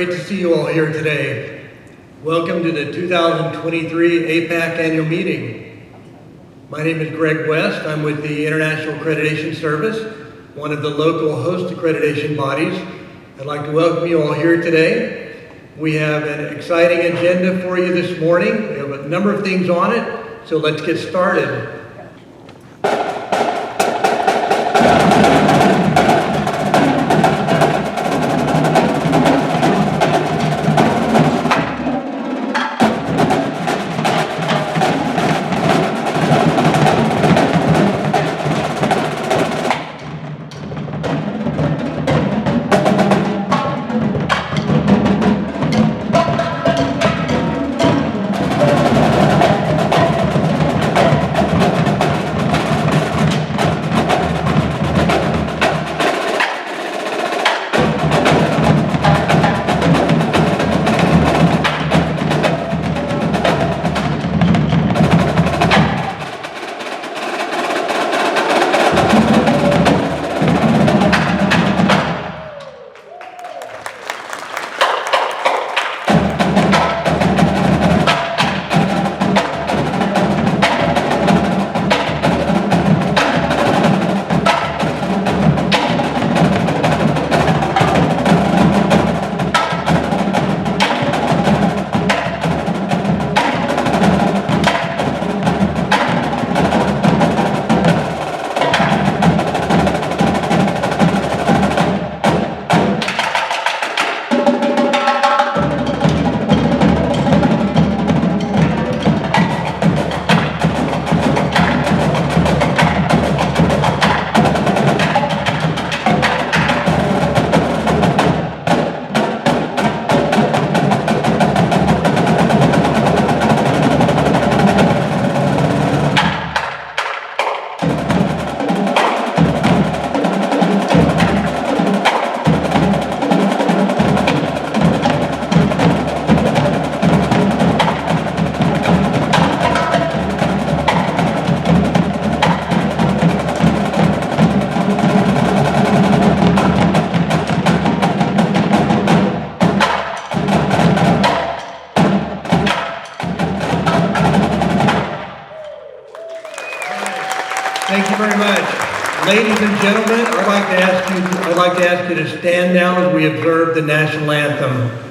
Great to see you all here today. Welcome to the 2023 APAC Annual Meeting. My name is Greg West. I'm with the International Accreditation Service, one of the local host accreditation bodies. I'd like to welcome you all here today. We have an exciting agenda for you this morning. We have a number of things on it, so let's get started. Thank you very much. Ladies and gentlemen, I'd like to ask you to stand now as we observe the national anthem.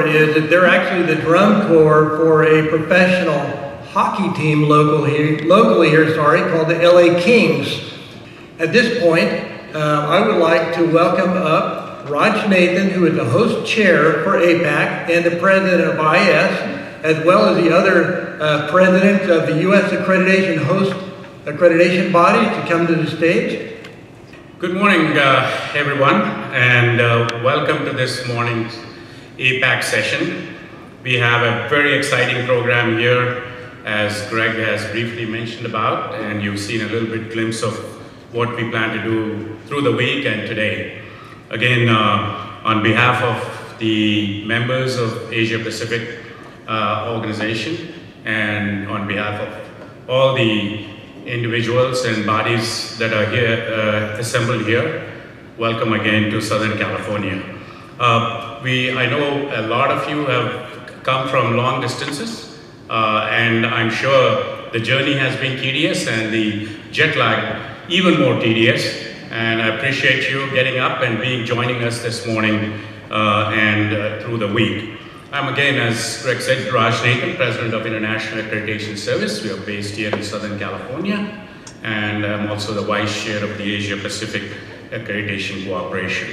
is that they're actually the drum corps for a professional hockey team locally here, called the LA Kings. At this point, I would like to welcome up Raj Nathan, who is the host chair for APAC and the president of IS, as well as the other presidents of the U.S. accreditation body, to come to the stage. Good morning, everyone, and welcome to this morning's APAC session. We have a very exciting program here, as Greg has briefly mentioned about, and you've seen a little bit glimpse of what we plan to do through the week and today. Again, on behalf of the members of Asia Pacific organization, and on behalf of all the individuals and bodies that are here, assembled here, welcome again to Southern California. I know a lot of you have come from long distances, and I'm sure the journey has been tedious and the jet lag even more tedious, and I appreciate you getting up and joining us this morning and through the week. I'm again, as Greg said, Raj Nathan, President of International Accreditation Service. We are based here in Southern California, and I'm also the Vice Chair of the Asia Pacific Accreditation Cooperation.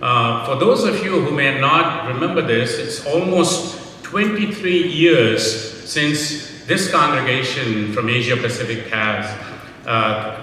For those of you who may not remember this, it's almost 23 years since this congregation from Asia Pacific has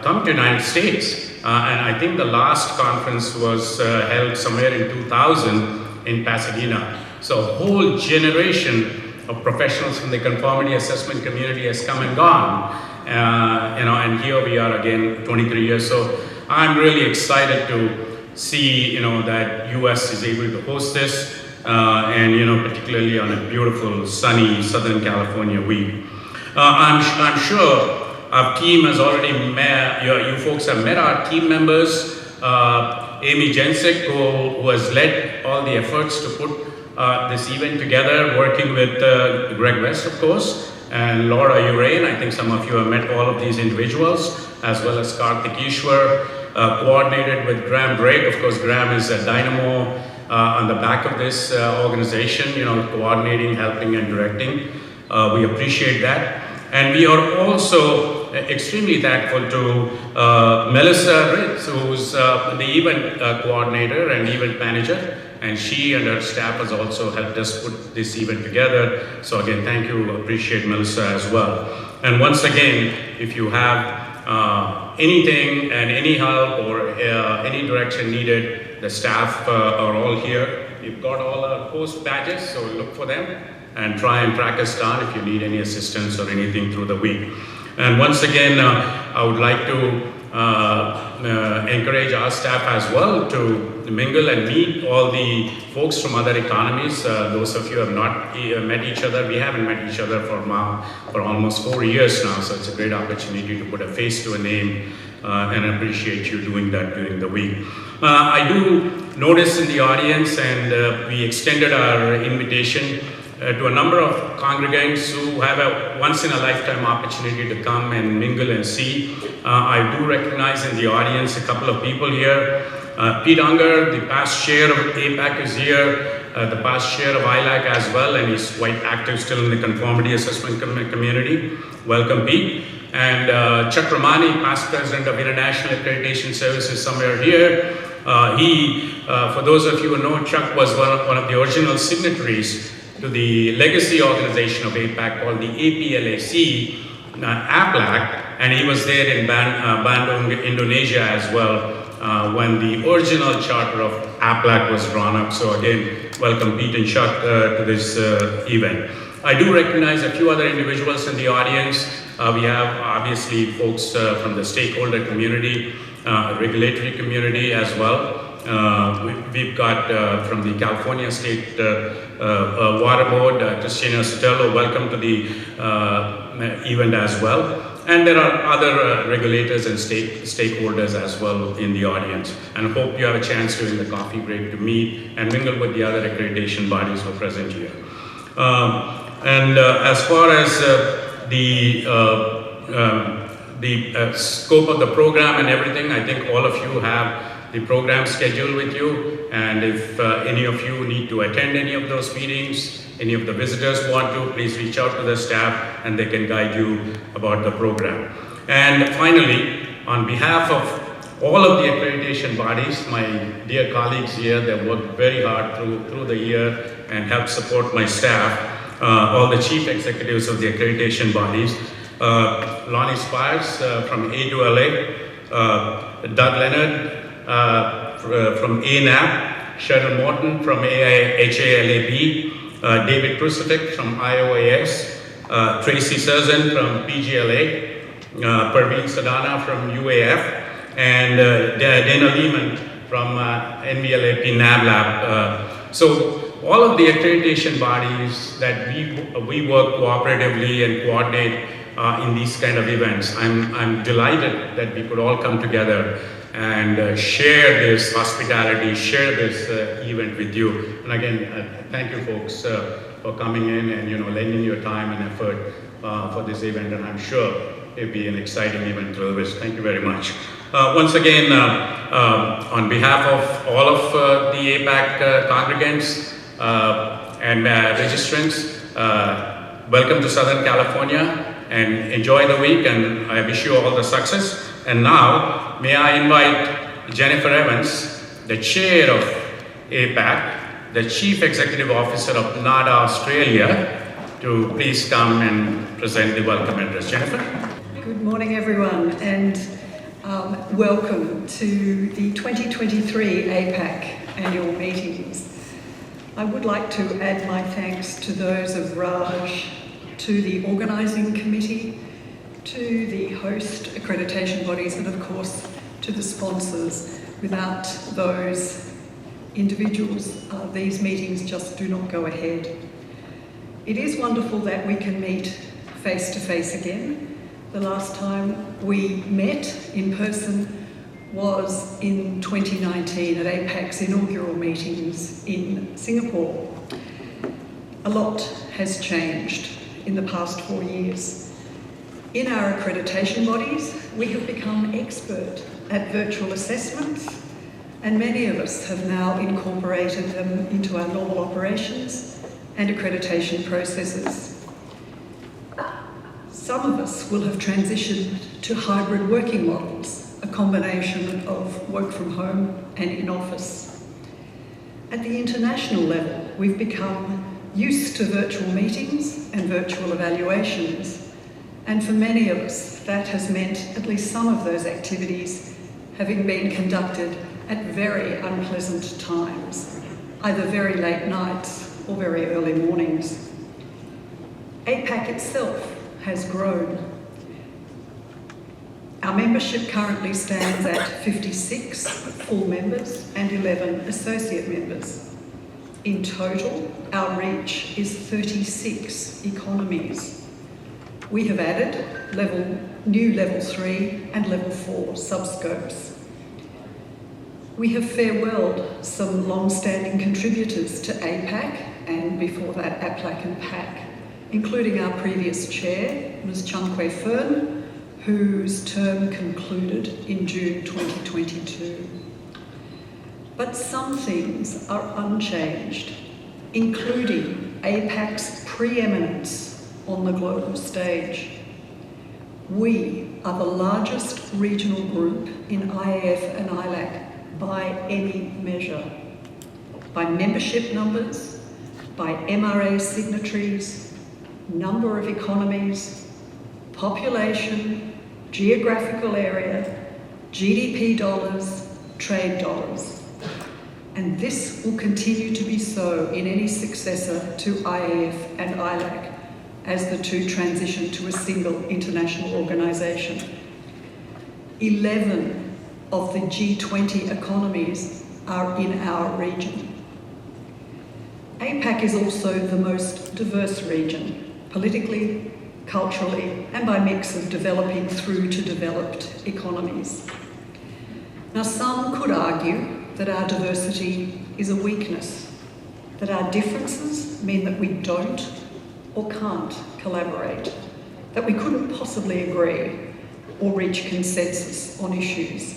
come to the United States. And I think the last conference was held somewhere in 2000 in Pasadena. So a whole generation of professionals from the conformity assessment community has come and gone, and here we are again 23 years. So I'm really excited to see, that US is able to host this, and particularly on a beautiful, sunny Southern California week. I'm sure our team has already met, you folks have met our team members, Amy Jensik, who has led all the efforts to put this event together, working with Greg West, of course, and Laura Urain. I think some of you have met all of these individuals, as well as Karthik Ishwar, coordinated with Graham Drake. Of course, Graham is a dynamo on the back of this organization, coordinating, helping, and directing. We appreciate that. And we are also extremely thankful to Melissa Ritz, who's the event coordinator and event manager. And she and her staff has also helped us put this event together. So again, thank you, appreciate Melissa as well. And once again, if you have anything and any help or any direction needed, the staff are all here. We've got all our post badges, so look for them and try and track us down if you need any assistance or anything through the week. And once again, I would like to encourage our staff as well to mingle and meet all the folks from other economies. Those of you who have not met each other, we haven't met each other for almost 4 years now, so it's a great opportunity to put a face to a name, and I appreciate you doing that during the week. I do notice in the audience, and we extended our invitation to a number of congregants who have a once-in-a-lifetime opportunity to come and mingle and see. I do recognize in the audience a couple of people here. Pete Unger, the past chair of APAC, is here, the past chair of ILAC as well, and he's quite active still in the conformity assessment community. Welcome, Pete. And Chuck Romani, past president of International Accreditation Services, somewhere here. For those of you who know, Chuck was one of the original signatories to the legacy organization of APAC called the APLAC, APLAC, and he was there in Bandung, Indonesia as well, when the original charter of APLAC was drawn up. So again, welcome Pete and Chuck to this event. I do recognize a few other individuals in the audience. We have obviously folks from the stakeholder community, regulatory community as well. We've got from the California State Water Board, Christina Sotelo, welcome to the event as well. And there are other regulators and stakeholders as well in the audience. And I hope you have a chance during the coffee break to meet and mingle with the other accreditation bodies who are present here. As far as the scope of the program and everything, I think all of you have the program schedule with you, and if any of you need to attend any of those meetings, any of the visitors want to, please reach out to the staff and they can guide you about the program. And finally, on behalf of all of the accreditation bodies, my dear colleagues here, they worked very hard through the year and helped support my staff, all the chief executives of the accreditation bodies, Lonnie Spires from A2LA, Doug Leonard from ANAP, Sharon Morton from HALAB, David Crucifix from IOAS, Tracy Serzan from PGLA, Parveen Sadana from UAF, and Dana Lehman from NVLAP NABLAB. So all of the accreditation bodies that we work cooperatively and coordinate in these kind of events. I'm delighted that we could all come together and share this hospitality, share this event with you. And again, thank you folks for coming in and lending your time and effort for this event. And I'm sure it'll be an exciting event to this. Thank you very much. Once again, on behalf of all of the APAC congregants and registrants, welcome to Southern California and enjoy the week, and I wish you all the success. And now, may I invite Jennifer Evans, the chair of APAC, the Chief Executive Officer of NADA Australia, to please come and present the welcome address. Jennifer? Good morning, everyone, and welcome to the 2023 APAC Annual Meetings. I would like to add my thanks to those of Raj, to the organising committee, to the host accreditation bodies, and of course to the sponsors. Without those individuals, these meetings just do not go ahead. It is wonderful that we can meet face to face again. The last time we met in person was in 2019 at APAC's inaugural meetings in Singapore. A lot has changed in the past 4 years. In our accreditation bodies, we have become expert at virtual assessments, and many of us have now incorporated them into our normal operations and accreditation processes. Some of us will have transitioned to hybrid working models, a combination of work from home and in office. At the international level, we've become used to virtual meetings and virtual evaluations, and for many of us that has meant at least some of those activities having been conducted at very unpleasant times, either very late nights or very early mornings. APAC itself has grown. Our membership currently stands at 56 full members and 11 associate members. In total, our reach is 36 economies. We have added new level 3 and level 4 subscopes. We have farewelled some long-standing contributors to APAC and before that APAC and PAC, including our previous chair, Ms. Chung Kwei Fern, whose term concluded in June 2022. But some things are unchanged, including APAC's preeminence on the global stage. We are the largest regional group in IAF and ILAC by any measure, by membership numbers, by MRA signatories, number of economies, population, geographical area, GDP dollars, trade dollars. And this will continue to be so in any successor to IAF and ILAC as the two transition to a single international organisation. 11 of the G20 economies are in our region. APAC is also the most diverse region, politically, culturally, and by mix of developing through to developed economies. Now, some could argue that our diversity is a weakness, that our differences mean that we don't or can't collaborate, that we couldn't possibly agree or reach consensus on issues.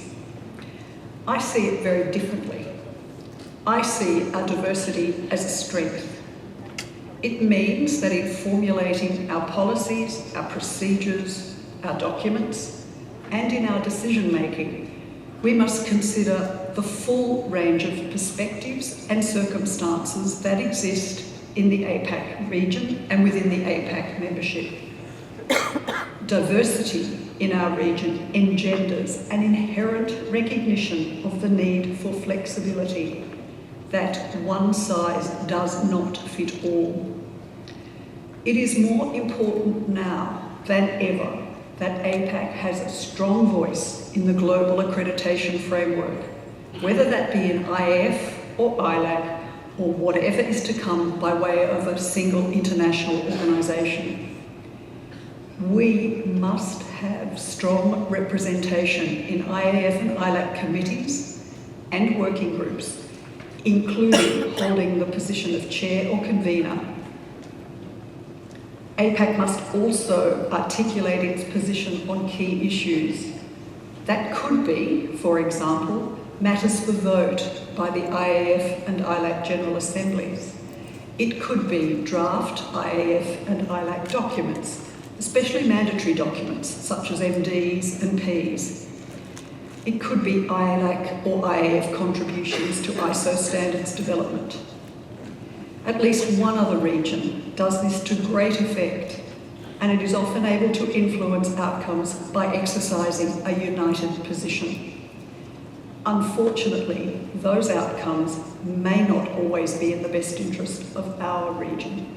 I see it very differently. I see our diversity as a strength. It means that in formulating our policies, our procedures, our documents, and in our decision-making, we must consider the full range of perspectives and circumstances that exist in the APAC region and within the APAC membership. Diversity in our region engenders an inherent recognition of the need for flexibility, that one size does not fit all. It is more important now than ever that APAC has a strong voice in the global accreditation framework, whether that be in IAF or ILAC or whatever is to come by way of a single international organisation. We must have strong representation in IAF and ILAC committees and working groups, including holding the position of chair or convener. APAC must also articulate its position on key issues. That could be, for example, matters for vote by the IAF and ILAC General Assemblies. It could be draft IAF and ILAC documents, especially mandatory documents such as MDs and Ps. It could be ILAC or IAF contributions to ISO standards development. At least one other region does this to great effect, and it is often able to influence outcomes by exercising a united position. Unfortunately, those outcomes may not always be in the best interest of our region.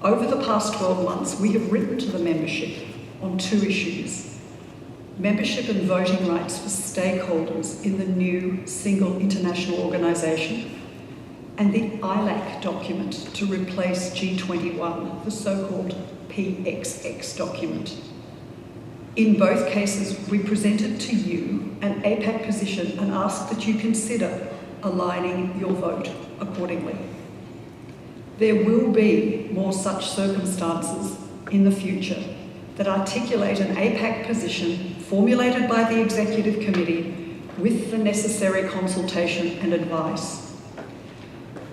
Over the past 12 months, we have written to the membership on two issues: membership and voting rights for stakeholders in the new single international organisation, and the ILAC document to replace G21, the so-called PXX document. In both cases, we presented to you an APAC position and asked that you consider aligning your vote accordingly. There will be more such circumstances in the future that articulate an APAC position formulated by the Executive Committee with the necessary consultation and advice.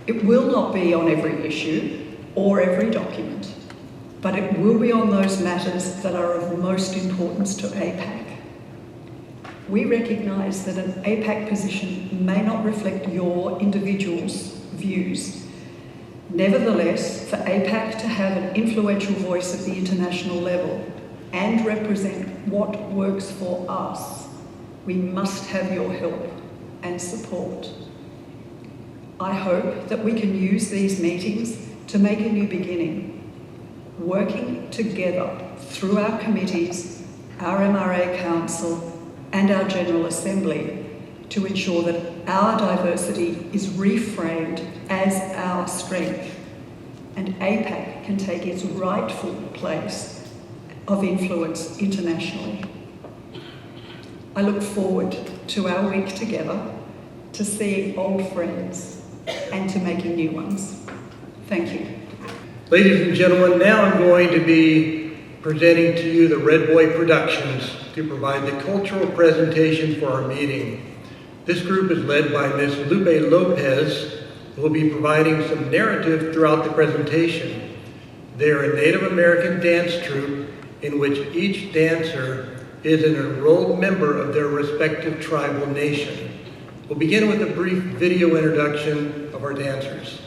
It will not be on every issue or every document, but it will be on those matters that are of most importance to APAC. We recognise that an APAC position may not reflect your individual's views. Nevertheless, for APAC to have an influential voice at the international level and represent what works for us, we must have your help and support. I hope that we can use these meetings to make a new beginning, working together through our committees, our MRA Council, and our General Assembly to ensure that our diversity is reframed as our strength and APAC can take its rightful place of influence internationally. I look forward to our week together, to seeing old friends and to making new ones. Thank you. Ladies and gentlemen, now I'm going to be presenting to you the Red Boy Productions to provide the cultural presentation for our meeting. This group is led by Ms. Lupe Lopez, who will be providing some narrative throughout the presentation. They are a Native American dance troupe in which each dancer is an enrolled member of their respective tribal nation. We'll begin with a brief video introduction of our dancers.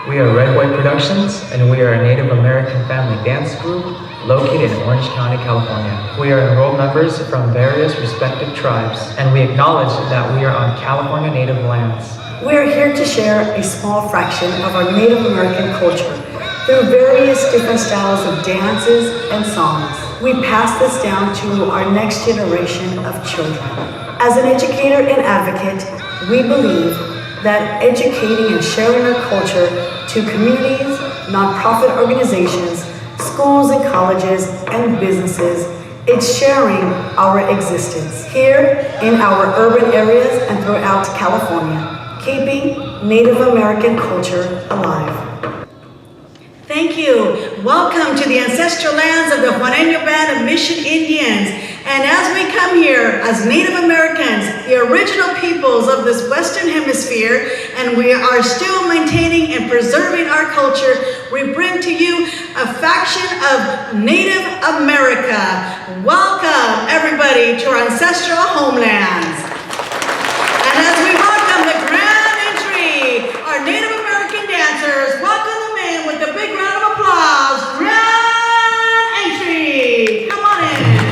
We are Red Boy Productions, and we are a Native American family dance group located in Orange County, California. We are enrolled members from various respective tribes, and we acknowledge that we are on California Native lands. We are here to share a small fraction of our Native American culture through various different styles of dances and songs. We pass this down to our next generation of children. As an educator and advocate, we believe that educating and sharing our culture to communities, nonprofit organizations, schools and colleges, and businesses, it's sharing our existence here in our urban areas and throughout California, keeping Native American culture alive. Thank you. Welcome to the ancestral lands of the Juaneño Band of Mission Indians. And as we come here as Native Americans, the original peoples of this Western Hemisphere, and we are still maintaining and preserving our culture, we bring to you a faction of Native America. Welcome, everybody, to our ancestral homelands. And as we welcome the grand entry, our Native American dancers, welcome them in with a big round of applause. Grand entry. Come on in.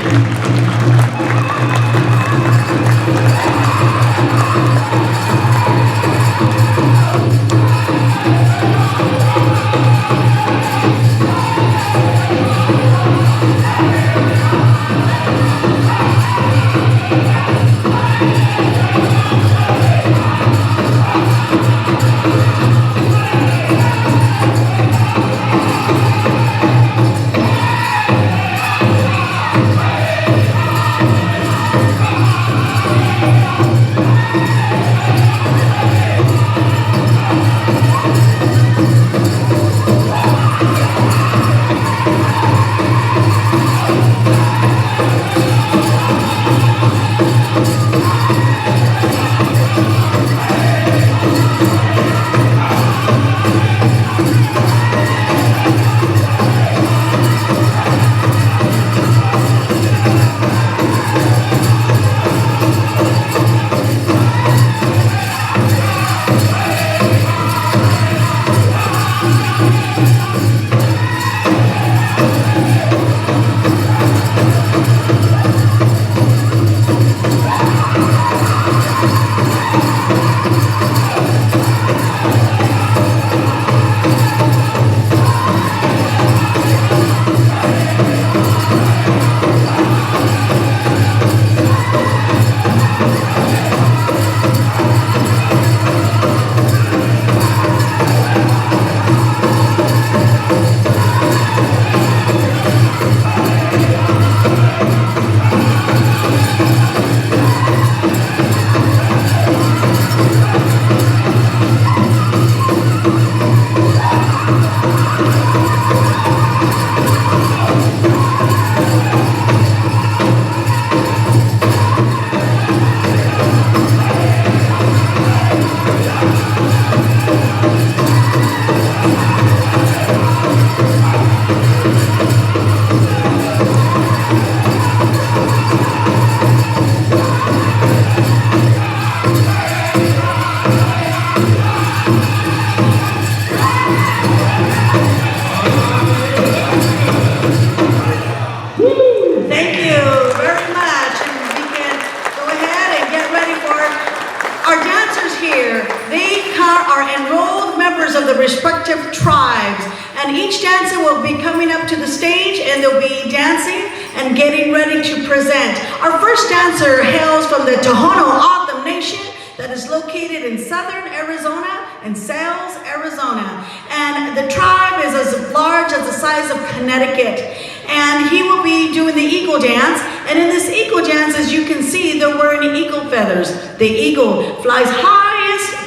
respective tribes. And each dancer will be coming up to the stage and they'll be dancing and getting ready to present. Our first dancer hails from the Tohono O'odham Nation that is located in southern Arizona and Sales, Arizona. And the tribe is as large as the size of Connecticut. And he will be doing the eagle dance. And in this eagle dance, as you can see, they're wearing eagle feathers. The eagle flies highest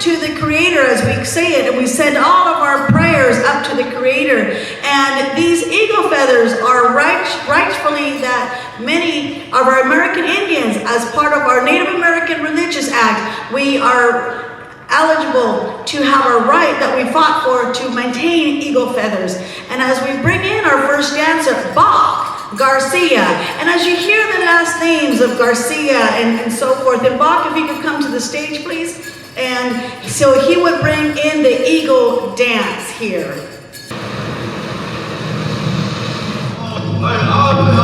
to the Creator, as we say it, and we send all of our prayers up to the Creator. And these eagle feathers are rightfully that many of our American Indians, as part of our Native American Religious Act, we are eligible to have a right that we fought for to maintain eagle feathers. And as we bring in our first dancer, Bach Garcia, and as you hear the last names of Garcia and so forth, and Bach, if you could come to the stage, please. And so he would bring in the eagle dance here. Wow.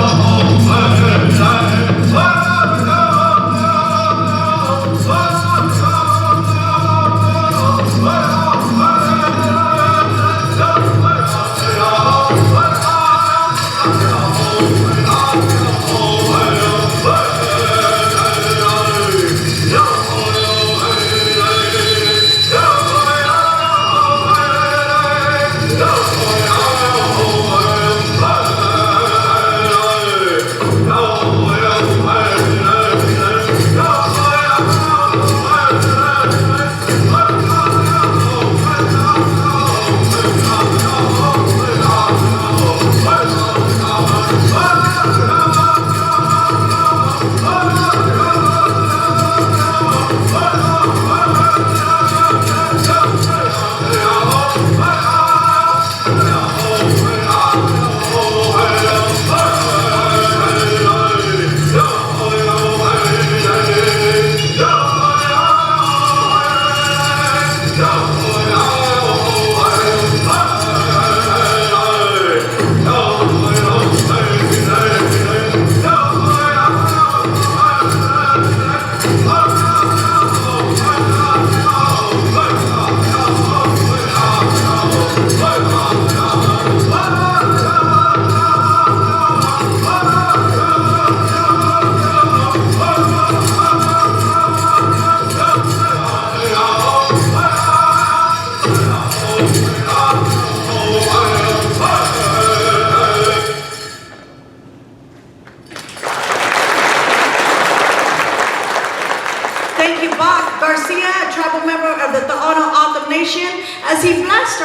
Thank you, Bob Garcia, a tribal member of the Tohono Nation, as he blessed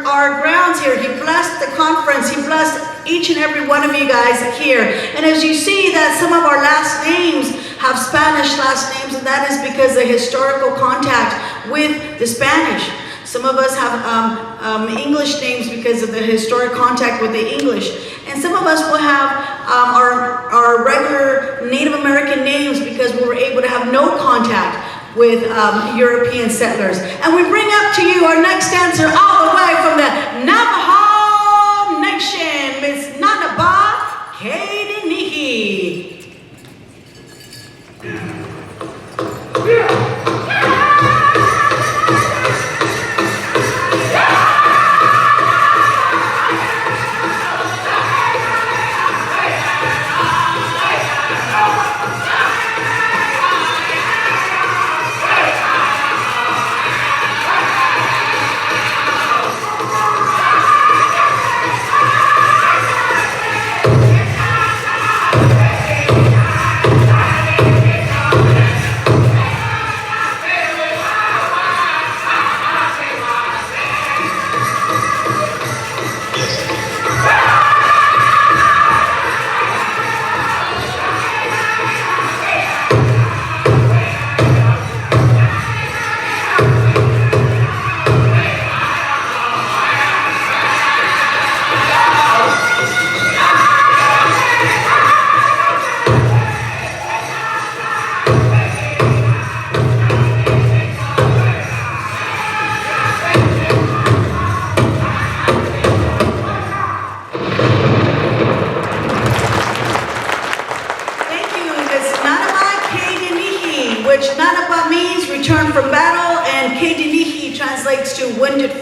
our grounds here. He blessed the conference. He blessed each and every one of you guys here. And as you see that some of our last names have Spanish last names, and that is because of historical contact with the Spanish. Some of us have English names because of the historic contact with the English. And some of us will have our regular Native American names because we were able to have no contact with European settlers. And we bring up to you our next dancer all the way from the Navajo Nation, Miss Nanaba Kadenihi.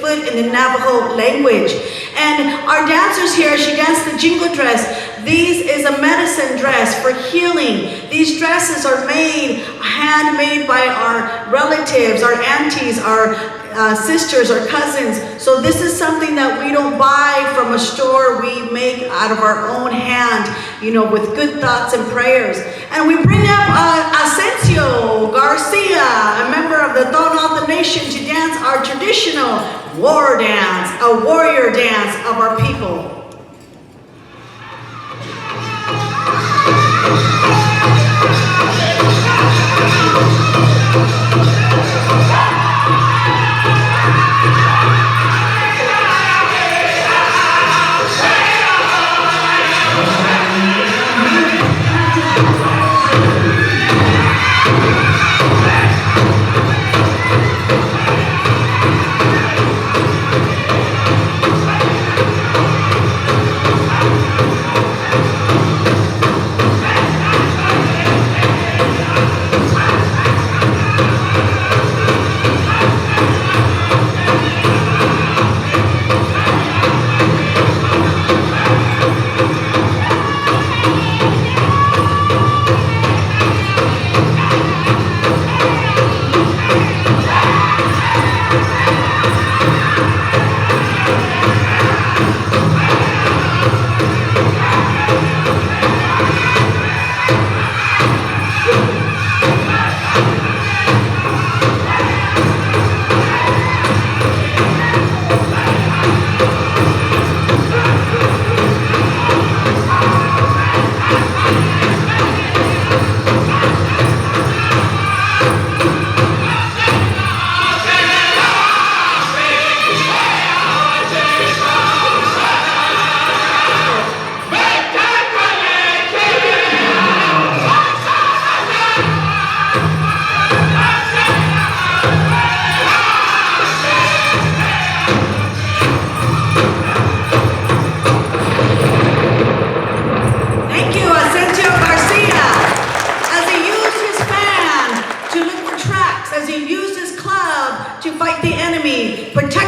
In the Navajo language. And our dancers here, she danced the jingle dress. This is a medicine dress for healing. These dresses are made, handmade by our relatives, our aunties, our sisters, our cousins. So this is something that we don't buy from a store. We make out of our own hand, you know, with good thoughts and prayers. And we bring up Asensio Garcia, a member of the Tohono Nation, to dance our traditional war dance, a warrior dance of our people.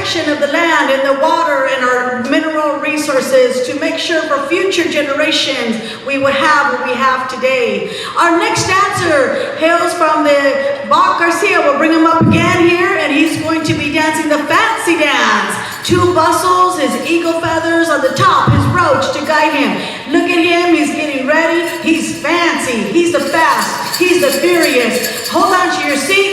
Of the land and the water and our mineral resources to make sure for future generations we would have what we have today. Our next dancer hails from the Bob Garcia. We'll bring him up again here, and he's going to be dancing the fancy dance. 2 bustles, his eagle feathers on the top, his brooch to guide him. Look at him, he's getting ready. He's fancy, he's the fast, he's the furious. Hold on to your seat.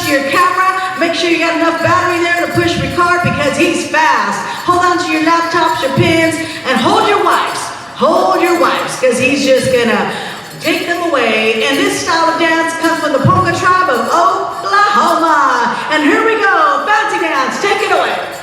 to your camera. Make sure you got enough battery there to push record because he's fast. Hold on to your laptops, your pens, and hold your wives. Hold your wives because he's just gonna take them away. And this style of dance comes from the Ponca tribe of Oklahoma. And here we go, fancy dance, take it away.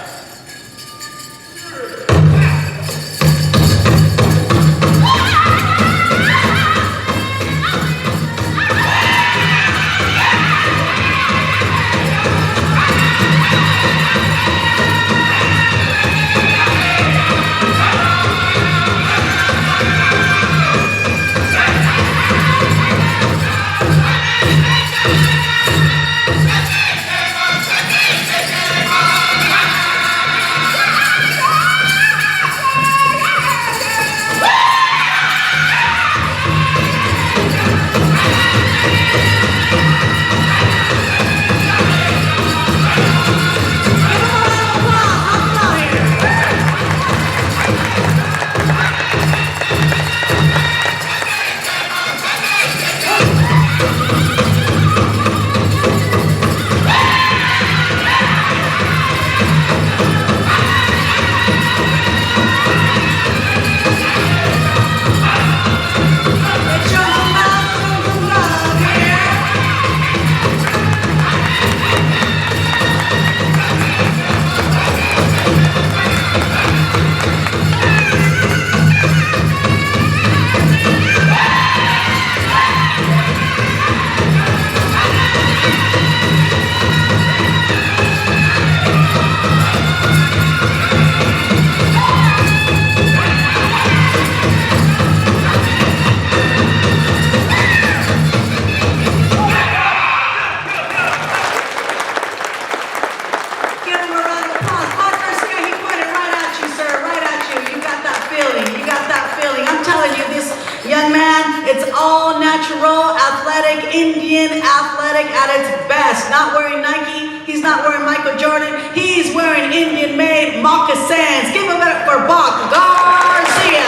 Indian athletic at its best. Not wearing Nike, he's not wearing Michael Jordan, he's wearing Indian-made moccasins. Give him up for Bach Garcia.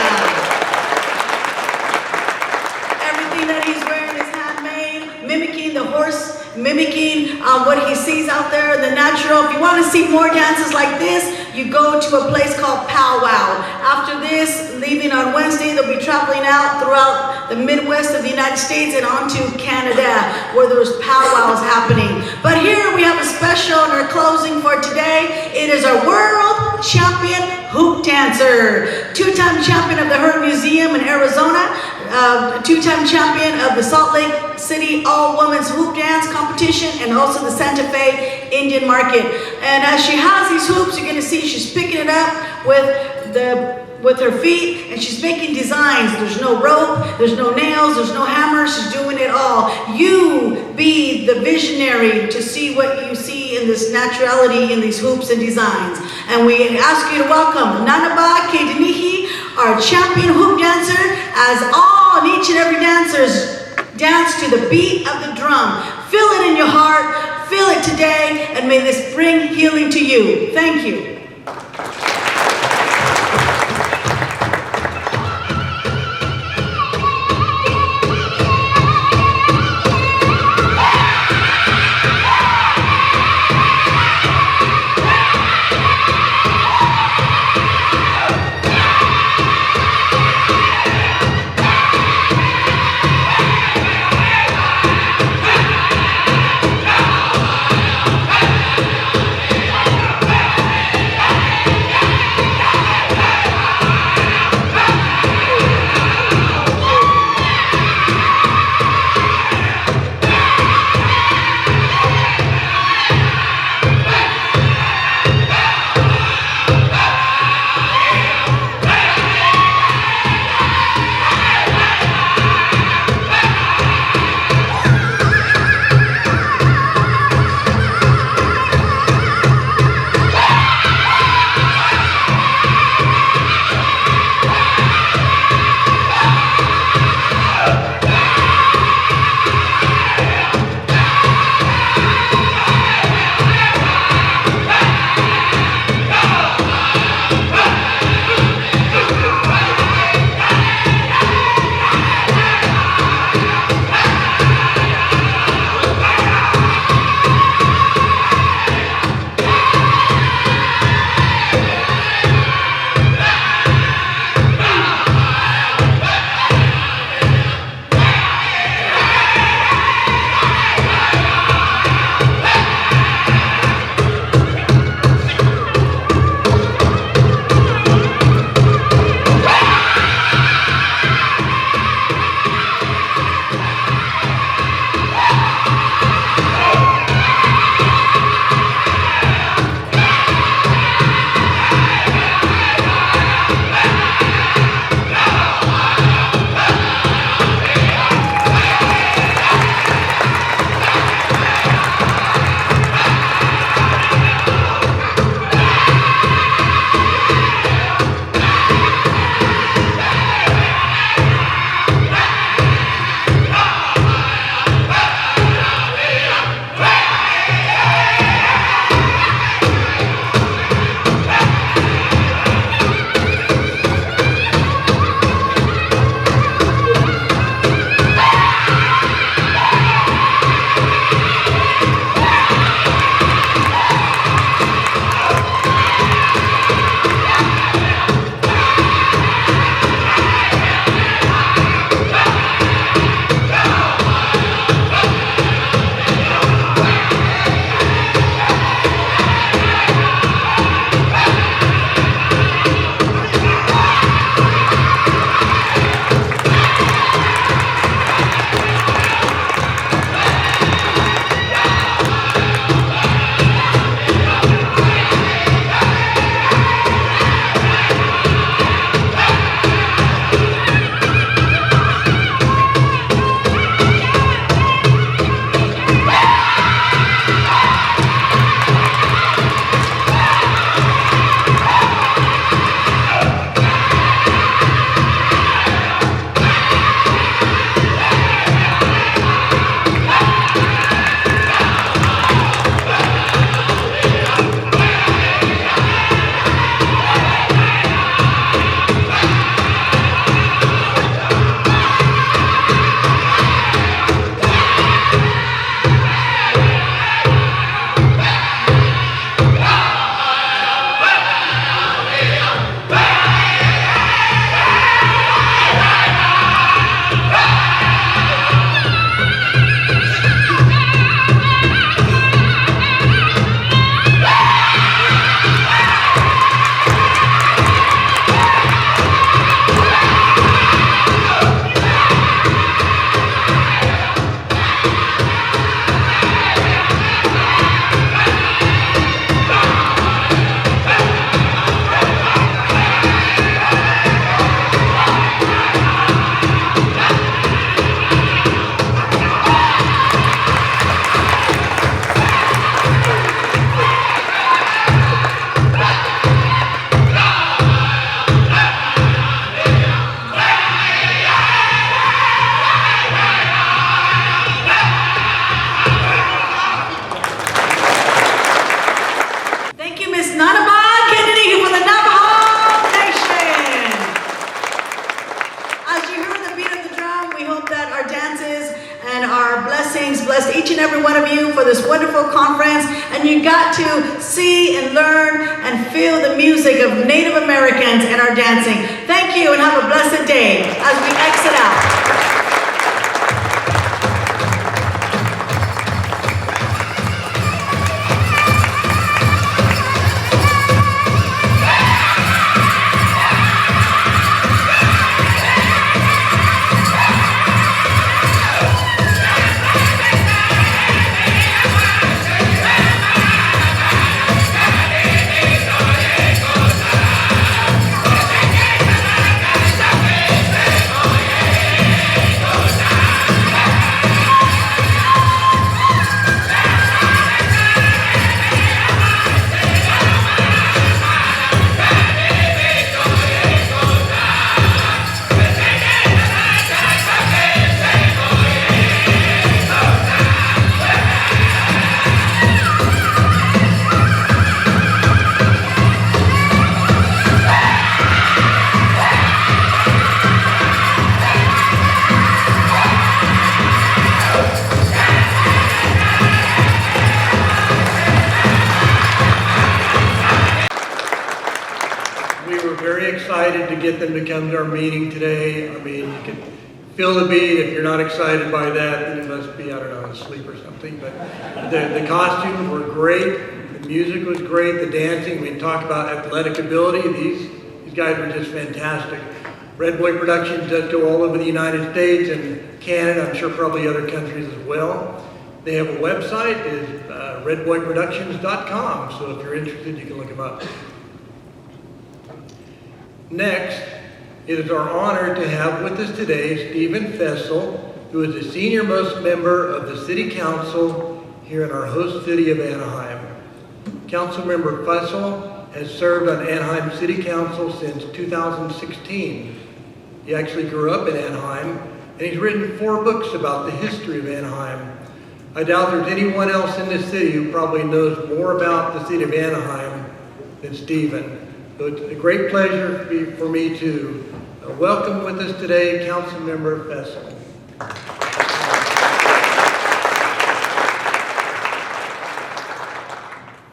Everything that he's wearing is handmade, mimicking the horse, mimicking what he sees out there in the natural. If you want to see more dances like this, you go to a place called Pow Wow. After this, leaving on Wednesday, they'll be traveling out throughout the Midwest of the United States and on to Canada, where there's Pow Wows happening. But here we have a special in our closing for today. It is our world champion hoop dancer, two-time champion of the Herd Museum in Arizona, two-time champion of the Salt Lake City all-women's hoop dance competition, and also the Santa Fe Indian Market. And as she has these hoops, you're going to see she's picking it up with her feet, and she's making designs. There's no rope, there's no nails, there's no hammer. She's doing it all. You be the visionary to see what you see in this naturality in these hoops and designs. And we ask you to welcome Nanaba Kedenihi, our champion hoop dancer, as all and each and every dancers dance to the beat of the drum. Feel it in your heart, feel it today, and may this bring healing to you. Thank you. of you for this wonderful conference, and you got to see and learn and feel the music of Native Americans and our dancing. Thank you, and have a blessed day as we exit out. Excited to get them to come to our meeting today. I mean, you can feel the beat. If you're not excited by that, then you must be, I don't know, asleep or something. But the costumes were great. The music was great. The dancing, we talk about athletic ability. These guys were just fantastic. Red Boy Productions does go all over the United States and Canada. I'm sure probably other countries as well. They have a website, is redboyproductions.com. So if you're interested, you can look them up. Next, it is our honor to have with us today Stephen Fessel, who is the senior-most member of the City Council here in our host city of Anaheim. Councilmember Fessel has served on Anaheim City Council since 2016. He actually grew up in Anaheim, and he's written 4 books about the history of Anaheim. I doubt there's anyone else in this city who probably knows more about the city of Anaheim than Stephen. So it's a great pleasure for me to welcome with us today Councilmember Fessel.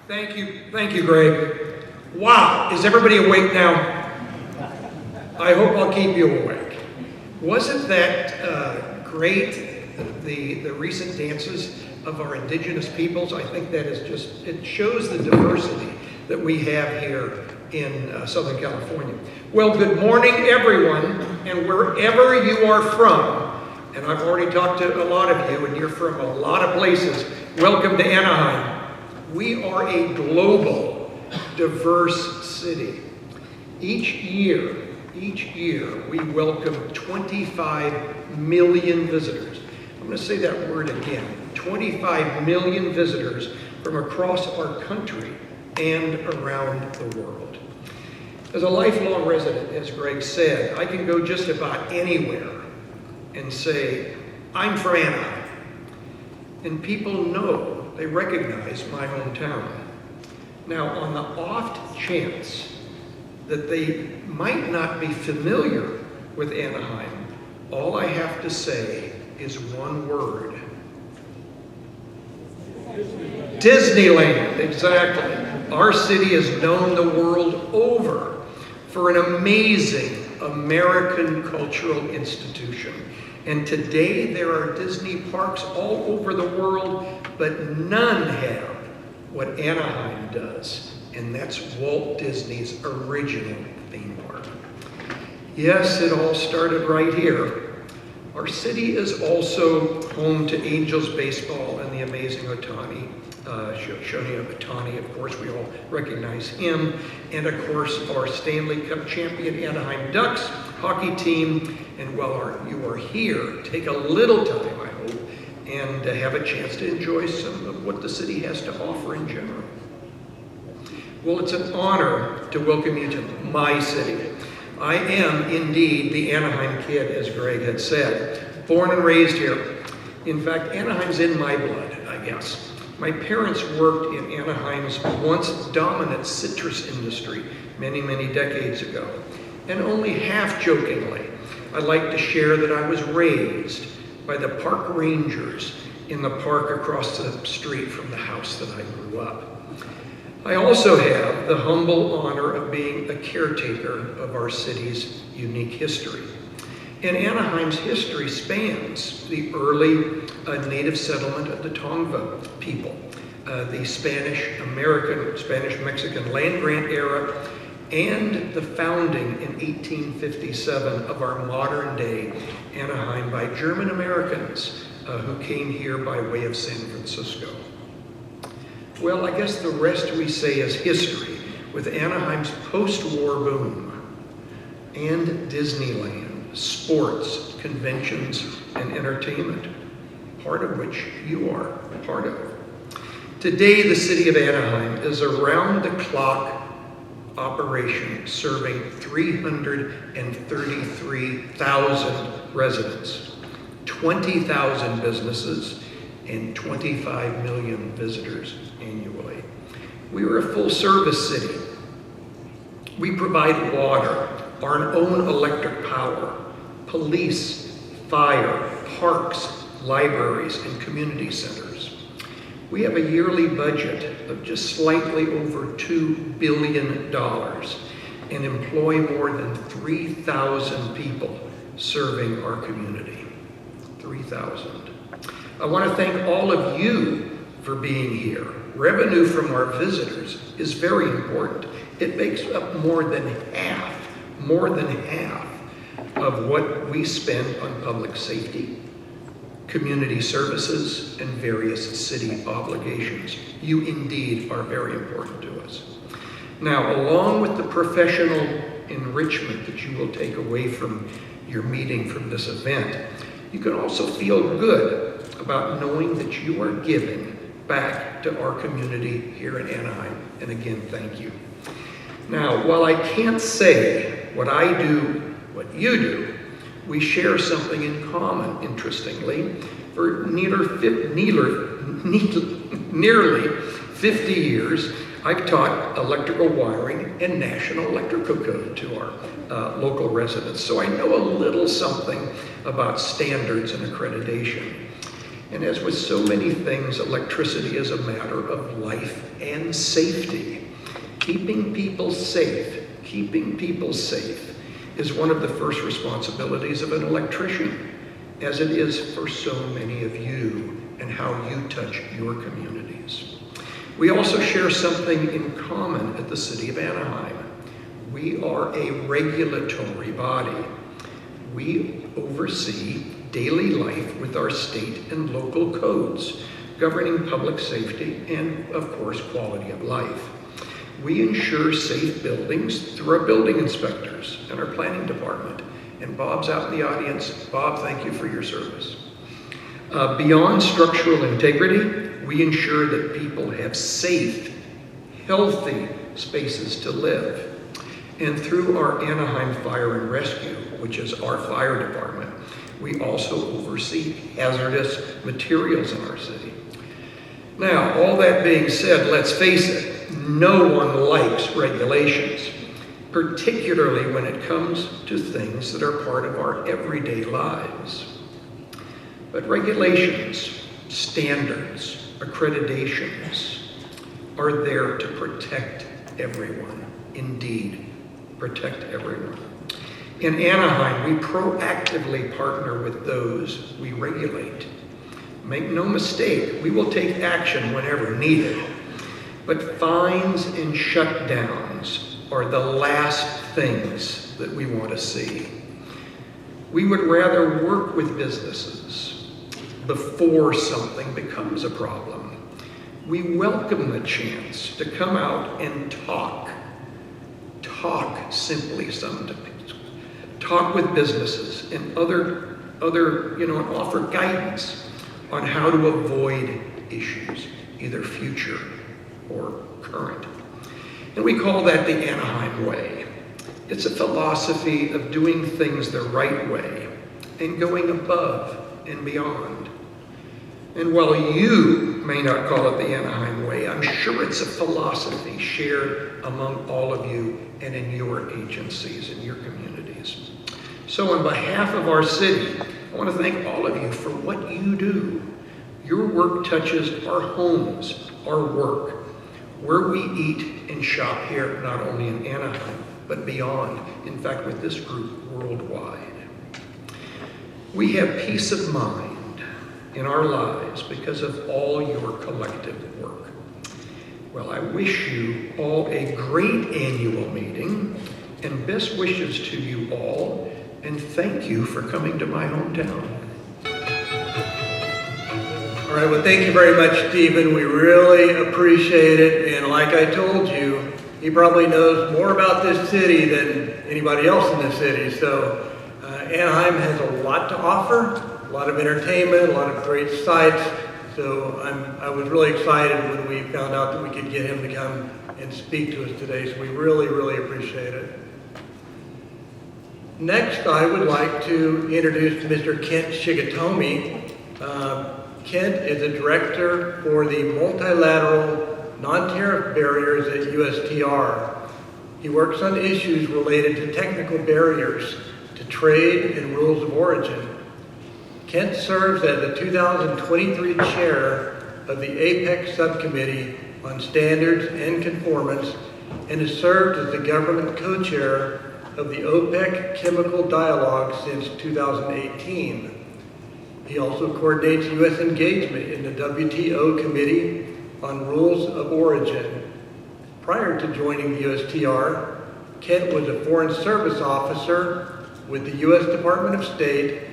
Thank you, Greg. Wow, is everybody awake now? I hope I'll keep you awake. Wasn't that great, the recent dances of our indigenous peoples? I think that is just, it shows the diversity that we have here in Southern California. Well, good morning, everyone, and wherever you are from, and I've already talked to a lot of you, and you're from a lot of places, welcome to Anaheim. We are a global, diverse city. Each year, we welcome 25 million visitors. I'm going to say that word again, 25 million visitors from across our country and around the world. As a lifelong resident, as Greg said, I can go just about anywhere and say, I'm from Anaheim. And people know, they recognize my hometown. Now, on the oft chance that they might not be familiar with Anaheim, all I have to say is one word. Disneyland, exactly. Our city is known the world over for an amazing American cultural institution. And today there are Disney parks all over the world, but none have what Anaheim does, and that's Walt Disney's original theme park. Yes, it all started right here. Our city is also home to Angels baseball and the amazing Ohtani. Shohei Ohtani, of course, we all recognize him. And of course, our Stanley Cup champion Anaheim Ducks hockey team. And while you are here, take a little time, I hope, and have a chance to enjoy some of what the city has to offer in general. Well, it's an honor to welcome you to my city. I am indeed the Anaheim kid, as Greg had said, born and raised here. In fact, Anaheim's in my blood, I guess. My parents worked in Anaheim's once dominant citrus industry many, many decades ago. And only half jokingly, I'd like to share that I was raised by the park rangers in the park across the street from the house that I grew up. I also have the humble honor of being a caretaker of our city's unique history. And Anaheim's history spans the early native settlement of the Tongva people, the Spanish-Mexican land grant era, and the founding in 1857 of our modern day Anaheim by German Americans who came here by way of San Francisco. Well, I guess the rest we say is history, with Anaheim's post-war boom and Disneyland, sports, conventions, and entertainment, part of which you are part of. Today, the city of Anaheim is a round-the-clock operation serving 333,000 residents, 20,000 businesses, and 25 million visitors annually. We are a full-service city. We provide water, our own electric power, police, fire, parks, libraries, and community centers. We have a yearly budget of just slightly over $2 billion and employ more than 3,000 people serving our community. 3,000. I want to thank all of you for being here. Revenue from our visitors is very important. It makes up more than half of what we spend on public safety, community services, and various city obligations. You indeed are very important to us. Now, along with the professional enrichment that you will take away from your meeting from this event, you can also feel good about knowing that you are giving back to our community here in Anaheim. And again, thank you. Now, while I can't say what I do, what you do, we share something in common, interestingly. For nearly 50 years, I've taught electrical wiring and national electrical code to our local residents. So I know a little something about standards and accreditation. And as with so many things, electricity is a matter of life and safety. Keeping people safe is one of the first responsibilities of an electrician, as it is for so many of you and how you touch your communities. We also share something in common at the City of Anaheim. We are a regulatory body. We oversee daily life with our state and local codes governing public safety and, of course, quality of life. We ensure safe buildings through our building inspectors and our planning department. And Bob's out in the audience. Bob, thank you for your service. Beyond structural integrity, we ensure that people have safe, healthy spaces to live. And through our Anaheim Fire and Rescue, which is our fire department, we also oversee hazardous materials in our city. Now, all that being said, let's face it, no one likes regulations, particularly when it comes to things that are part of our everyday lives. But regulations, standards, accreditations are there to protect everyone. Indeed, protect everyone. In Anaheim, we proactively partner with those we regulate. Make no mistake, we will take action whenever needed. But fines and shutdowns are the last things that we want to see. We would rather work with businesses before something becomes a problem. We welcome the chance to come out and talk simply sometimes. Talk with businesses and other, and offer guidance on how to avoid issues, either future or current. And we call that the Anaheim Way. It's a philosophy of doing things the right way and going above and beyond. And while you may not call it the Anaheim Way, I'm sure it's a philosophy shared among all of you and in your agencies and your communities. So on behalf of our city, I want to thank all of you for what you do. Your work touches our homes, our work, where we eat and shop here, not only in Anaheim, but beyond. In fact, with this group, worldwide. We have peace of mind in our lives because of all your collective work. Well, I wish you all a great annual meeting and best wishes to you all, and thank you for coming to my hometown. All right, well, thank you very much, Stephen. We really appreciate it. And like I told you, he probably knows more about this city than anybody else in the city. So Anaheim has a lot to offer, a lot of entertainment, a lot of great sights. So I was really excited when we found out that we could get him to come and speak to us today. So we really, really appreciate it. Next, I would like to introduce Mr. Kent Shigatomi. Kent is a director for the multilateral non-tariff barriers at USTR. He works on issues related to technical barriers to trade and rules of origin. Kent serves as the 2023 chair of the APEC Subcommittee on Standards and Conformance and has served as the government co-chair of the OPEC Chemical Dialogue since 2018. He also coordinates U.S. engagement in the WTO Committee on Rules of Origin. Prior to joining the USTR, Kent was a Foreign Service Officer with the U.S. Department of State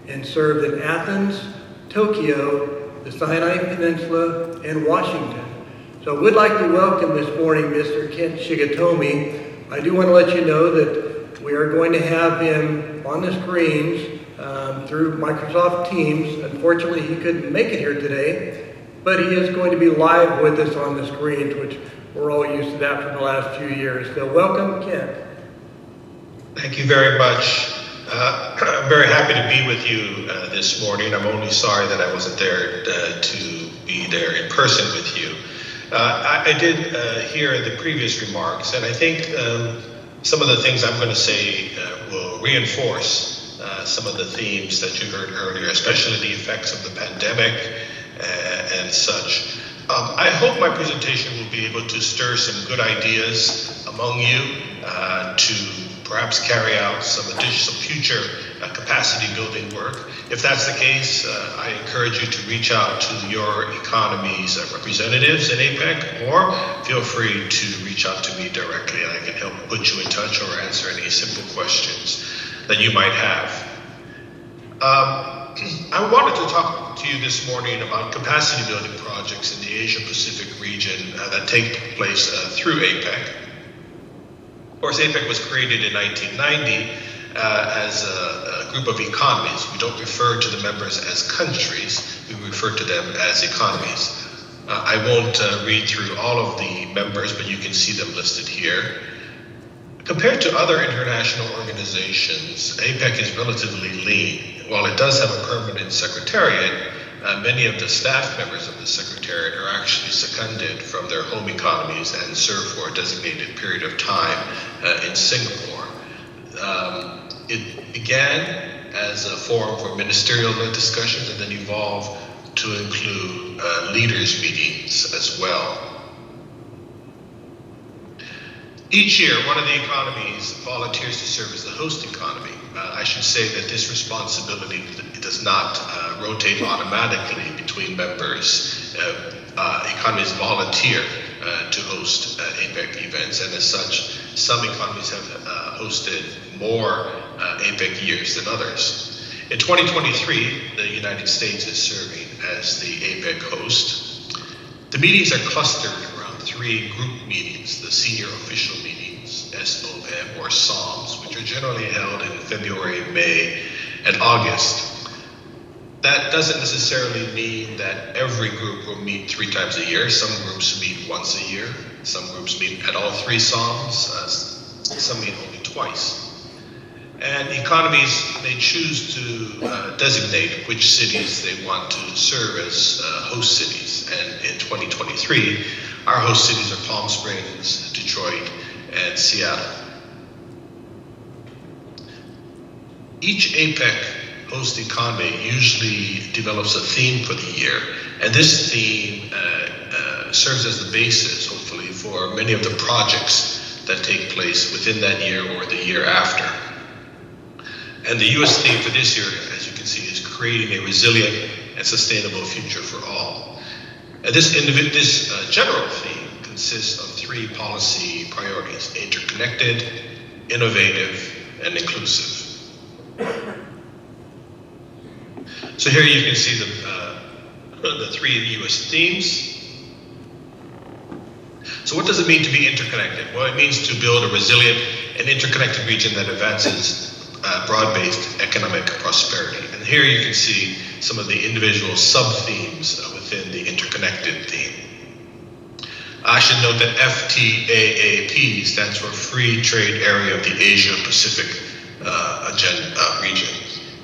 and served in Athens, Tokyo, the Sinai Peninsula, and Washington. So I would like to welcome this morning Mr. Kent Shigatomi. I do want to let you know that we are going to have him on the screens through Microsoft Teams. Unfortunately, he couldn't make it here today, but he is going to be live with us on the screens, which we're all used to that from the last few years. So welcome, Kent. Thank you very much. I'm very happy to be with you this morning. I'm only sorry that I wasn't there to be there in person with you. I did hear the previous remarks, and I think some of the things I'm going to say will reinforce some of the themes that you heard earlier, especially the effects of the pandemic and such. I hope my presentation will be able to stir some good ideas among you to perhaps carry out some additional future capacity building work. If that's the case, I encourage you to reach out to your economy's representatives in APEC, or feel free to reach out to me directly and I can help put you in touch or answer any simple questions that you might have. I wanted to talk to you this morning about capacity building projects in the Asia Pacific region that take place through APEC. Of course, APEC was created in 1990 as a group of economies. We don't refer to the members as countries, we refer to them as economies. I won't read through all of the members, but you can see them listed here. Compared to other international organizations, APEC is relatively lean. While it does have a permanent secretariat, many of the staff members of the secretariat are actually seconded from their home economies and serve for a designated period of time in Singapore. It began as a forum for ministerial discussions and then evolved to include leaders' meetings as well. Each year, one of the economies volunteers to serve as the host economy. I should say that this responsibility does not rotate automatically between members. Economies volunteer to host APEC events, and as such, some economies have hosted more APEC years than others. In 2023, the United States is serving as the APEC host. The meetings are clustered around 3 group meetings, the senior official meetings, SOM or SOMs, which are generally held in February, May, and August. That doesn't necessarily mean that every group will meet 3 times a year. Some groups meet once a year. Some groups meet at all 3 SOMs. Some meet only twice. And economies may choose to designate which cities they want to serve as host cities. And in 2023, our host cities are Palm Springs, Detroit, and Seattle. Each APEC host economy usually develops a theme for the year, And this theme serves as the basis, hopefully, for many of the projects that take place within that year or the year after. And the US theme for this year, as you can see, is creating a resilient and sustainable future for all. And this general theme consists of 3 policy priorities: interconnected, innovative, and inclusive. So here you can see the 3 US themes. So what does it mean to be interconnected? Well, it means to build a resilient and interconnected region that advances broad-based economic prosperity. And here you can see some of the individual sub-themes within the interconnected theme. I should note that FTAAP stands for Free Trade Area of the Asia-Pacific region.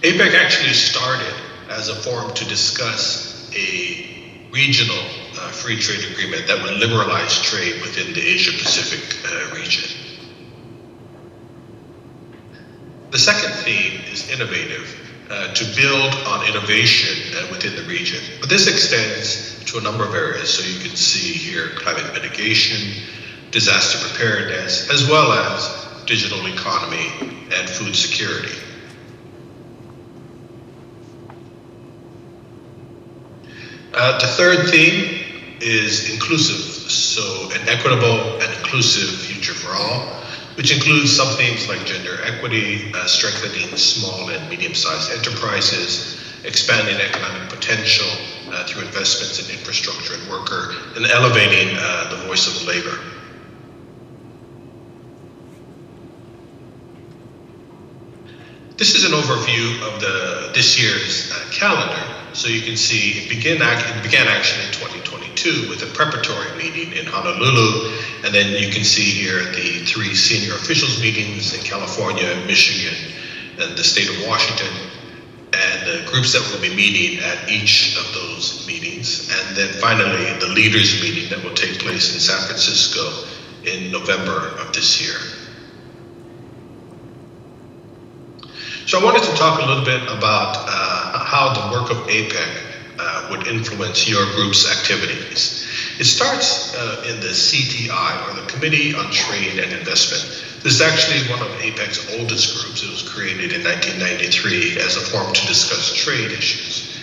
APEC actually started as a forum to discuss a regional free trade agreement that would liberalize trade within the Asia-Pacific region. The second theme is innovative, to build on innovation within the region. But this extends to a number of areas. So you can see here climate mitigation, disaster preparedness, as well as digital economy and food security. The third theme is inclusive, so an equitable and inclusive future for all, which includes some themes like gender equity, strengthening small and medium-sized enterprises, expanding economic potential through investments in infrastructure and worker, and elevating the voice of labor. This is an overview of this year's calendar. So you can see it began actually in 2022 with a preparatory meeting in Honolulu, and then you can see here the 3 senior officials meetings in California, Michigan, and the state of Washington, and the groups that will be meeting at each of those meetings, and then finally the leaders meeting that will take place in San Francisco in November of this year. So I wanted to talk a little bit about how the work of APEC would influence your group's activities. It starts in the CTI, or the Committee on Trade and Investment. This is actually one of APEC's oldest groups. It was created in 1993 as a forum to discuss trade issues.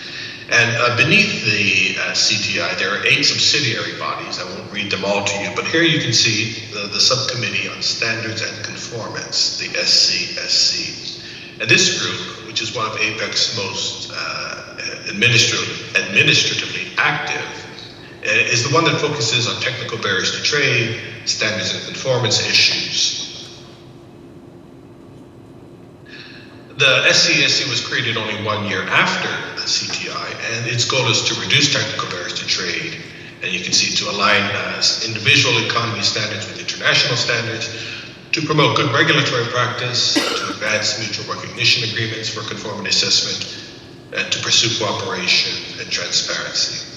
And beneath the CTI, there are 8 subsidiary bodies. I won't read them all to you, but here you can see the Subcommittee on Standards and Conformance, the SCSC. And this group, which is one of APEC's most administratively active, is the one that focuses on technical barriers to trade, standards and conformance issues. The SCSC was created only 1 year after the CTI, and its goal is to reduce technical barriers to trade, and you can see to align individual economy standards with international standards, to promote good regulatory practice, to advance mutual recognition agreements for conformity assessment, and to pursue cooperation and transparency.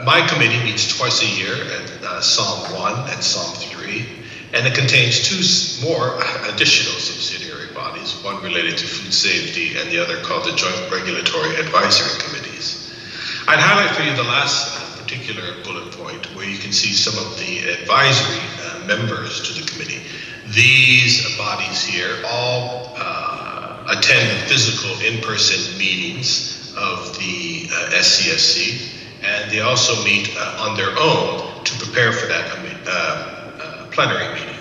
My committee meets twice a year at Psalm 1 and Psalm 3, and it contains 2 more additional subsidiary bodies, one related to food safety and the other called the Joint Regulatory Advisory Committees. I'd highlight for you the last particular bullet point where you can see some of the advisory members to the committee. These bodies here all attend the physical in-person meetings of the SCSC, and they also meet on their own to prepare for that plenary meeting.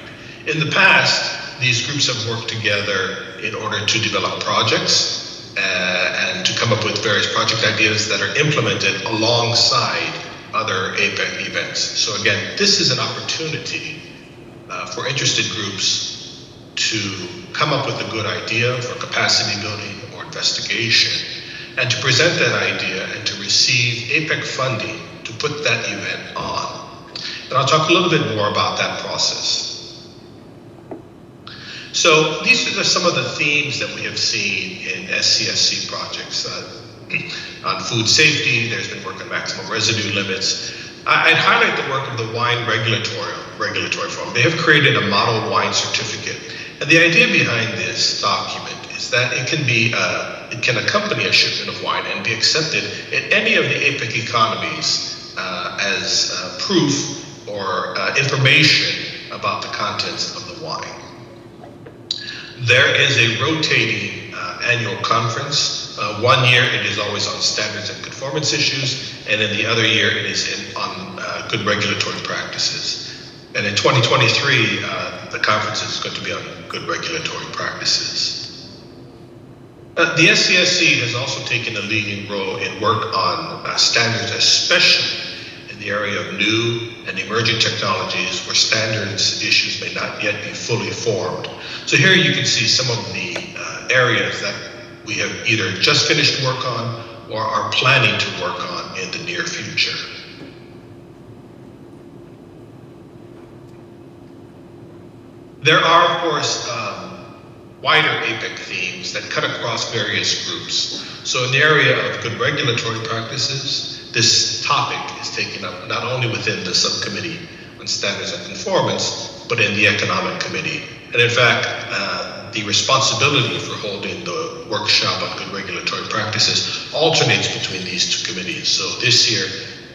In the past, these groups have worked together in order to develop projects and to come up with various project ideas that are implemented alongside other APEC events. So again, this is an opportunity for interested groups to come up with a good idea for capacity building or investigation, and to present that idea and to receive APEC funding to put that event on. And I'll talk a little bit more about that process. So these are some of the themes that we have seen in SCSC projects. On food safety, there's been work on maximum residue limits. I'd highlight the work of the Wine Regulatory Forum. They have created a model wine certificate. And the idea behind this document is is that it can accompany a shipment of wine and be accepted in any of the APAC economies as proof or information about the contents of the wine. There is a rotating annual conference. 1 year it is always on standards and conformance issues, and in the other year it is on good regulatory practices. And in 2023, the conference is going to be on good regulatory practices. The SCSC has also taken a leading role in work on standards, especially in the area of new and emerging technologies where standards issues may not yet be fully formed. So here you can see some of the areas that we have either just finished work on or are planning to work on in the near future. There are, of course, wider APAC themes that cut across various groups. So in the area of good regulatory practices, this topic is taken up not only within the subcommittee on standards and conformance, but in the economic committee. And in fact, the responsibility for holding the workshop on good regulatory practices alternates between these two committees. So this year,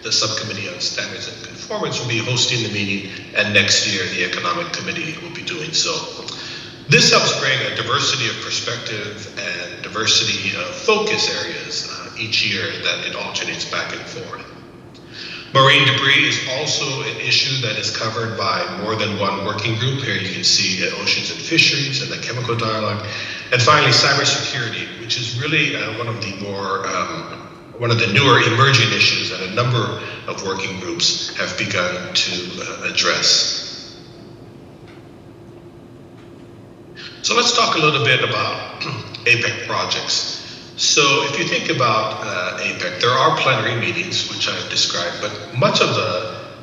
the subcommittee on standards and conformance will be hosting the meeting, and next year, the economic committee will be doing so. This helps bring a diversity of perspective and diversity of focus areas each year that it alternates back and forth. Marine debris is also an issue that is covered by more than one working group. Here you can see oceans and fisheries and the chemical dialogue. And finally, cybersecurity, which is really one of the newer emerging issues that a number of working groups have begun to address. So let's talk a little bit about APAC projects. So if you think about APAC, there are plenary meetings, which I've described, but much of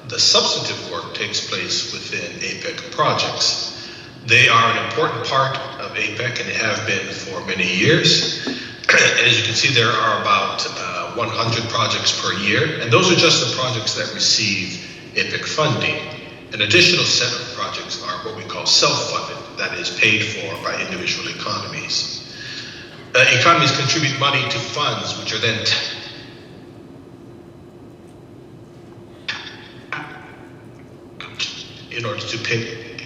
the substantive work takes place within APAC projects. They are an important part of APAC and have been for many years. As you can see, there are about 100 projects per year, and those are just the projects that receive APAC funding. An additional set of projects are what we call self-funded, that is paid for by individual economies. Economies contribute money to funds, which are then in order to pay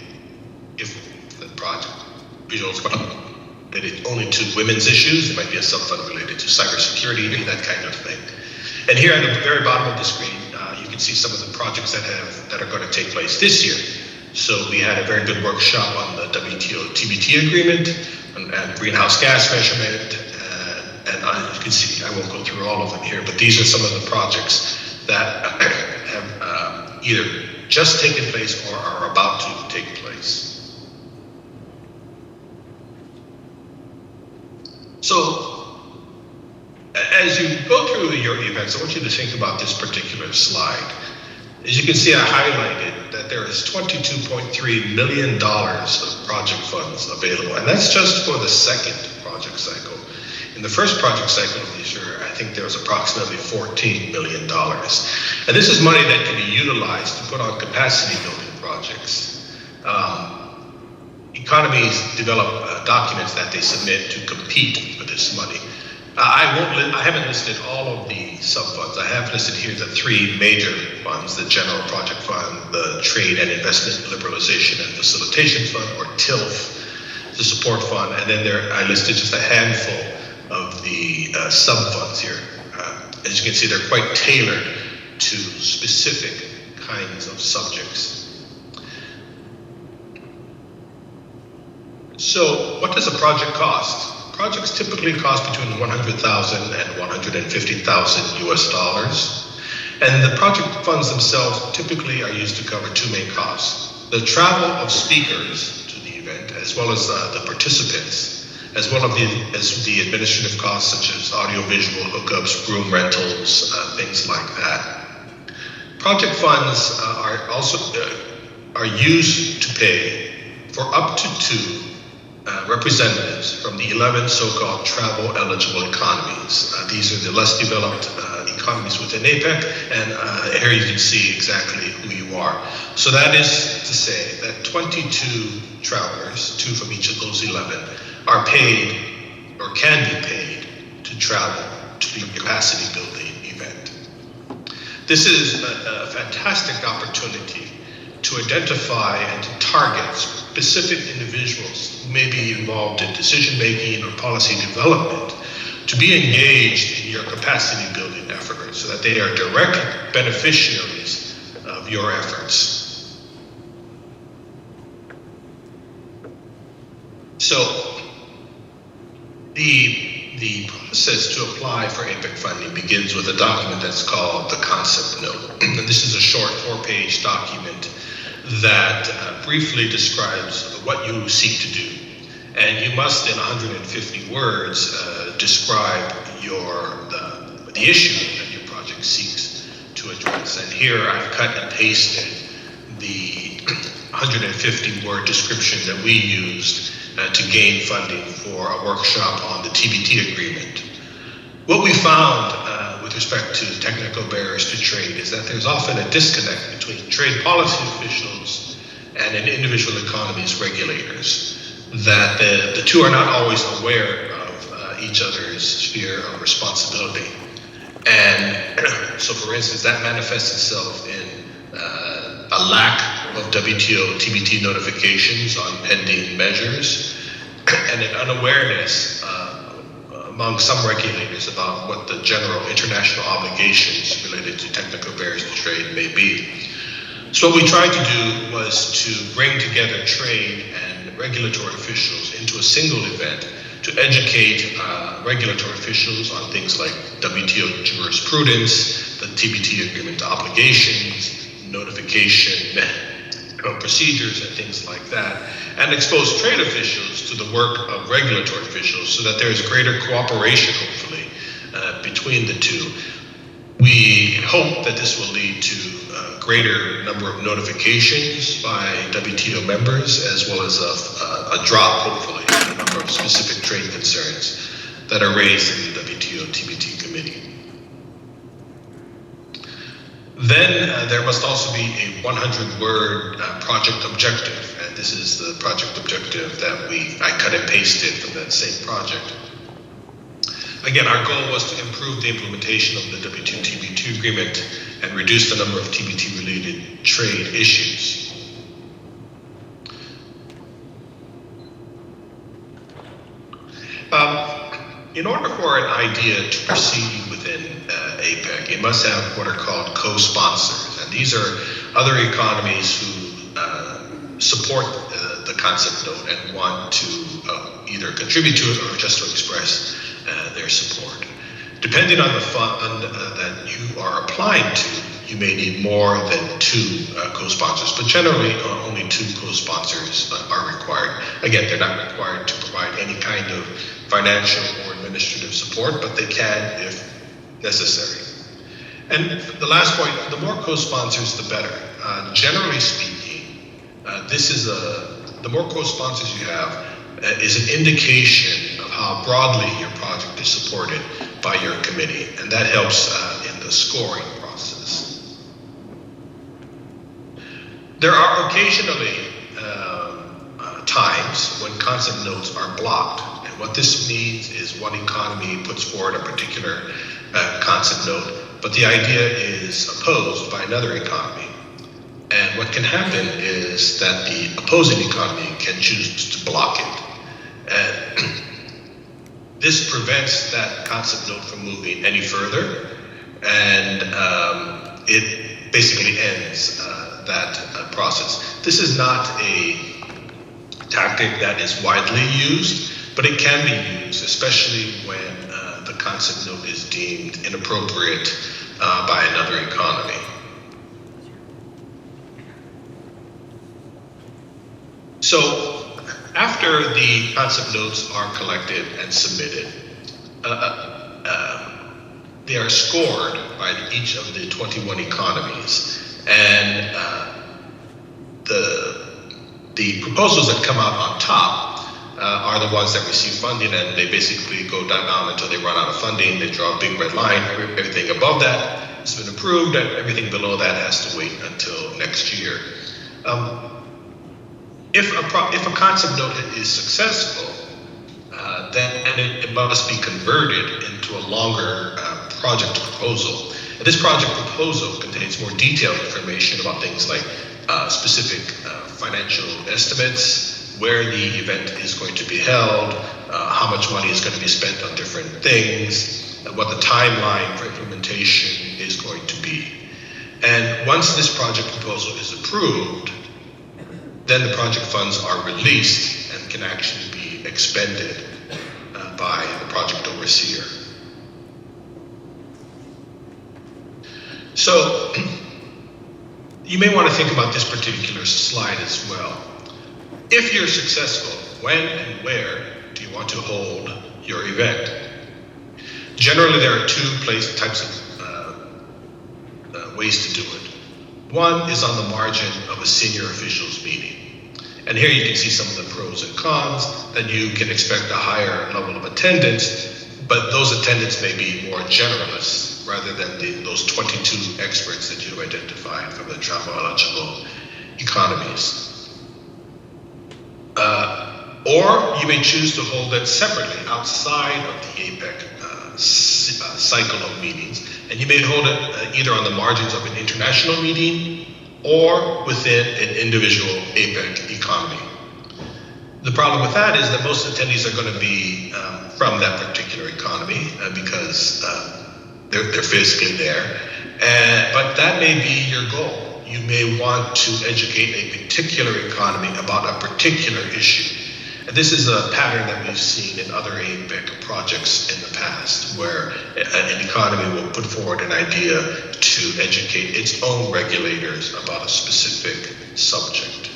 if the project visuals related only to women's issues. It might be a sub-fund related to cybersecurity, that kind of thing. And here at the very bottom of the screen, you can see some of the projects that are going to take place this year. So we had a very good workshop on the WTO-TBT agreement and greenhouse gas measurement. And as you can see, I won't go through all of them here, but these are some of the projects that have either just taken place or are about to take place. So, as you go through your events, I want you to think about this particular slide. As you can see, I highlighted that there is $22.3 million of project funds available, and that's just for the second project cycle. In the first project cycle of this year, I think there was approximately $14 million. And this is money that can be utilized to put on capacity building projects. Economies develop documents that they submit to compete for this money. I haven't listed all of the sub-funds. I have listed here the three major funds: the General Project Fund, the Trade and Investment Liberalization and Facilitation Fund, or TILF, the Support Fund, and then I listed just a handful of the sub-funds here. As you can see, they're quite tailored to specific kinds of subjects. So what does a project cost? Projects typically cost between $100,000 and $150,000 US. And the project funds themselves typically are used to cover two main costs: the travel of speakers to the event, as well as the participants, as well as the administrative costs such as audiovisual hookups, room rentals, things like that. Project funds are used to pay for up to 2 representatives from the 11 so-called travel-eligible economies. These are the less developed economies within APAC, and here you can see exactly who you are. So that is to say that 22 travelers, 2 from each of those 11, are paid or can be paid to travel to the capacity building event. This is a fantastic opportunity to identify and to target specific individuals who may be involved in decision-making or policy development to be engaged in your capacity building efforts so that they are direct beneficiaries of your efforts. So the process to apply for APAC funding begins with a document that's called the concept note. And this is a short 4-page document that briefly describes what you seek to do. And you must, in 150 words, describe the issue that your project seeks to address. And here I've cut and pasted the 150-word description that we used to gain funding for a workshop on the TBT agreement. What we found with respect to technical barriers to trade is that there's often a disconnect between trade policy officials and an individual economy's regulators, that the two are not always aware of each other's sphere of responsibility. And so, for instance, that manifests itself in a lack of WTO TBT notifications on pending measures, and an unawareness among some regulators about what the general international obligations related to technical barriers to trade may be. So what we tried to do was to bring together trade and regulatory officials into a single event to educate regulatory officials on things like WTO jurisprudence, the TBT agreement obligations, notification procedures and things like that, and expose trade officials to the work of regulatory officials so that there is greater cooperation, hopefully, between the two. We hope that this will lead to a greater number of notifications by WTO members, as well as a drop, hopefully, in the number of specific trade concerns that are raised in the WTO TBT committee. Then there must also be a 100-word project objective, and this is the project objective that I cut and pasted from that same project. Again, our goal was to improve the implementation of the WTO TBT agreement and reduce the number of TBT-related trade issues. In order for an idea to proceed within APAC, it must have what are called co-sponsors, and these are other economies who support the concept note and want to either contribute to it or just to express their support. Depending on the fund that you are applying to, you may need more than 2 co-sponsors, but generally only 2 co-sponsors are required. Again, they're not required to provide any kind of financial or administrative support, but they can if necessary. And the last point, the more co-sponsors, the better. Generally speaking, the more co-sponsors you have is an indication of how broadly your project is supported by your committee, and that helps in the scoring process. There are occasionally times when concept notes are blocked. What this means is one economy puts forward a particular concept note, but the idea is opposed by another economy. And what can happen is that the opposing economy can choose to block it. And this prevents that concept note from moving any further, and it basically ends that process. This is not a tactic that is widely used, but it can be used, especially when the concept note is deemed inappropriate by another economy. So after the concept notes are collected and submitted, they are scored by each of the 21 economies, and the proposals that come out on top are the ones that receive funding, and they basically go down until they run out of funding. They draw a big red line. Everything above that has been approved, and everything below that has to wait until next year. If a concept note is successful, then it must be converted into a longer project proposal. And this project proposal contains more detailed information about things like specific financial estimates, where the event is going to be held, how much money is going to be spent on different things, and what the timeline for implementation is going to be. And once this project proposal is approved, then the project funds are released and can actually be expended by the project overseer. So you may want to think about this particular slide as well. If you're successful, when and where do you want to hold your event? Generally, there are two types of ways to do it. One is on the margin of a senior officials meeting. And here you can see some of the pros and cons, that you can expect a higher level of attendance, but those attendants may be more generalists rather than those 22 experts that you identified from the travel-eligible economies. Or you may choose to hold it separately outside of the APEC cycle of meetings, and you may hold it either on the margins of an international meeting or within an individual APEC economy. The problem with that is that most attendees are going to be from that particular economy because they're physically there, but that may be your goal. You may want to educate a particular economy about a particular issue. And this is a pattern that we've seen in other APEC projects in the past, where an economy will put forward an idea to educate its own regulators about a specific subject.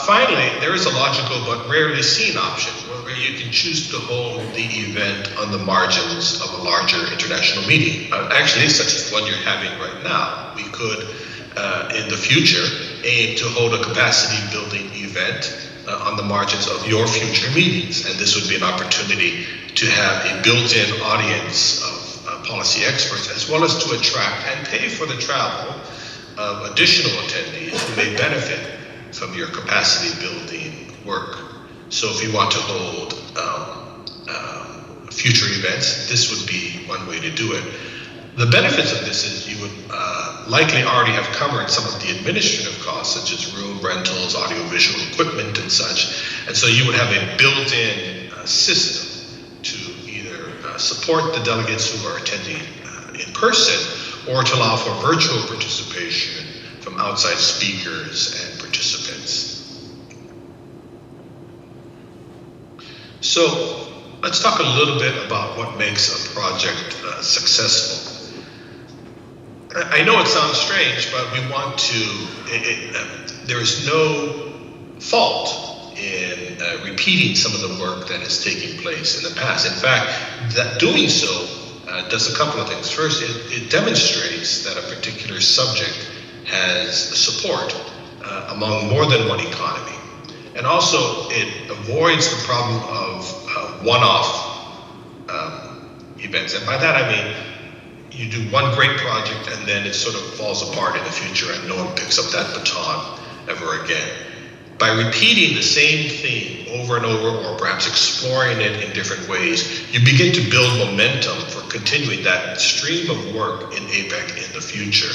Finally, there is a logical but rarely seen option where you can choose to hold the event on the margins of a larger international meeting. Actually, such as one you're having right now. We could, in the future, aim to hold a capacity building event on the margins of your future meetings. And this would be an opportunity to have a built-in audience of policy experts, as well as to attract and pay for the travel of additional attendees who may benefit from your capacity building work. So if you want to hold future events, this would be one way to do it. The benefits of this is you would likely already have covered some of the administrative costs, such as room rentals, audiovisual equipment, and such. And so you would have a built-in system to either support the delegates who are attending in person, or to allow for virtual participation from outside speakers and participants. So let's talk a little bit about what makes a project successful. I know it sounds strange, but we want to, there is no fault in repeating some of the work that has taken place in the past. In fact, that doing so does a couple of things. First, it demonstrates that a particular subject has support among more than one economy. And also, it avoids the problem of one-off events. And by that I mean, you do one great project and then it sort of falls apart in the future and no one picks up that baton ever again. By repeating the same theme over and over, or perhaps exploring it in different ways, you begin to build momentum for continuing that stream of work in APEC in the future.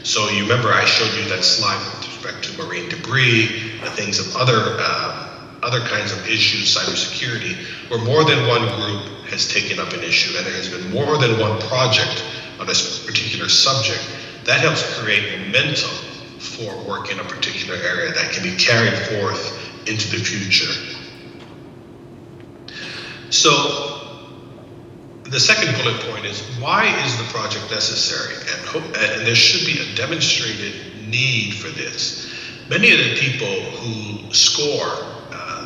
So you remember I showed you that slide with respect to marine debris, the things of other kinds of issues, cybersecurity, where more than one group has taken up an issue and there has been more than one project on this particular subject. That helps create momentum for work in a particular area that can be carried forth into the future. So the second bullet point is, why is the project necessary? And there should be a demonstrated need for this. Many of the people who score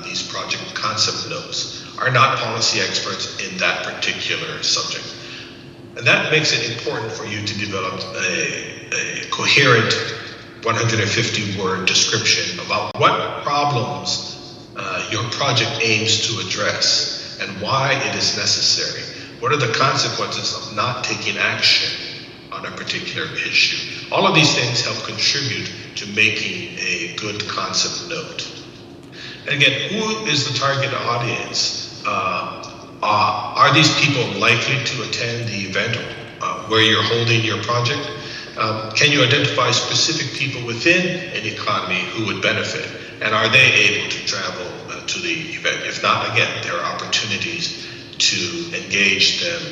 these project concept notes are not policy experts in that particular subject. And that makes it important for you to develop a coherent 150-word description about what problems your project aims to address and why it is necessary. What are the consequences of not taking action on a particular issue? All of these things help contribute to making a good concept note. And again, who is the target audience are these people likely to attend the event where you're holding your project? Can you identify specific people within an economy who would benefit? And are they able to travel to the event? If not, again, there are opportunities to engage them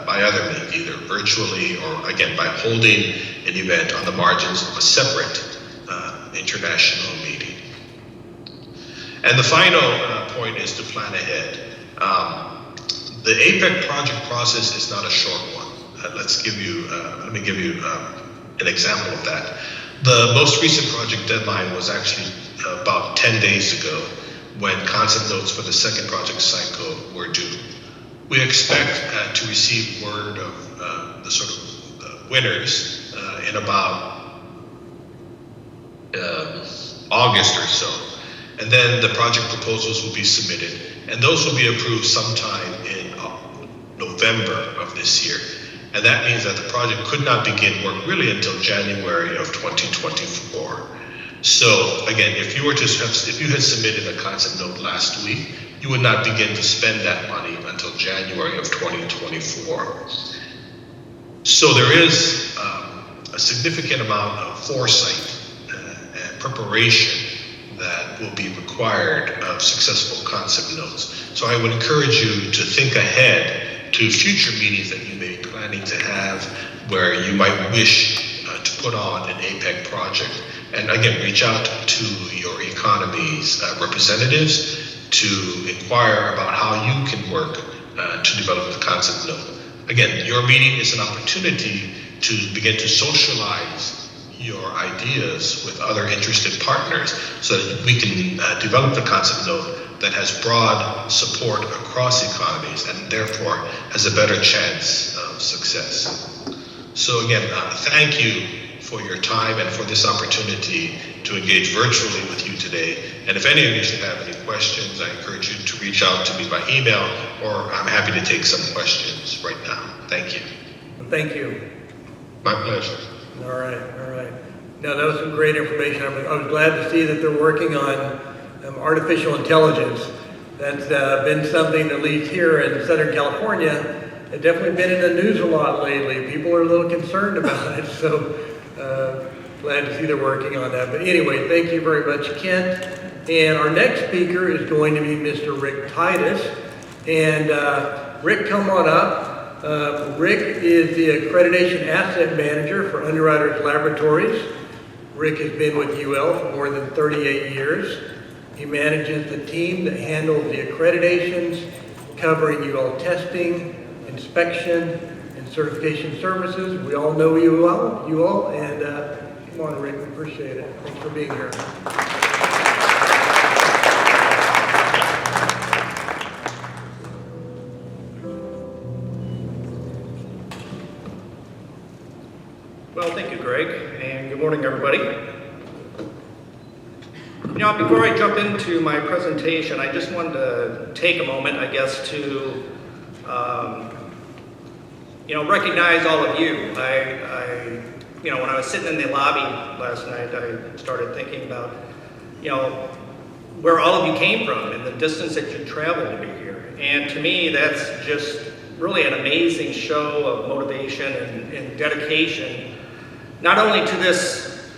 by other means, either virtually or, again, by holding an event on the margins of a separate international meeting. And the final point is to plan ahead. The APEC project process is not a short one. Let me give you an example of that. The most recent project deadline was actually about 10 days ago, when concept notes for the second project cycle were due. We expect to receive word of the sort of winners in about August or so. And then the project proposals will be submitted, and those will be approved sometime in November of this year. And that means that the project could not begin work really until January of 2024. So again, if you had submitted a concept note last week, you would not begin to spend that money until January of 2024. So there is a significant amount of foresight and preparation that will be required of successful concept notes. So I would encourage you to think ahead to future meetings that you may be planning to have, where you might wish to put on an APEC project. And again, reach out to your economy's representatives to inquire about how you can work to develop the concept note. Again, your meeting is an opportunity to begin to socialize your ideas with other interested partners so that we can develop the concept note that has broad support across economies and therefore has a better chance of success. So again, thank you for your time and for this opportunity to engage virtually with you today. And if any of you should have any questions, I encourage you to reach out to me by email, or I'm happy to take some questions right now. Thank you. Thank you. My pleasure. All right. Now, that was some great information. I was glad to see that they're working on artificial intelligence. That's been something, at least here in Southern California, it's definitely been in the news a lot lately. People are a little concerned about it, so glad to see they're working on that. But anyway, thank you very much, Kent. And our next speaker is going to be Mr. Rick Titus. And Rick, come on up. Rick is the Accreditation Asset Manager for Underwriters Laboratories. Rick has been with UL for more than 38 years. He manages the team that handles the accreditations, covering UL testing, inspection, and certification services. We all know UL, and come on, Rick, we appreciate it. Thanks for being here. Well, thank you, Greg, and good morning, everybody. You know, before I jump into my presentation, I just wanted to take a moment, I guess, to recognize all of you. When I was sitting in the lobby last night, I started thinking about, where all of you came from and the distance that you traveled to be here. And to me, that's just really an amazing show of motivation and dedication, not only to this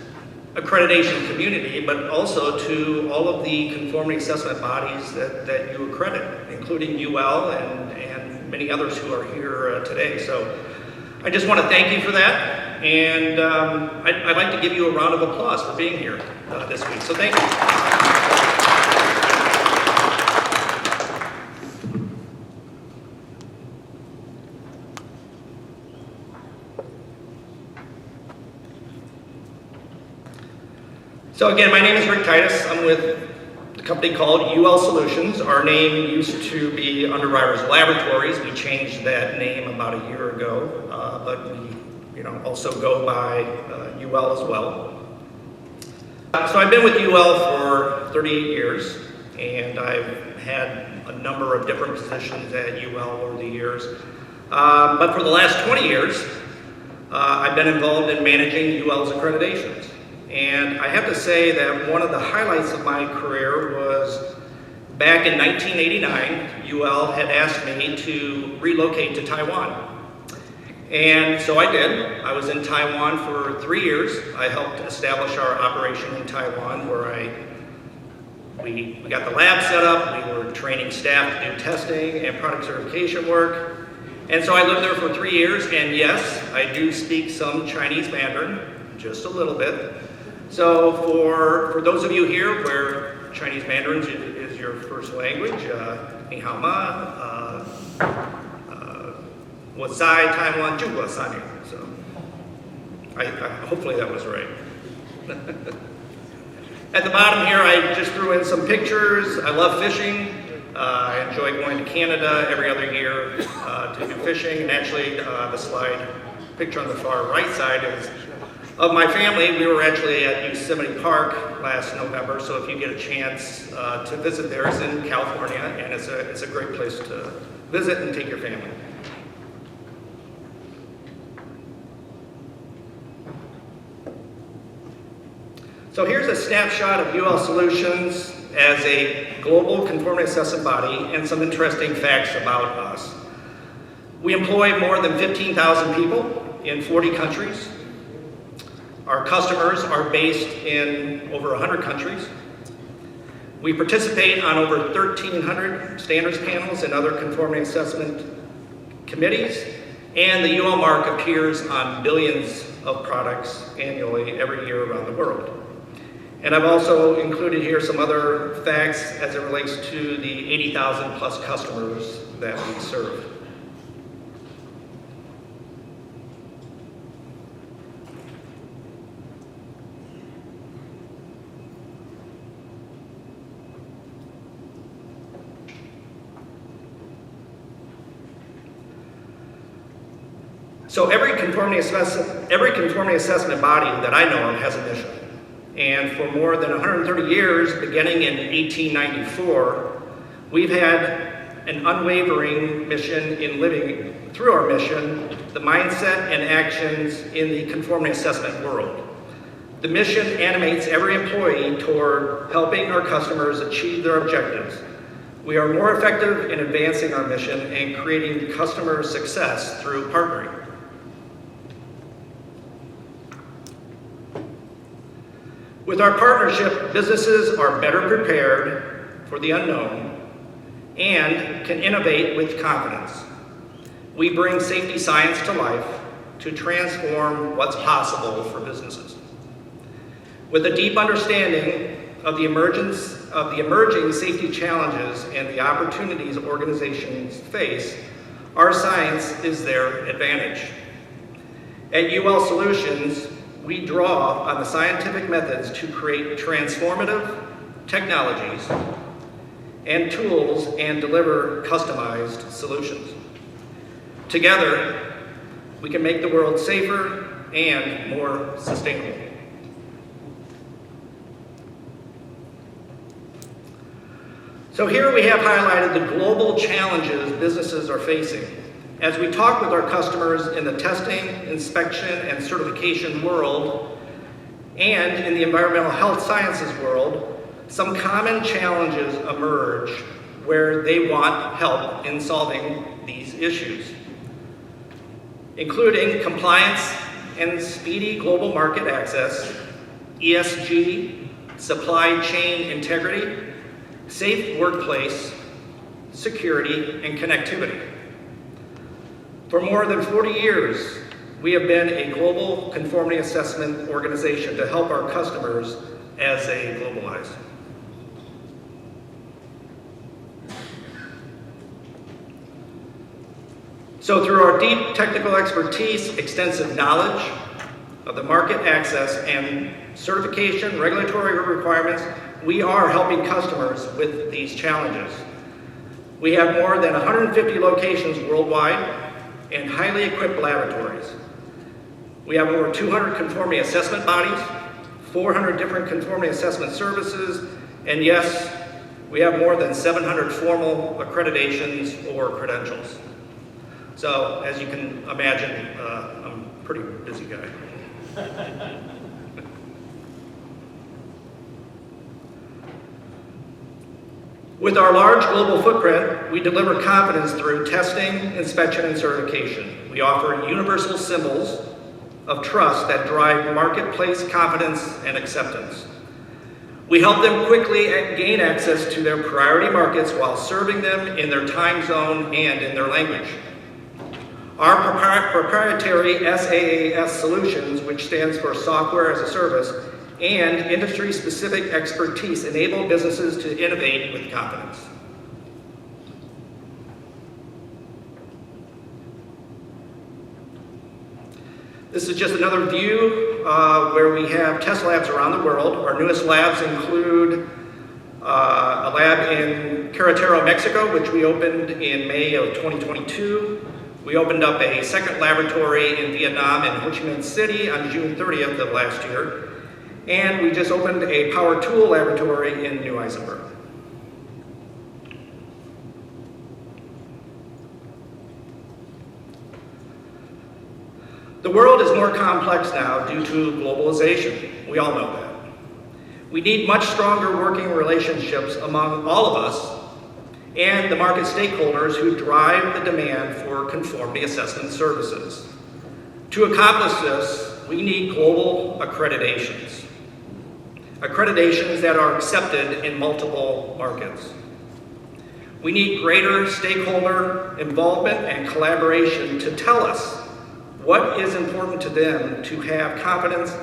accreditation community, but also to all of the conformity assessment bodies that you accredit, including UL and many others who are here today. So I just want to thank you for that, and I'd like to give you a round of applause for being here this week. So thank you. So again, my name is Rick Titus. I'm with a company called UL Solutions. Our name used to be Underwriters Laboratories. We changed that name about a year ago, but we, also go by UL as well. So I've been with UL for 38 years, and I've had a number of different positions at UL over the years. But for the last 20 years, I've been involved in managing UL's accreditations. And I have to say that one of the highlights of my career was Back in 1989, UL had asked me to relocate to Taiwan. And so I did. I was in Taiwan for 3 years. I helped establish our operation in Taiwan where we got the lab set up, we were training staff to do testing and product certification work. And so I lived there for 3 years, and yes, I do speak some Chinese Mandarin, just a little bit. So for those of you here where Chinese Mandarin is your first language, Ni hao ma, wo zai Taiwan zhu guo san nian. So hopefully that was right. At the bottom here, I just threw in some pictures. I love fishing. I enjoy going to Canada every other year to do fishing. And actually, the slide picture on the far right side is of my family. We were actually at Yosemite Park last November, so if you get a chance to visit there, it's in California, and it's a great place to visit and take your family. So here's a snapshot of UL Solutions as a global conformity assessment body and some interesting facts about us. We employ more than 15,000 people in 40 countries. Our customers are based in over 100 countries. We participate on over 1,300 standards panels and other conformity assessment committees, and the UL mark appears on billions of products annually every year around the world. And I've also included here some other facts as it relates to the 80,000 plus customers that we serve. So every conformity assessment body that I know of has a mission. And for more than 130 years, beginning in 1894, we've had an unwavering mission in living through our mission, the mindset and actions in the conformity assessment world. The mission animates every employee toward helping our customers achieve their objectives. We are more effective in advancing our mission and creating customer success through partnering. With our partnership, businesses are better prepared for the unknown and can innovate with confidence. We bring safety science to life to transform what's possible for businesses. With a deep understanding of the emerging safety challenges and the opportunities organizations face, our science is their advantage. At UL Solutions, we draw on the scientific methods to create transformative technologies and tools and deliver customized solutions. Together, we can make the world safer and more sustainable. So here we have highlighted the global challenges businesses are facing. As we talk with our customers in the testing, inspection, and certification world, and in the environmental health sciences world, some common challenges emerge where they want help in solving these issues, including compliance and speedy global market access, ESG, supply chain integrity, safe workplace, security, and connectivity. For more than 40 years, we have been a global conformity assessment organization to help our customers as they globalize. So through our deep technical expertise, extensive knowledge of the market access and certification, regulatory requirements, we are helping customers with these challenges. We have more than 150 locations worldwide and highly equipped laboratories. We have over 200 conformity assessment bodies, 400 different conformity assessment services, and yes, we have more than 700 formal accreditations or credentials. So, as you can imagine, I'm a pretty busy guy. With our large global footprint, we deliver confidence through testing, inspection, and certification. We offer universal symbols of trust that drive marketplace confidence and acceptance. We help them quickly gain access to their priority markets while serving them in their time zone and in their language. Our proprietary SaaS solutions, which stands for Software as a Service, and industry-specific expertise enable businesses to innovate with confidence. This is just another view where we have test labs around the world. Our newest labs include a lab in Querétaro, Mexico, which we opened in May of 2022. We opened up a second laboratory in Vietnam in Ho Chi Minh City on June 30th of last year. And we just opened a power tool laboratory in New Isenburg. The world is more complex now due to globalization. We all know that. We need much stronger working relationships among all of us and the market stakeholders who drive the demand for conformity assessment services. To accomplish this, we need global accreditations. Accreditations that are accepted in multiple markets. We need greater stakeholder involvement and collaboration to tell us what is important to them to have confidence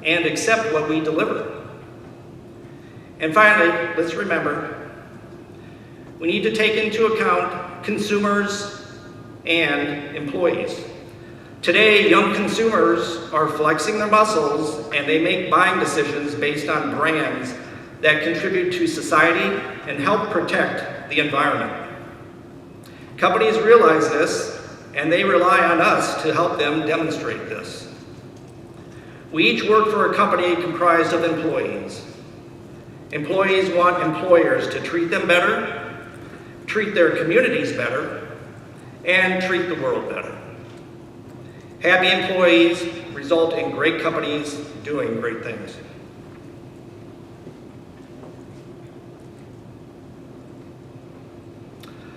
and accept what we deliver. And finally, let's remember, we need to take into account consumers and employees. Today, young consumers are flexing their muscles and they make buying decisions based on brands that contribute to society and help protect the environment. Companies realize this and they rely on us to help them demonstrate this. We each work for a company comprised of employees. Employees want employers to treat them better, treat their communities better, and treat the world better. Happy employees result in great companies doing great things.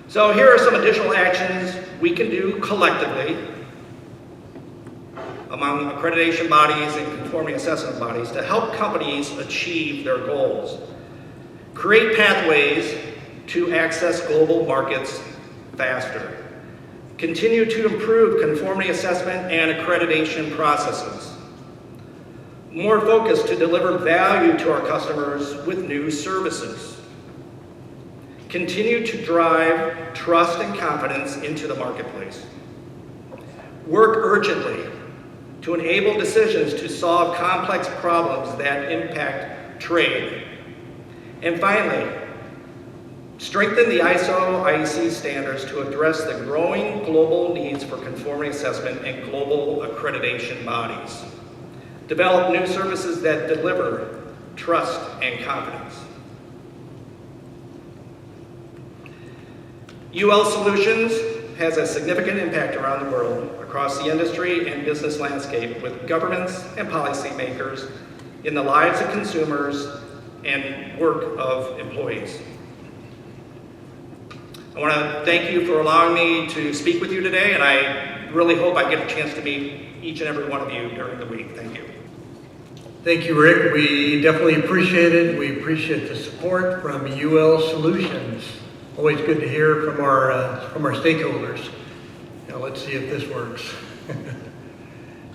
So here are some additional actions we can do collectively among accreditation bodies and conformity assessment bodies to help companies achieve their goals. Create pathways to access global markets faster. Continue to improve conformity assessment and accreditation processes. More focus to deliver value to our customers with new services. Continue to drive trust and confidence into the marketplace. Work urgently to enable decisions to solve complex problems that impact trade. And finally, strengthen the ISO IEC standards to address the growing global needs for conformity assessment and global accreditation bodies. Develop new services that deliver trust and confidence. UL Solutions has a significant impact around the world across the industry and business landscape with governments and policymakers in the lives of consumers and work of employees. I want to thank you for allowing me to speak with you today, and I really hope I get a chance to meet each and every one of you during the week. Thank you. Thank you, Rick. We definitely appreciate it. We appreciate the support from UL Solutions. Always good to hear from our stakeholders. Now let's see if this works.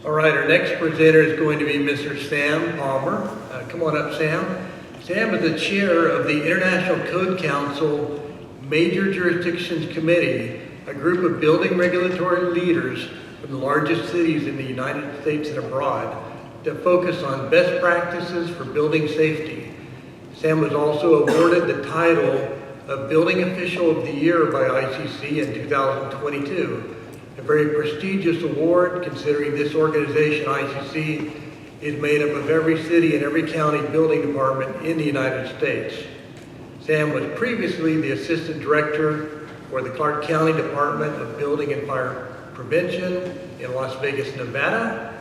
All right, our next presenter is going to be Mr. Sam Palmer. Come on up, Sam. Sam is the chair of the International Code Council Major Jurisdictions Committee, a group of building regulatory leaders from the largest cities in the United States and abroad that focus on best practices for building safety. Sam was also awarded the title of Building Official of the Year by ICC in 2022, a very prestigious award considering this organization, ICC, is made up of every city and every county building department in the United States. Sam was previously the Assistant Director for the Clark County Department of Building and Fire Prevention in Las Vegas, Nevada.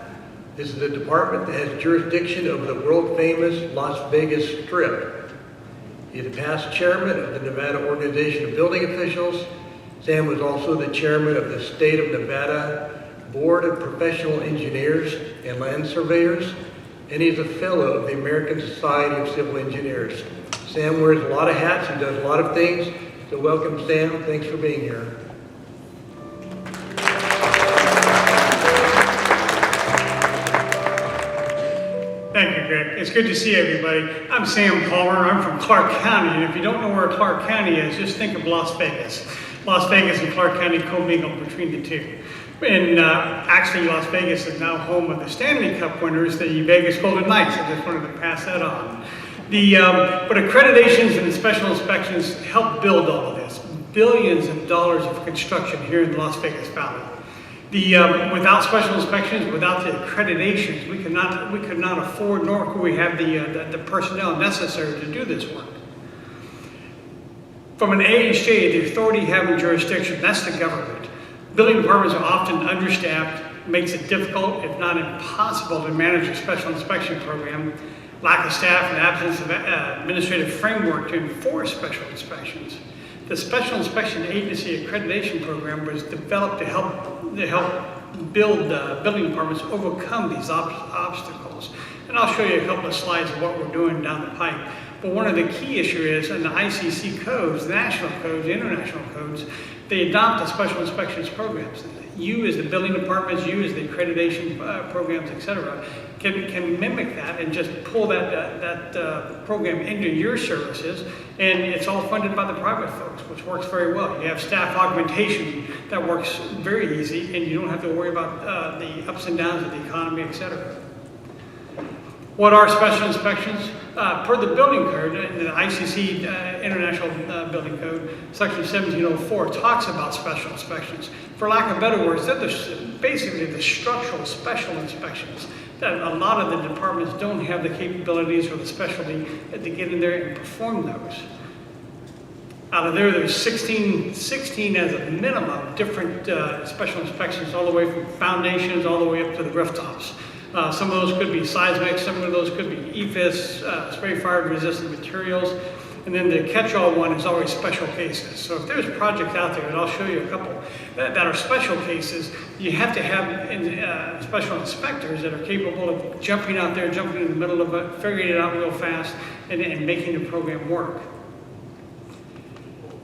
This is a department that has jurisdiction over the world-famous Las Vegas Strip. He's a past chairman of the Nevada Organization of Building Officials. Sam was also the chairman of the State of Nevada Board of Professional Engineers and Land Surveyors, and he's a fellow of the American Society of Civil Engineers. Sam wears a lot of hats and does a lot of things, so welcome, Sam. Thanks for being here. Thank you, Greg. It's good to see everybody. I'm Sam Palmer. I'm from Clark County, and if you don't know where Clark County is, just think of Las Vegas. Las Vegas and Clark County commingled between the two. And actually, Las Vegas is now home of the Stanley Cup winners, the Vegas Golden Knights. I just wanted to pass that on. But accreditations and special inspections help build all of this. Billions of dollars of construction here in the Las Vegas Valley. Without special inspections, without the accreditations, we could not afford, nor could we have the personnel necessary to do this work. From an AHJ, the authority having jurisdiction, that's the government. Building departments are often understaffed, makes it difficult, if not impossible, to manage a special inspection program. Lack of staff and absence of administrative framework to enforce special inspections. The Special Inspection Agency Accreditation Program was developed to help build building departments overcome these obstacles. And I'll show you a couple of slides of what we're doing down the pipe. But one of the key issues is in the ICC codes, national codes, international codes, they adopt the special inspections programs. You as the building departments, you as the accreditation programs, et cetera, can mimic that and just pull that program into your services, and it's all funded by the private folks, which works very well. You have staff augmentation that works very easy, and you don't have to worry about the ups and downs of the economy, et cetera. What are special inspections? Per the building code, the ICC International Building Code, section 1704 talks about special inspections. For lack of better words, they're basically the structural special inspections that a lot of the departments don't have the capabilities or the specialty to get in there and perform those. Out of there's 16 as a minimum different special inspections, all the way from foundations all the way up to the rooftops. Some of those could be seismic, some of those could be EFIS, spray fire resistant materials, and then the catch-all one is always special cases. So if there's projects out there, and I'll show you a couple, that are special cases, you have to have special inspectors that are capable of jumping out there, jumping in the middle of it, figuring it out real fast, and making the program work.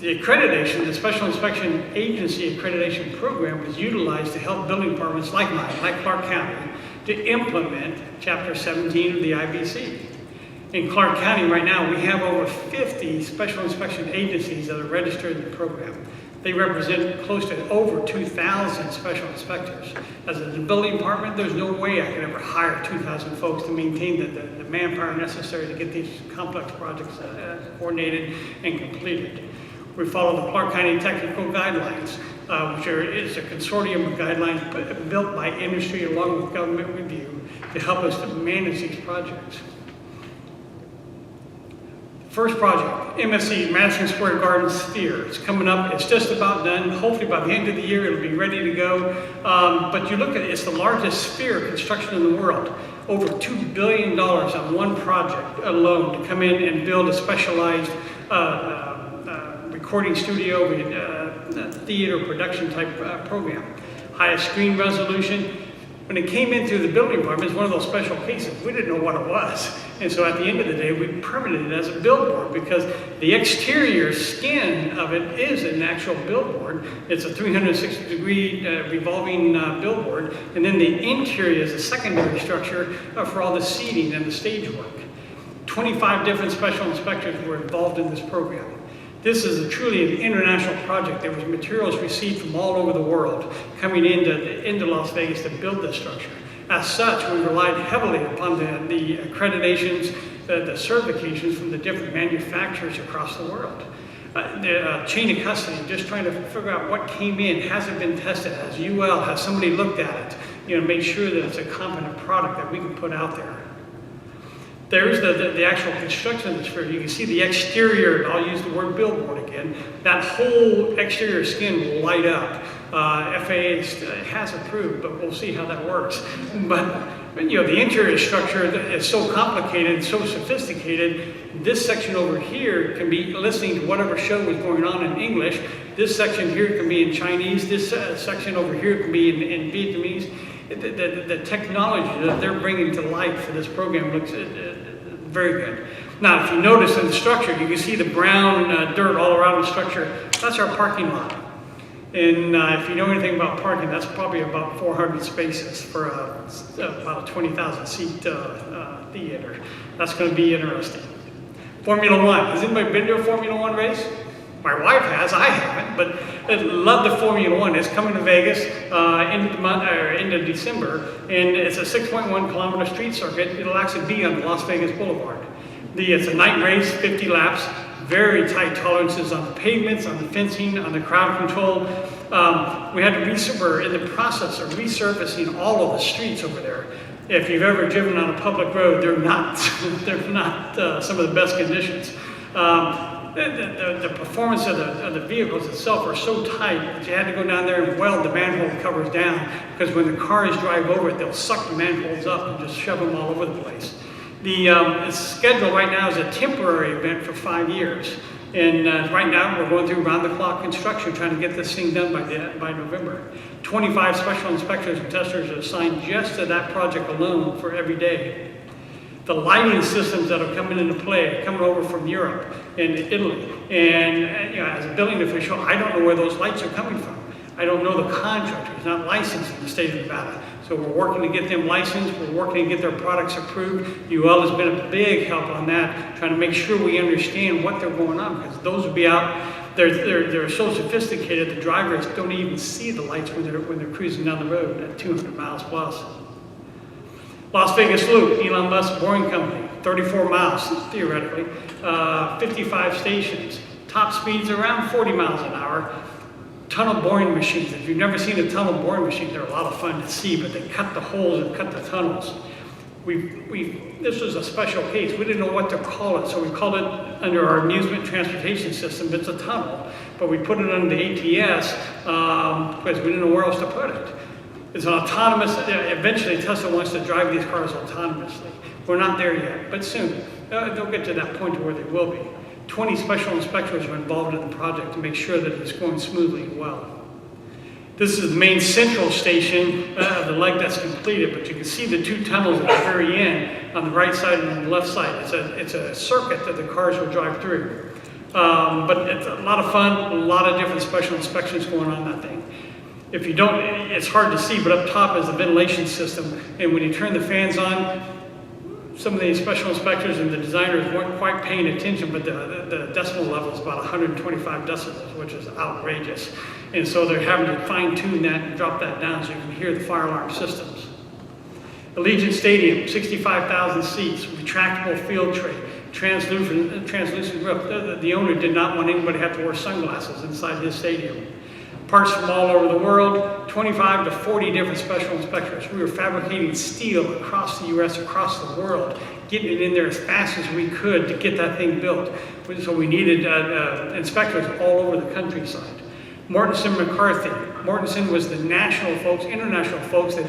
The accreditation, the Special Inspection Agency Accreditation Program, is utilized to help building departments like mine, like Clark County, to implement Chapter 17 of the IBC. In Clark County right now, we have over 50 special inspection agencies that are registered in the program. They represent close to over 2,000 special inspectors. As a building department, there's no way I could ever hire 2,000 folks to maintain the manpower necessary to get these complex projects coordinated and completed. We follow the Clark County Technical Guidelines, which is a consortium of guidelines built by industry along with government review to help us to manage these projects. First project, MSC, Madison Square Garden Sphere. It's coming up, it's just about done. Hopefully by the end of the year, it'll be ready to go. But you look at it, it's the largest sphere construction in the world. Over $2 billion on one project alone to come in and build a specialized recording studio, theater production type program. Highest screen resolution. When it came in through the building department, it's one of those special cases. We didn't know what it was. And so at the end of the day, we permitted it as a billboard because the exterior skin of it is an actual billboard. It's a 360-degree revolving billboard. And then the interior is a secondary structure for all the seating and the stage work. 25 different special inspectors were involved in this program. This is truly an international project. There was materials received from all over the world coming into Las Vegas to build this structure. As such, we relied heavily upon the accreditations, the certifications from the different manufacturers across the world. The chain of custody, just trying to figure out what came in, has it been tested, has UL, has somebody looked at it, made sure that it's a competent product that we can put out there. There's the actual construction of the sphere. You can see the exterior, I'll use the word billboard again, that whole exterior skin will light up. FAA has approved, but we'll see how that works. But the interior structure is so complicated, so sophisticated. This section over here can be listening to whatever show is going on in English. This section here can be in Chinese. This section over here can be in Vietnamese. The technology that they're bringing to life for this program looks very good. Now, if you notice in the structure, you can see the brown dirt all around the structure. That's our parking lot. And if you know anything about parking, that's probably about 400 spaces for about a 20,000 seat theater. That's going to be interesting. Formula One. Has anybody been to a Formula One race? My wife has. I haven't, but I love the Formula One. It's coming to Vegas end of December, and it's a 6.1 kilometer street circuit. It'll actually be on Las Vegas Boulevard. It's a night race, 50 laps. Very tight tolerances on the pavements, on the fencing, on the crowd control. We had to we're in the process of resurfacing all of the streets over there. If you've ever driven on a public road, they're not some of the best conditions. The performance of the vehicles itself are so tight that you had to go down there and weld the manhole covers down, because when the cars drive over it, they'll suck the manholes up and just shove them all over the place. The schedule right now is a temporary event for 5 years. And right now we're going through round-the-clock construction trying to get this thing done by November. 25 special inspectors and testers are assigned just to that project alone for every day. The lighting systems that are coming into play, coming over from Europe and Italy. And as a building official, I don't know where those lights are coming from. I don't know the contractor. He's not licensed in the state of Nevada. So we're working to get them licensed. We're working to get their products approved. UL has been a big help on that, trying to make sure we understand what they're going on, because those will be out. They're so sophisticated, the drivers don't even see the lights when they're cruising down the road at 200 miles plus. Las Vegas Loop, Elon Musk Boring Company, 34 miles theoretically, 55 stations, top speeds around 40 miles an hour. Tunnel boring machines. If you've never seen a tunnel boring machine, they're a lot of fun to see, but they cut the holes and cut the tunnels. This was a special case. We didn't know what to call it, so we called it under our amusement transportation system. It's a tunnel, but we put it under the ATS because we didn't know where else to put it. It's an autonomous, eventually Tesla wants to drive these cars autonomously. We're not there yet, but soon. They'll get to that point to where they will be. 20 special inspectors are involved in the project to make sure that it's going smoothly and well. This is the main central station of the leg that's completed, but you can see the two tunnels at the very end on the right side and on the left side. It's a circuit that the cars will drive through. But it's a lot of fun, a lot of different special inspections going on that thing. If you don't, it's hard to see, but up top is the ventilation system, and when you turn the fans on, some of the special inspectors and the designers weren't quite paying attention, but the decibel level is about 125 decibels, which is outrageous. And so they're having to fine-tune that and drop that down so you can hear the fire alarm systems. Allegiant Stadium, 65,000 seats, retractable field tray, translucent roof. The owner did not want anybody to have to wear sunglasses inside his stadium. Parts from all over the world, 25 to 40 different special inspectors. We were fabricating steel across the U.S., across the world, getting it in there as fast as we could to get that thing built. So we needed inspectors all over the countryside. Mortensen McCarthy. Mortensen was the national folks, international folks that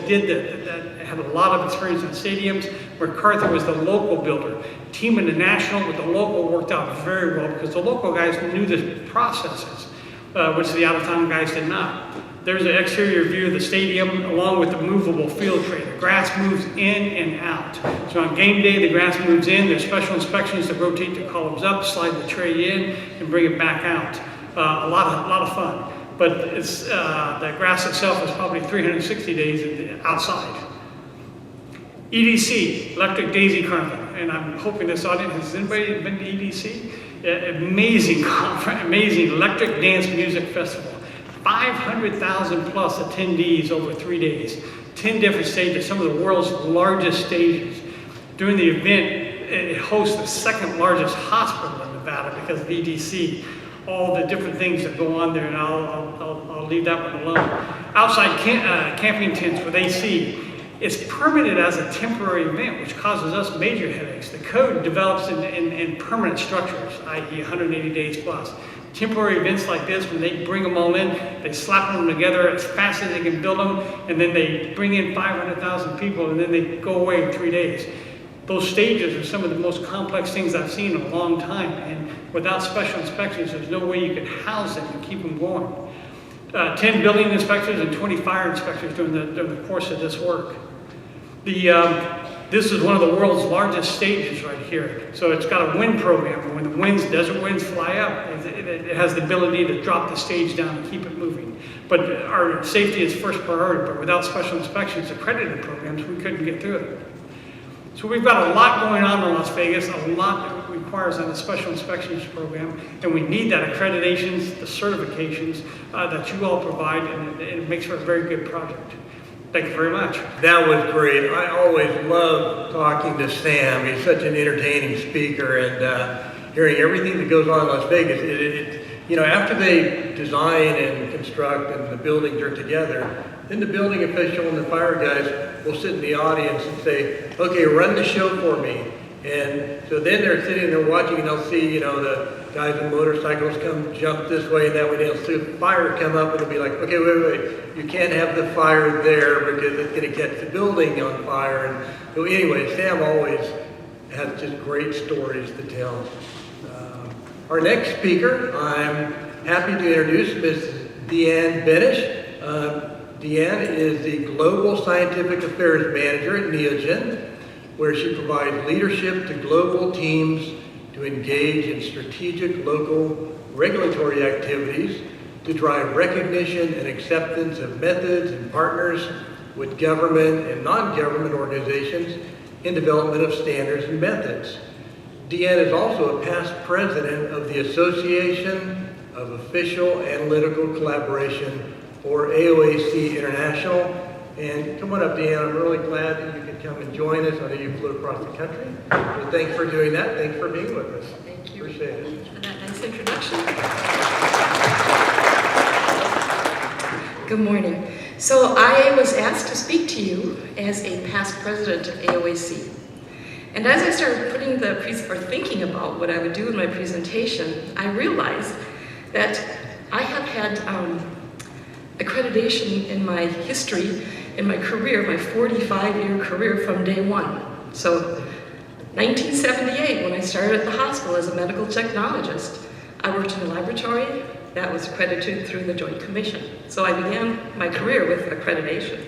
had a lot of experience in stadiums. McCarthy was the local builder. Teaming the national with the local worked out very well because the local guys knew the processes. Which the out-of-town guys did not. There's an exterior view of the stadium along with the movable field tray. The grass moves in and out. So on game day, the grass moves in. There's special inspections to rotate the columns up, slide the tray in, and bring it back out. A lot of fun. But it's the grass itself is probably 360 days outside. EDC, Electric Daisy Carnival. And I'm hoping this audience, has anybody been to EDC? Amazing conference, amazing electric dance music festival. 500,000 plus attendees over 3 days. 10 different stages, some of the world's largest stages. During the event, it hosts the second largest hospital in Nevada because of EDC. All the different things that go on there, and I'll leave that one alone. Outside camping tents with AC. It's permitted as a temporary event, which causes us major headaches. The code develops in permanent structures, i.e. 180 days plus. temporary events like this, when they bring them all in, they slap them together as fast as they can build them, and then they bring in 500,000 people, and then they go away in 3 days. Those stages are some of the most complex things I've seen in a long time, and without special inspections, there's no way you could house them and keep them going. 10 building inspectors and 20 fire inspectors during the course of this work. This is one of the world's largest stages right here. So it's got a wind program, and when the desert winds fly up, it has the ability to drop the stage down and keep it moving. But our safety is first priority, but without special inspections, accredited programs, we couldn't get through it. So we've got a lot going on in Las Vegas, a lot that requires on the special inspections program, and we need that accreditations, the certifications that you all provide, and it makes for a very good project. Thank you very much. That was great. I always love talking to Sam. He's such an entertaining speaker, and hearing everything that goes on in Las Vegas. After they design and construct and the buildings are together, then the building official and the fire guys will sit in the audience and say, okay, run the show for me. And so then they're sitting there watching, and they'll see, the guys in motorcycles come jump this way and that way. They'll see a fire come up, and it'll be like, okay, wait, you can't have the fire there because it's going to catch the building on fire. And so anyway, Sam always has just great stories to tell. Our next speaker, I'm happy to introduce Ms. Deanne Benish. Deanne is the Global Scientific Affairs Manager at Neogen, where she provides leadership to global teams to engage in strategic local regulatory activities to drive recognition and acceptance of methods and partners with government and non-government organizations in development of standards and methods. Deanne is also a past president of the Association of Official Analytical Collaboration, or AOAC International. And come on up, Deanne. I'm really glad that you could come and join us. I know you flew across the country. So thanks for doing that. Thanks for being with us. Thank you. Appreciate it. For that nice introduction. Good morning. So I was asked to speak to you as a past president of AOAC. And as I started thinking about what I would do in my presentation, I realized that I have had accreditation in my history, in my career, my 45-year career from day one. So 1978, when I started at the hospital as a medical technologist, I worked in a laboratory that was accredited through the Joint Commission. So I began my career with accreditation.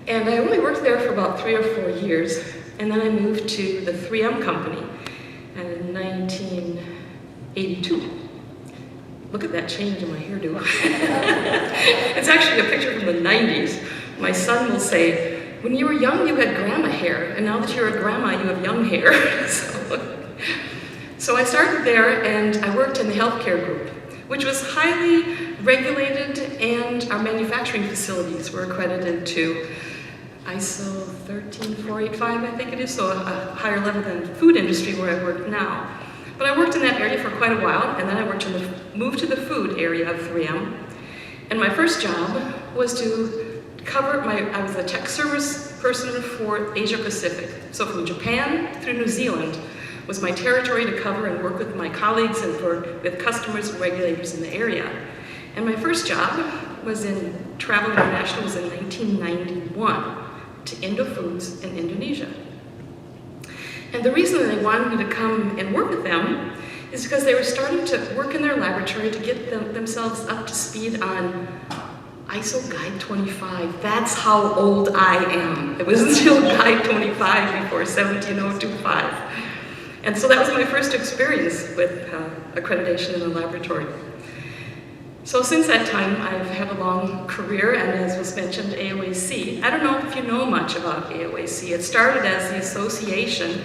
And I only worked there for about 3 or 4 years, and then I moved to the 3M company in 1982. Look at that change in my hairdo. It's actually a picture from the 90s. My son will say, when you were young, you had grandma hair, and now that you're a grandma, you have young hair. So I started there, and I worked in the healthcare group, which was highly regulated, and our manufacturing facilities were accredited to ISO 13485, I think it is, so a higher level than the food industry where I work now. But I worked in that area for quite a while, and then I moved to the food area of 3M. And my first job was to cover I was a tech service person for Asia Pacific. So from Japan through New Zealand was my territory to cover and work with my colleagues and with customers and regulators in the area. And my first job was in Travel International, was in 1991 to Indo Foods in Indonesia. And the reason that they wanted me to come and work with them is because they were starting to work in their laboratory to get themselves up to speed on ISO Guide 25. That's how old I am. It was still Guide 25 before 17025. And so that was my first experience with accreditation in the laboratory. So since that time, I've had a long career, and as was mentioned, AOAC. I don't know if you know much about AOAC. It started as the Association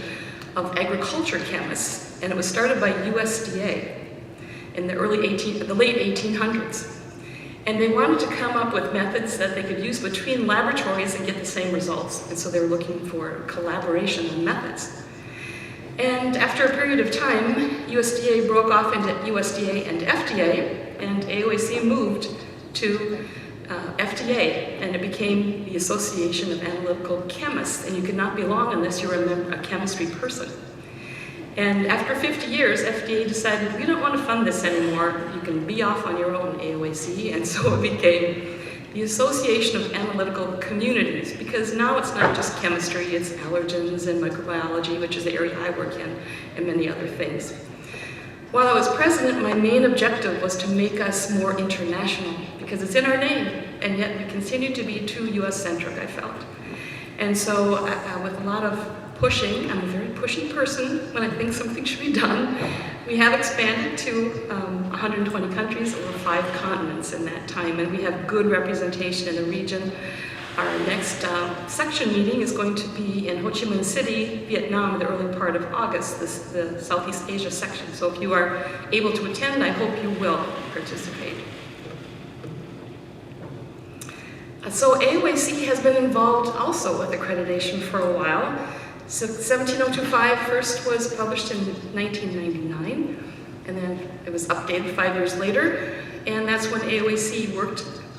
of Agriculture Chemists, and it was started by USDA in the late 1800s. And they wanted to come up with methods that they could use between laboratories and get the same results. And so they were looking for collaboration on methods. And after a period of time, USDA broke off into USDA and FDA, and AOAC moved to FDA, and it became the Association of Analytical Chemists, and you could not belong unless you were a chemistry person. And after 50 years, FDA decided, we don't want to fund this anymore. You can be off on your own, AOAC. And so it became the Association of Analytical Communities, because now it's not just chemistry, it's allergens and microbiology, which is the area I work in, and many other things. While I was president, my main objective was to make us more international, because it's in our name, and yet we continue to be too US-centric, I felt. And so with a lot of pushing, I'm a very pushy person when I think something should be done, we have expanded to 120 countries over 5 continents in that time, and we have good representation in the region. Our next section meeting is going to be in Ho Chi Minh City, Vietnam, in the early part of August, the Southeast Asia section. So if you are able to attend, I hope you will participate. So AOAC has been involved also with accreditation for a while. So 17025 first was published in 1999, and then it was updated 5 years later, and that's when AOAC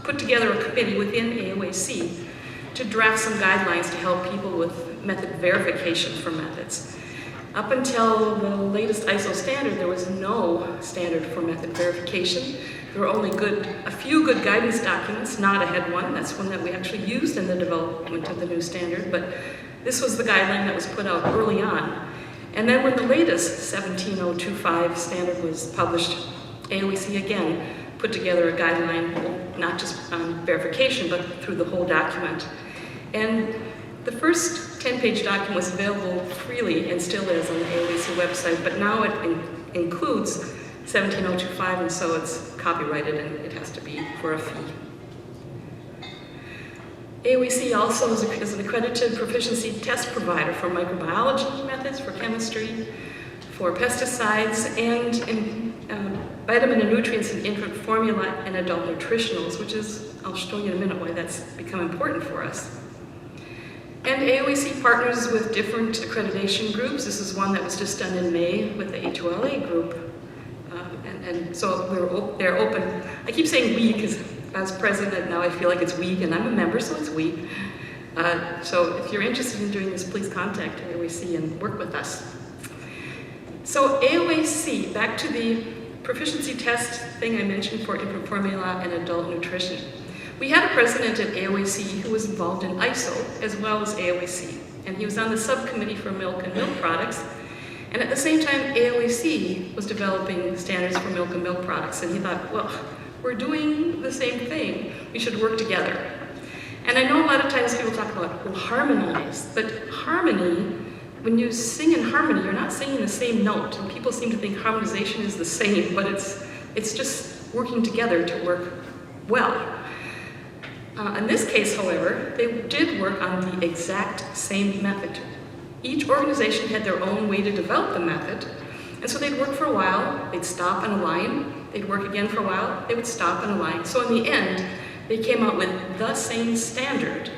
put together a committee within AOAC to draft some guidelines to help people with method verification for methods. Up until the latest ISO standard, there was no standard for method verification. There were only a few good guidance documents. NADA had one. That's one that we actually used in the development of the new standard, but this was the guideline that was put out early on. And then when the latest 17025 standard was published, AOAC again put together a guideline, not just on verification, but through the whole document. And the first 10-page document was available freely and still is on the AOAC website, but now it includes 17025, and so it's copyrighted and it has to be for a fee. AOAC also is an accredited proficiency test provider for microbiology methods, for chemistry, for pesticides, and vitamin and nutrients in infant formula and adult nutritionals, which is, I'll show you in a minute why that's become important for us. And AOAC partners with different accreditation groups. This is one that was just done in May with the A2LA group. And so they're open. I keep saying we because as president now I feel like it's we, and I'm a member, so it's we. So if you're interested in doing this, please contact AOAC and work with us. So AOAC, back to the proficiency test thing I mentioned for infant formula and adult nutrition. We had a president at AOAC who was involved in ISO as well as AOAC, and he was on the subcommittee for milk and milk products. And at the same time, AOAC was developing standards for milk and milk products, and he thought, well, we're doing the same thing. We should work together. And I know a lot of times people talk about, well, harmonize, but harmony, when you sing in harmony, you're not singing the same note, and people seem to think harmonization is the same, but it's just working together to work well. In this case, however, they did work on the exact same method. Each organization had their own way to develop the method, and so they'd work for a while, they'd stop and align, they'd work again for a while, they would stop and align. So in the end, they came out with the same standard,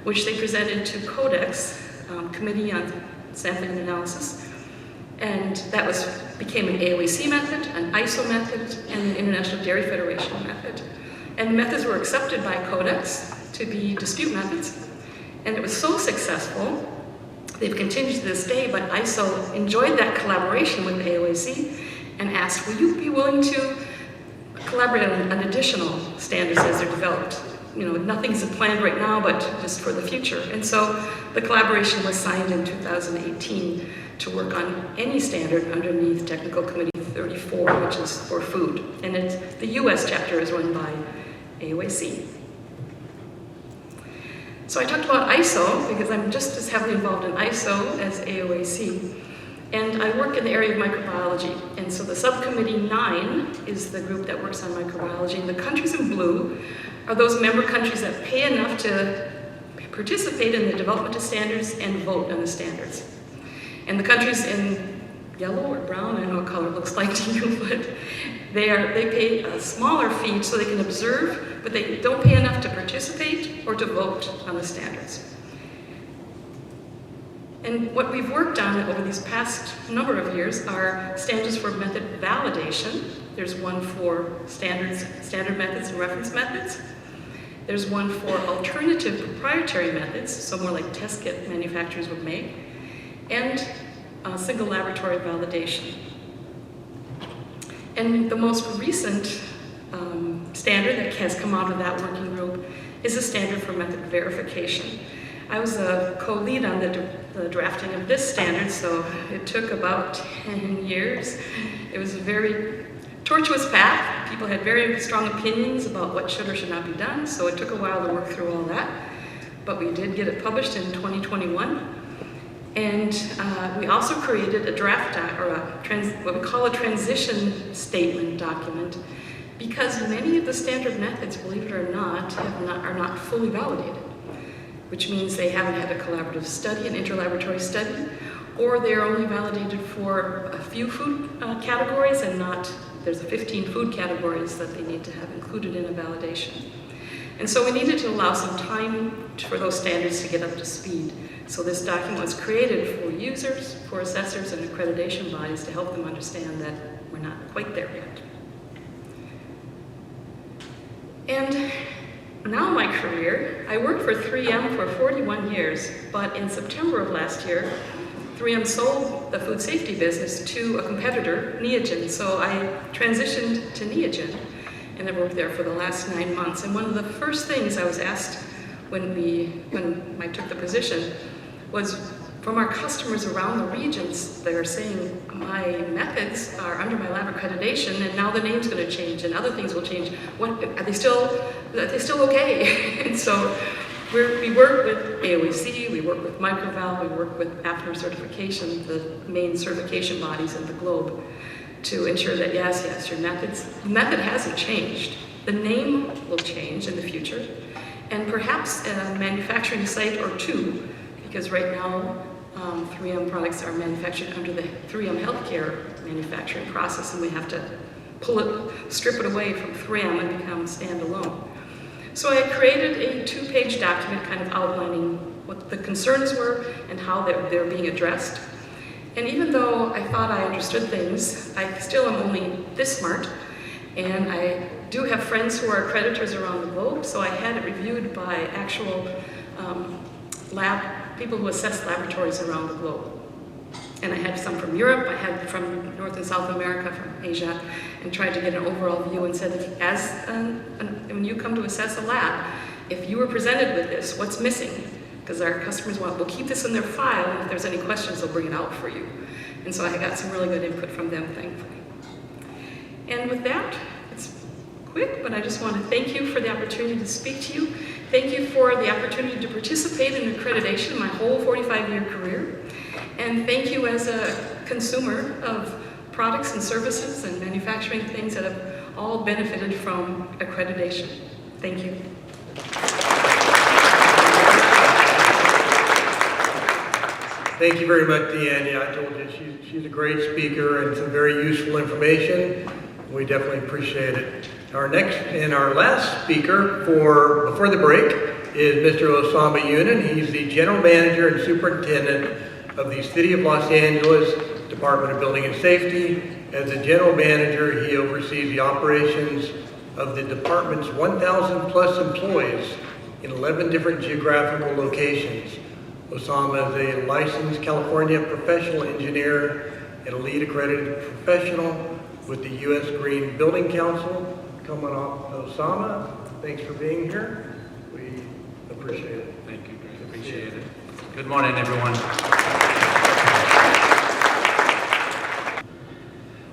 which they presented to Codex, Committee on Sampling and Analysis, and that became an AOAC method, an ISO method, and an International Dairy Federation method. And the methods were accepted by Codex to be dispute methods, and it was so successful, they've continued to this day, but ISO enjoyed that collaboration with AOAC and asked, will you be willing to collaborate on additional standards as they're developed? You know, nothing's planned right now, but just for the future. And so the collaboration was signed in 2018 to work on any standard underneath Technical Committee 34, which is for food. And the US chapter is run by AOAC. So I talked about ISO because I'm just as heavily involved in ISO as AOAC. And I work in the area of microbiology. And so the subcommittee 9 is the group that works on microbiology. And the countries in blue are those member countries that pay enough to participate in the development of standards and vote on the standards. And the countries in yellow or brown, I don't know what color it looks like to you, but they pay a smaller fee so they can observe, but they don't pay enough to participate or to vote on the standards. And what we've worked on over these past number of years are standards for method validation. There's one for standard methods and reference methods. There's one for alternative proprietary methods, so more like test kit manufacturers would make. And single laboratory validation. And the most recent standard that has come out of that working group is a standard for method verification. I was a co-lead on the drafting of this standard, so it took about 10 years. It was a very tortuous path. People had very strong opinions about what should or should not be done, so it took a while to work through all that. But we did get it published in 2021. And we also created a draft, what we call a transition statement document, because many of the standard methods, believe it or not, are not fully validated, which means they haven't had a collaborative study, an interlaboratory study, or they're only validated for a few food categories and there's 15 food categories that they need to have included in a validation. And so we needed to allow some time for those standards to get up to speed. So this document was created for users, for assessors, and accreditation bodies to help them understand that we're not quite there yet. And now my career, I worked for 3M for 41 years, but in September of last year, 3M sold the food safety business to a competitor, Neogen. So I transitioned to Neogen, and I've worked there for the last 9 months. And one of the first things I was asked when I took the position was from our customers around the regions. They were saying, my methods are under my lab accreditation, and now the name's going to change, and other things will change. Are they still okay? And so we work with AOEC, we work with Microval, we work with APNOR certification, the main certification bodies in the globe, to ensure that yes, your method hasn't changed. The name will change in the future, and perhaps a manufacturing site or two, because right now 3M products are manufactured under the 3M healthcare manufacturing process, and we have to strip it away from 3M and become standalone. So I created a 2-page document kind of outlining what the concerns were and how they're being addressed. And even though I thought I understood things, I still am only this smart, and I do have friends who are accreditors around the globe, so I had it reviewed by actual people who assess laboratories around the globe. And I had some from Europe, I had from North and South America, from Asia, and tried to get an overall view and said, when you come to assess a lab, if you were presented with this, what's missing? Because our customers we'll keep this in their file, and if there's any questions, they'll bring it out for you. And so I got some really good input from them, thankfully. And with that, it's quick, but I just want to thank you for the opportunity to speak to you. Thank you for the opportunity to participate in accreditation my whole 45-year career. And thank you as a consumer of products and services and manufacturing things that have all benefited from accreditation. Thank you. Thank you very much, Deanne. I told you she's a great speaker and some very useful information. We definitely appreciate it. Our next and our last speaker before the break is Mr. Osama Yunan. He's the General Manager and Superintendent of the City of Los Angeles Department of Building and Safety. As the General Manager, he oversees the operations of the department's 1,000 plus employees in 11 different geographical locations. Osama is a licensed California professional engineer and a lead accredited professional with the U.S. Green Building Council. Coming off, Osama, thanks for being here. We appreciate it. Thank you, appreciate it. Good morning, everyone.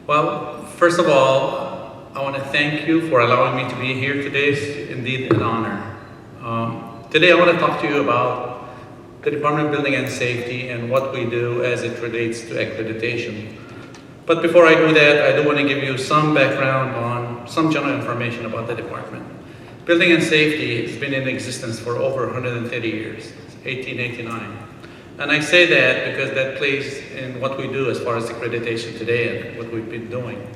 Well, first of all, I want to thank you for allowing me to be here today. It's indeed an honor. Today I want to talk to you about the Department of Building and Safety and what we do as it relates to accreditation. But before I do that, I do want to give you some background on some general information about the department. Building and safety has been in existence for over 130 years, 1889. And I say that because that plays in what we do as far as accreditation today and what we've been doing.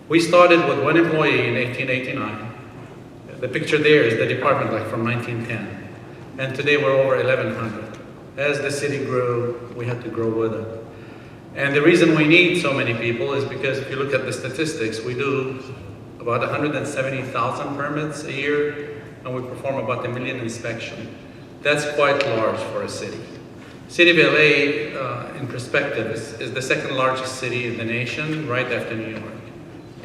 We started with one employee in 1889. The picture there is the department from 1910. And today we're over 1,100. As the city grew, we had to grow with it. And the reason we need so many people is because if you look at the statistics, we do about 170,000 permits a year, and we perform about 1 million inspections. That's quite large for a city. City of LA, in perspective, is the second largest city in the nation, right after New York,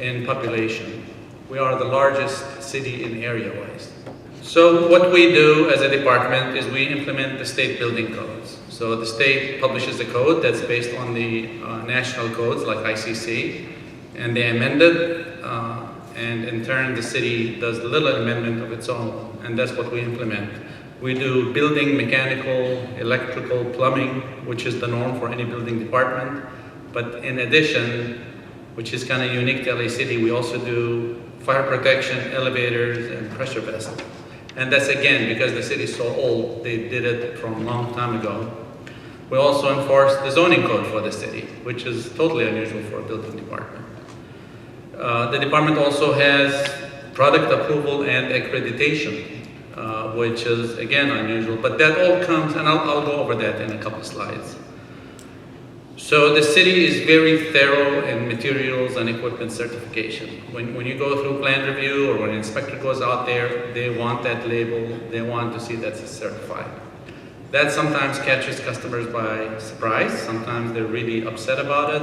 in population. We are the largest city in area-wise. So what we do as a department is we implement the state building codes. So the state publishes a code that's based on the national codes like ICC, and they amend it, and in turn the city does a little amendment of its own, and that's what we implement. We do building, mechanical, electrical, plumbing, which is the norm for any building department. But in addition, which is kind of unique to LA City, we also do fire protection, elevators, and pressure vessels. And that's again, because the city is so old, they did it from a long time ago. We also enforce the zoning code for the city, which is totally unusual for a building department. The department also has product approval and accreditation, which is again unusual, but that all comes, and I'll go over that in a couple of slides. So the city is very thorough in materials and equipment certification. When you go through plan review or when an inspector goes out there, they want that label, they want to see that's certified. That sometimes catches customers by surprise. Sometimes they're really upset about it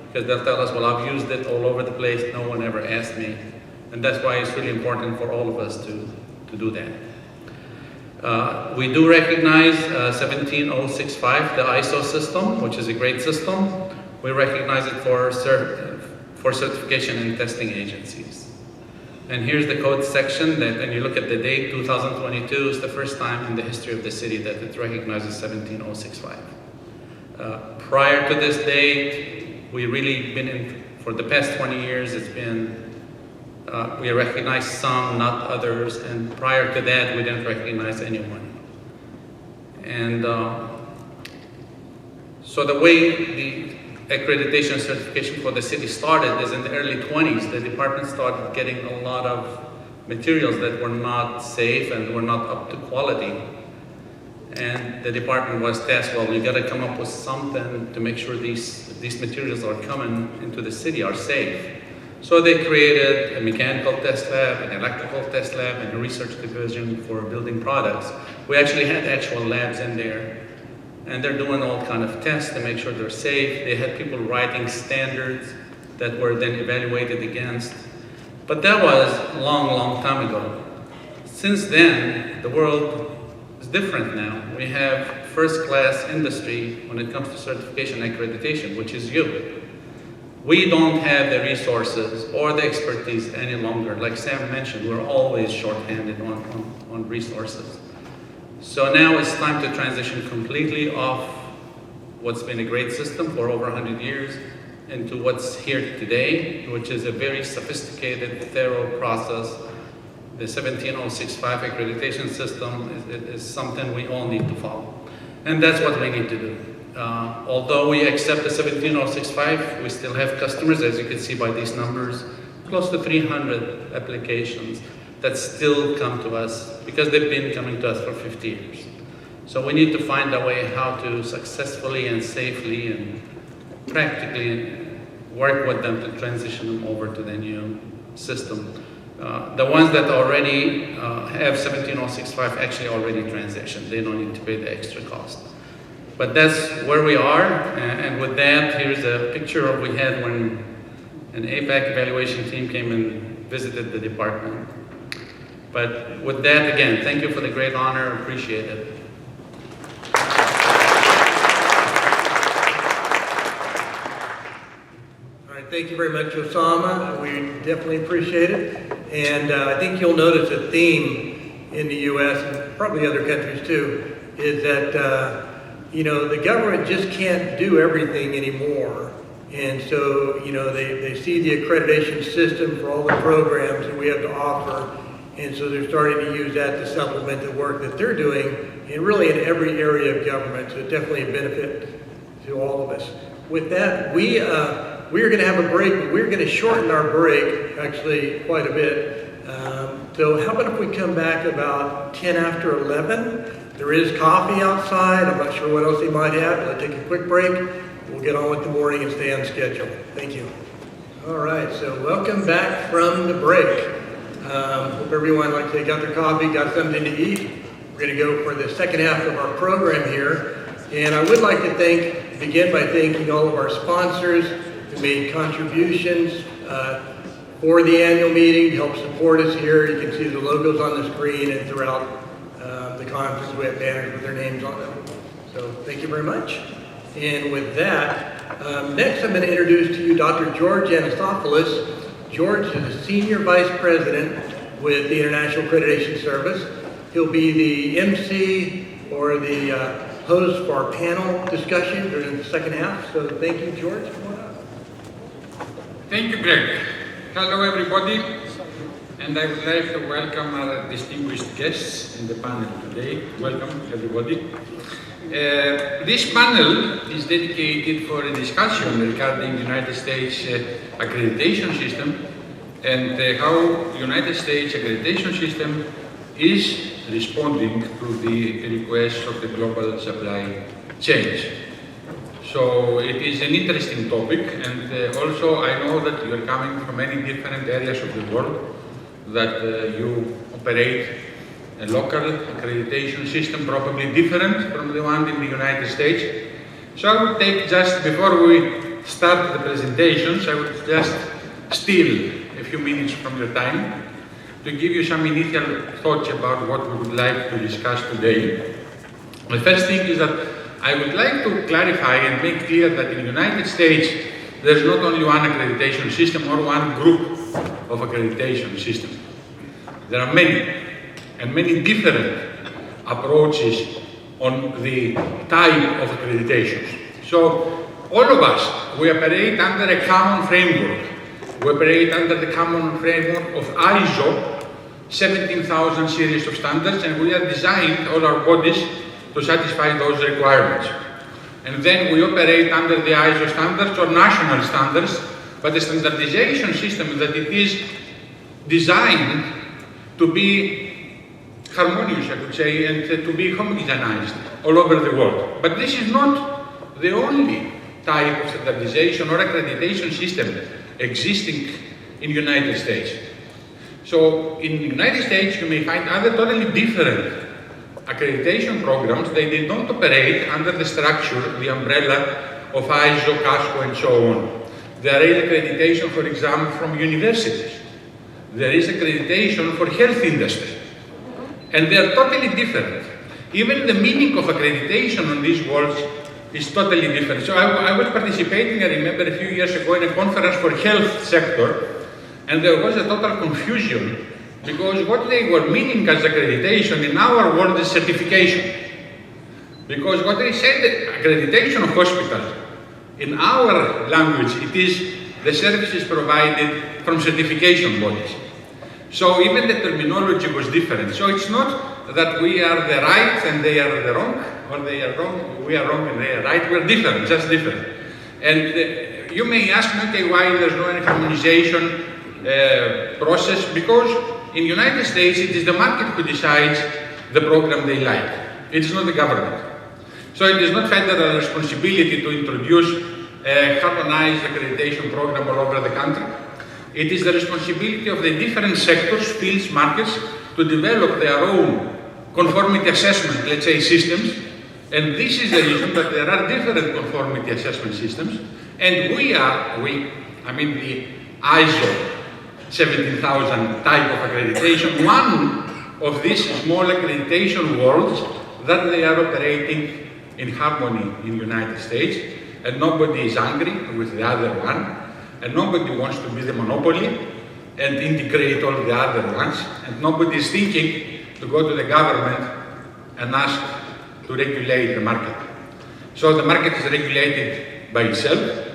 because they'll tell us, well, I've used it all over the place, no one ever asked me. And that's why it's really important for all of us to do that. We do recognize 17065, the ISO system, which is a great system. We recognize it for certification and testing agencies. And here's the code section that, and you look at the date, 2022 is the first time in the history of the city that it recognizes 17065. Prior to this date, we really been in, for the past 20 years, it's been we recognize some, not others, and prior to that, we didn't recognize anyone. And so the way the accreditation certification for the city started is in the early 20s. The department started getting a lot of materials that were not safe and were not up to quality. And the department was tasked, well, we gotta come up with something to make sure these materials are coming into the city are safe. So they created a mechanical test lab, an electrical test lab, and a research division for building products. We actually had actual labs in there, and they're doing all kind of tests to make sure they're safe. They had people writing standards that were then evaluated against. But that was a long, long time ago. Since then, the world is different now. We have first-class industry when it comes to certification and accreditation, which is you. We don't have the resources or the expertise any longer. Like Sam mentioned, we're always short-handed on resources. So now it's time to transition completely off what's been a great system for over 100 years into what's here today, which is a very sophisticated, thorough process. The 17065 accreditation system is something we all need to follow. And that's what we need to do. Although we accept the 17065, we still have customers, as you can see by these numbers, close to 300 applications that still come to us because they've been coming to us for 50 years. So we need to find a way how to successfully and safely and practically work with them to transition them over to the new system. The ones that already have 17065 actually already transitioned. They don't need to pay the extra cost. But that's where we are, and with that, here's a picture of we had when an APAC evaluation team came and visited the department. But with that, again, thank you for the great honor, appreciate it. All right, thank you very much, Osama. We definitely appreciate it. And I think you'll notice a theme in the U.S. and probably other countries too, is that you know, the government just can't do everything anymore. And so, you know, they see the accreditation system for all the programs that we have to offer. And so they're starting to use that to supplement the work that they're doing, and really in every area of government. So it's definitely a benefit to all of us. With that, we are going to have a break, but we're going to shorten our break, actually quite a bit. So how about if we come back about 10 after 11? There is coffee outside. I'm not sure what else they might have. We'll take a quick break. We'll get on with the morning and stay on schedule. Thank you. All right, so welcome back from the break. Hope everyone, got their coffee, got something to eat. We're going to go for the second half of our program here. And I would like to begin by thanking all of our sponsors who made contributions for the annual meeting, to help support us here. You can see the logos on the screen, and throughout the conference we have banners with their names on them. So thank you very much. And with that, next I'm going to introduce to you Dr. George Anasopoulos. George is the Senior Vice President with the International Accreditation Service. He'll be the MC or the host for our panel discussion during the second half. So thank you, George. Come on up. Thank you, Greg. Hello, everybody. And I would like to welcome our distinguished guests in the panel today. Welcome, everybody. This panel is dedicated for a discussion regarding the United States accreditation system and how the United States accreditation system is responding to the requests of the global supply chains. So it is an interesting topic, and also I know that you are coming from many different areas of the world, that you operate a local accreditation system probably different from the one in the United States. So I would take just, before we start the presentations, I would just steal a few minutes from your time to give you some initial thoughts about what we would like to discuss today. The first thing is that I would like to clarify and make clear that in the United States, there's not only one accreditation system or one group of accreditation systems. There are many, and many different approaches on the type of accreditations. So all of us, we operate under a common framework. We operate under the common framework of ISO 17,000 series of standards, and we are designed, all our bodies, to satisfy those requirements. And then we operate under the ISO standards or national standards, but the standardization system that it is designed to be harmonious, I would say, and to be homogenized all over the world. But this is not the only type of standardization or accreditation system existing in the United States. So in the United States, you may find other totally different accreditation programs. They don't operate under the structure, the umbrella of ISO, CASCO, and so on. There is accreditation, for example, from universities. There is accreditation for health industry. And they are totally different. Even the meaning of accreditation on these worlds is totally different. So I was participating, I remember a few years ago, in a conference for health sector, and there was a total confusion because what they were meaning as accreditation in our world is certification. Because what they said, accreditation of hospitals, in our language, it is the services provided from certification bodies. So even the terminology was different. So it's not that we are the right and they are the wrong, or they are wrong, we are wrong and they are right. We're different, just different. And you may ask me, okay, why there's no any harmonization process? Because in the United States, it is the market who decides the program they like. It is not the government. So it is not federal responsibility to introduce a harmonized accreditation program all over the country. It is the responsibility of the different sectors, fields, markets, to develop their own conformity assessment, let's say, systems. And this is the reason that there are different conformity assessment systems. And I mean the ISO 17,000 type of accreditation, one of these small accreditation worlds that they are operating in harmony in the United States, and nobody is angry with the other one, and nobody wants to be the monopoly and integrate all the other ones, and nobody is thinking to go to the government and ask to regulate the market. So the market is regulated by itself,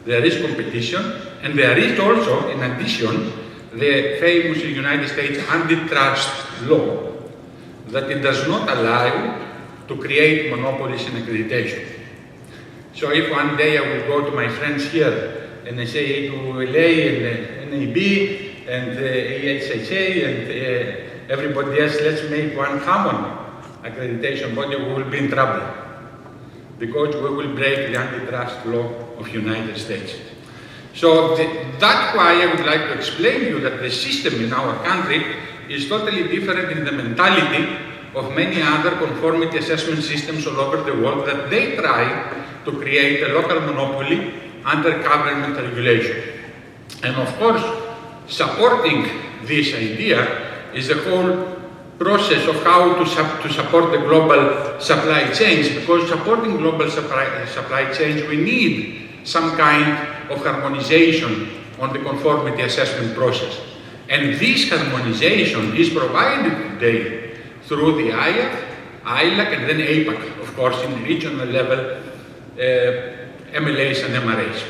there is competition, and there is also, in addition, the famous United States antitrust law that it does not allow to create monopolies in accreditation. So if one day I will go to my friends here and I say to LA and NAB and EHHA and everybody else, let's make one common accreditation body, we will be in trouble because we will break the antitrust law of the United States. So that's why I would like to explain to you that the system in our country is totally different in the mentality of many other conformity assessment systems all over the world that they try to create a local monopoly under government regulation. And of course, supporting this idea is the whole process of how to support the global supply chains, because supporting global supply chains, we need some kind of harmonization on the conformity assessment process. And this harmonization is provided today through the ILAC, and then APAC, of course, in the regional level, MLAs and MRAs.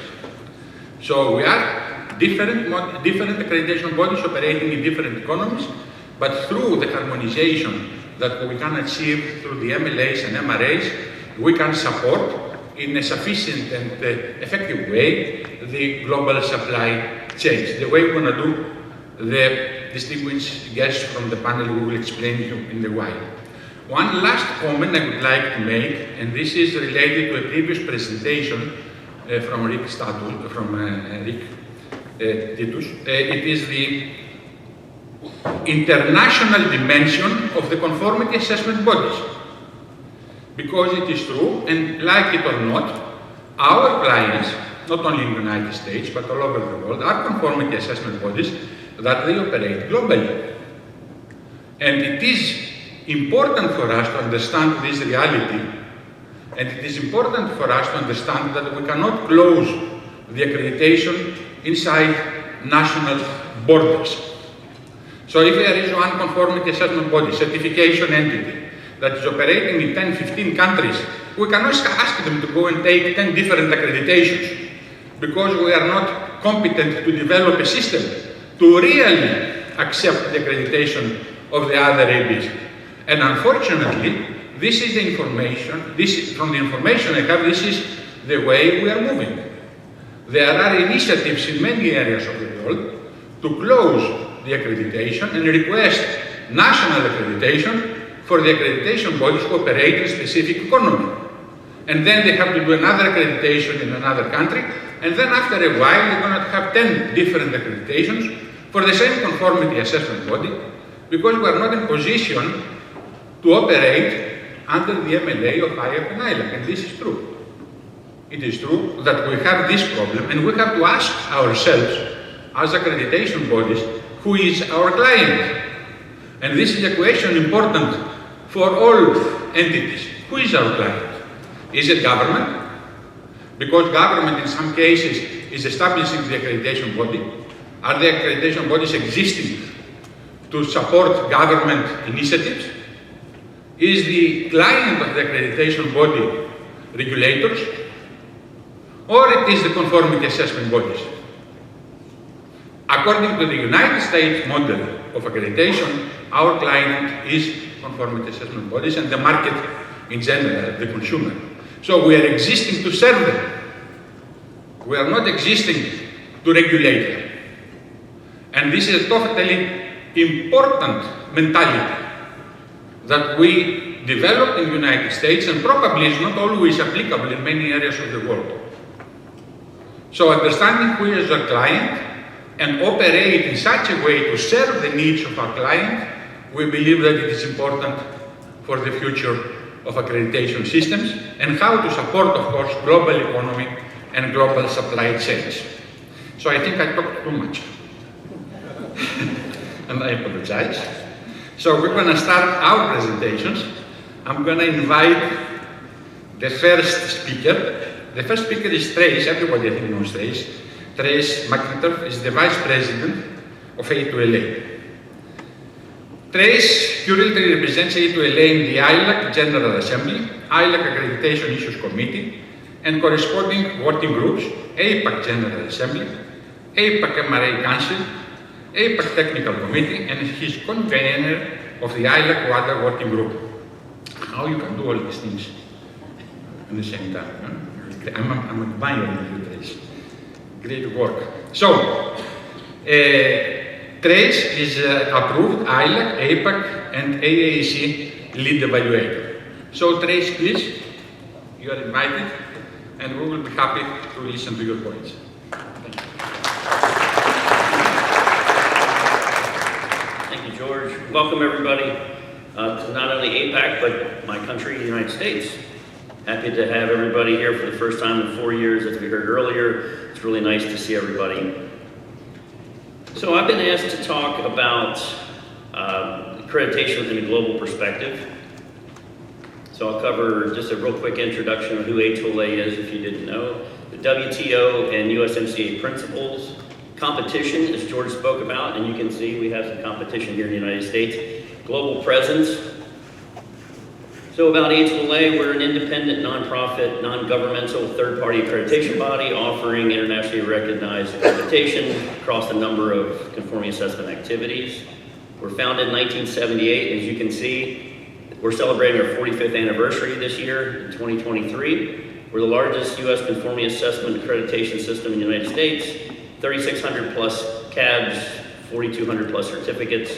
So we are different accreditation bodies operating in different economies, but through the harmonization that we can achieve through the MLAs and MRAs, we can support in a sufficient and effective way the global supply chains. The way we're going to do, the distinguished guests from the panel will explain to you in a while. One last comment I would like to make, and this is related to a previous presentation from Rick Titus. It is the international dimension of the conformity assessment bodies. Because it is true, and like it or not, our clients, not only in the United States, but all over the world, are conformity assessment bodies that they operate globally. And it is important for us to understand this reality, and it is important for us to understand that we cannot close the accreditation inside national borders. So if there is one conformity assessment body, certification entity, that is operating in 10, 15 countries, we cannot ask them to go and take 10 different accreditations, because we are not competent to develop a system to really accept the accreditation of the other ABs. And unfortunately, this is the information, from the information I have, this is the way we are moving. There are initiatives in many areas of the world to close the accreditation and request national accreditation for the accreditation bodies who operate in a specific economy. And then they have to do another accreditation in another country, and then after a while they're going to have 10 different accreditations for the same conformity assessment body, because we are not in position to operate under the MLA of IF and ILAC, and this is true. It is true that we have this problem, and we have to ask ourselves, as accreditation bodies, who is our client? And this is a question important for all entities. Who is our client? Is it government? Because government in some cases is establishing the accreditation body. Are the accreditation bodies existing to support government initiatives? Is the client of the accreditation body regulators? Or it is the conformity assessment bodies? According to the United States model of accreditation, our client is conformity assessment bodies and the market in general, the consumer. So we are existing to serve them. We are not existing to regulate them. And this is a totally important mentality that we developed in the United States, and probably is not always applicable in many areas of the world. So understanding who is our client and operate in such a way to serve the needs of our client, we believe that it is important for the future of accreditation systems and how to support, of course, global economy and global supply chains. So I think I talked too much. And I apologize. So we're going to start our presentations. I'm going to invite the first speaker. The first speaker is Trace. Everybody I think knows Trace. Trace McIntyre is the Vice President of A2LA. Trace currently represents A2LA in the ILAC General Assembly, ILAC Accreditation Issues Committee, and corresponding working groups, APAC General Assembly, APAC MRA Council, APAC Technical Committee, and he's convener of the ILAC Water Working Group. How you can do all these things at the same time? Huh? I'm admiring you, Trace. Great work. So, Trace is approved ILAC, APAC, and AAC lead evaluator. So, Trace, please, you are invited, and we will be happy to listen to your points. Thank you. Thank you, George. Welcome, everybody. to not only APAC, but my country, the United States. Happy to have everybody here for the first time in 4 years, as we heard earlier. It's really nice to see everybody. So I've been asked to talk about accreditation within a global perspective. So I'll cover just a real quick introduction of who A2LA is, if you didn't know, the WTO and USMCA principles, competition, as George spoke about, and you can see we have some competition here in the United States, global presence. So about A2LA, we're an independent, nonprofit, non-governmental, third-party accreditation body offering internationally recognized accreditation across a number of conformity assessment activities. We're founded in 1978. As you can see, we're celebrating our 45th anniversary this year in 2023. We're the largest U.S. conformity assessment accreditation system in the United States, 3,600 plus CABs, 4,200 plus certificates.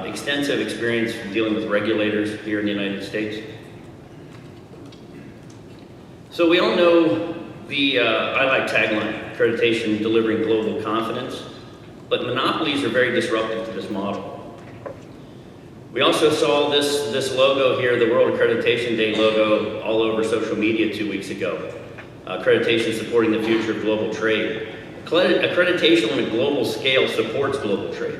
Extensive experience dealing with regulators here in the United States. So we all know the ILAC tagline, accreditation delivering global confidence, but monopolies are very disruptive to this model. We also saw this logo here, the World Accreditation Day logo, all over social media 2 weeks ago. Accreditation supporting the future of global trade. Accreditation on a global scale supports global trade.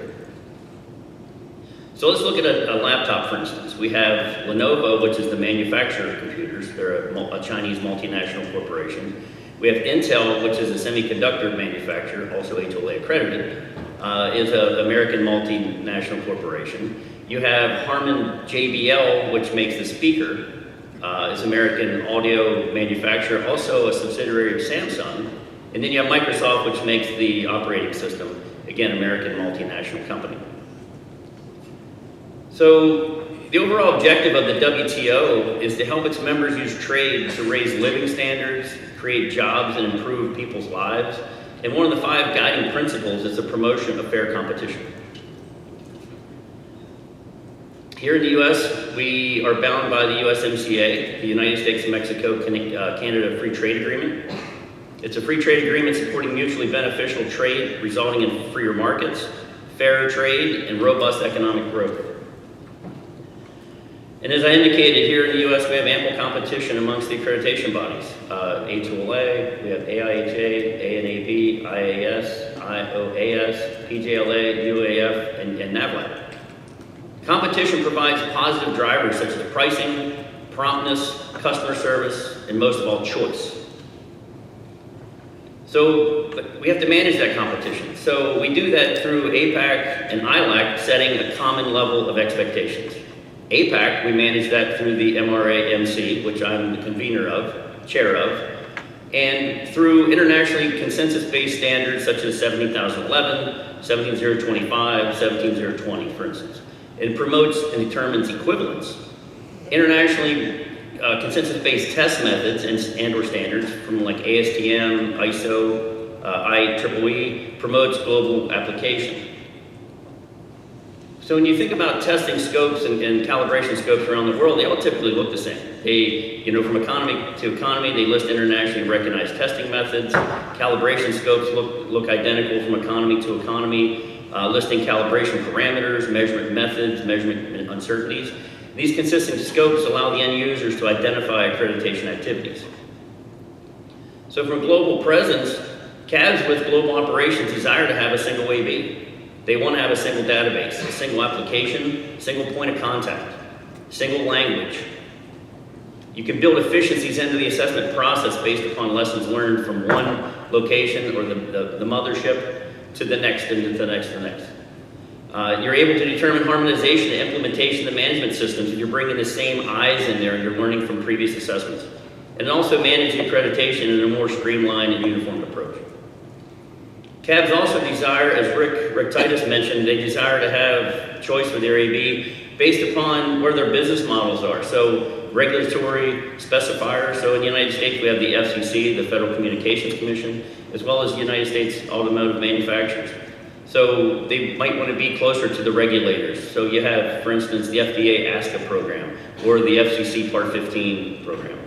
So let's look at a laptop, for instance. We have Lenovo, which is the manufacturer of computers. They're a Chinese multinational corporation. We have Intel, which is a semiconductor manufacturer, also A2LA accredited, is an American multinational corporation. You have Harman JBL, which makes the speaker, is American audio manufacturer, also a subsidiary of Samsung. And then you have Microsoft, which makes the operating system, again, American multinational company. So the overall objective of the WTO is to help its members use trade to raise living standards, create jobs, and improve people's lives. And one of the 5 guiding principles is the promotion of fair competition. Here in the U.S., we are bound by the USMCA, the United States-Mexico-Canada Free Trade Agreement. It's a free trade agreement supporting mutually beneficial trade, resulting in freer markets, fairer trade, and robust economic growth. And as I indicated, here in the U.S., we have ample competition amongst the accreditation bodies. A2LA, we have AIHA, ANAB, IAS, IOAS, PJLA, UAF, and NAVLAC. Competition provides positive drivers such as pricing, promptness, customer service, and most of all, choice. So we have to manage that competition. So we do that through APAC and ILAC setting a common level of expectations. APAC, we manage that through the MRA-MC, which I'm the convener of, chair of, and through internationally consensus-based standards such as 17011, 17025, 17020, for instance. It promotes and determines equivalence. Internationally consensus-based test methods and/or standards from like ASTM, ISO, IEEE promotes global application. So when you think about testing scopes and calibration scopes around the world, they all typically look the same. They, from economy to economy, they list internationally recognized testing methods. Calibration scopes look identical from economy to economy, listing calibration parameters, measurement methods, measurement uncertainties. These consistent scopes allow the end users to identify accreditation activities. So from global presence, CABs with global operations desire to have a single AB. They want to have a single database, a single application, single point of contact, single language. You can build efficiencies into the assessment process based upon lessons learned from one location or the mothership to the next and to the next and the next. You're able to determine harmonization and implementation of the management systems if you're bringing the same eyes in there and you're learning from previous assessments. And also manage accreditation in a more streamlined and uniform approach. CABs also desire, as Rick Titus mentioned, they desire to have choice with their AB based upon where their business models are. So regulatory specifiers, so in the United States we have the FCC, the Federal Communications Commission, as well as the United States Automotive Manufacturers. So they might want to be closer to the regulators. So you have, for instance, the FDA ASCA program or the FCC Part 15 program.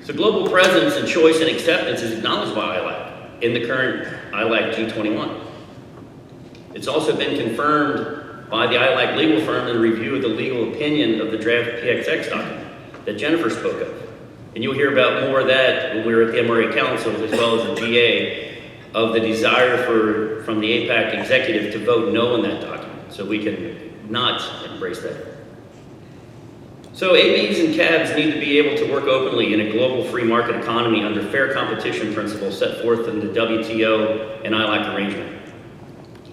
So global presence and choice and acceptance is acknowledged by ILAC in the current ILAC G21. It's also been confirmed by the ILAC legal firm in review of the legal opinion of the draft PXX document that Jennifer spoke of. And you'll hear about more of that when we were at the MRA Council, as well as the GA, of the desire from the APAC executive to vote no on that document, so we can not embrace that. So ABs and cabs need to be able to work openly in a global free market economy under fair competition principles set forth in the WTO and ILAC arrangement.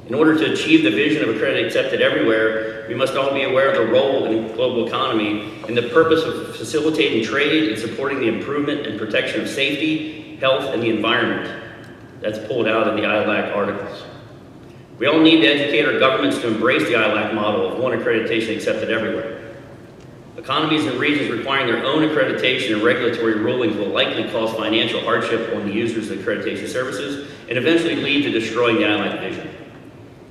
In order to achieve the vision of accredited accepted everywhere, we must all be aware of the role in the global economy and the purpose of facilitating trade and supporting the improvement and protection of safety, health, and the environment. That's pulled out of the ILAC articles. We all need to educate our governments to embrace the ILAC model of one accreditation accepted everywhere. Economies and regions requiring their own accreditation and regulatory rulings will likely cause financial hardship on the users of accreditation services and eventually lead to destroying the ILAC vision.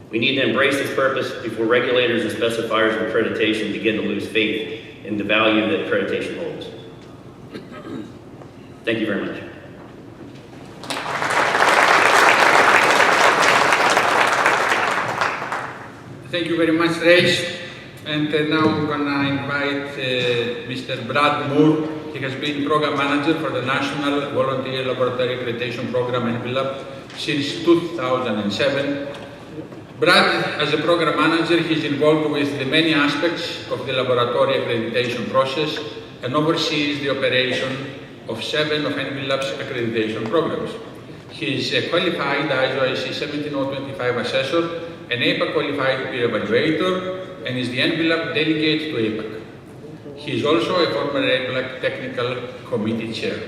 We need to embrace this purpose before regulators and specifiers of accreditation begin to lose faith in the value that accreditation holds. Thank you very much. Thank you very much, Ray. And now I'm going to invite Mr. Brad Moore. He has been Program Manager for the National Volunteer Laboratory Accreditation Program NVLAB since 2007. Brad, as a Program Manager, he's involved with the many aspects of the laboratory accreditation process and oversees the operation of 7 of NVLAB's accreditation programs. He is a qualified ISO IC 17025 assessor, an APAC qualified peer evaluator, and is the NVLAB delegate to APAC. He is also a former APAC Technical Committee Chair.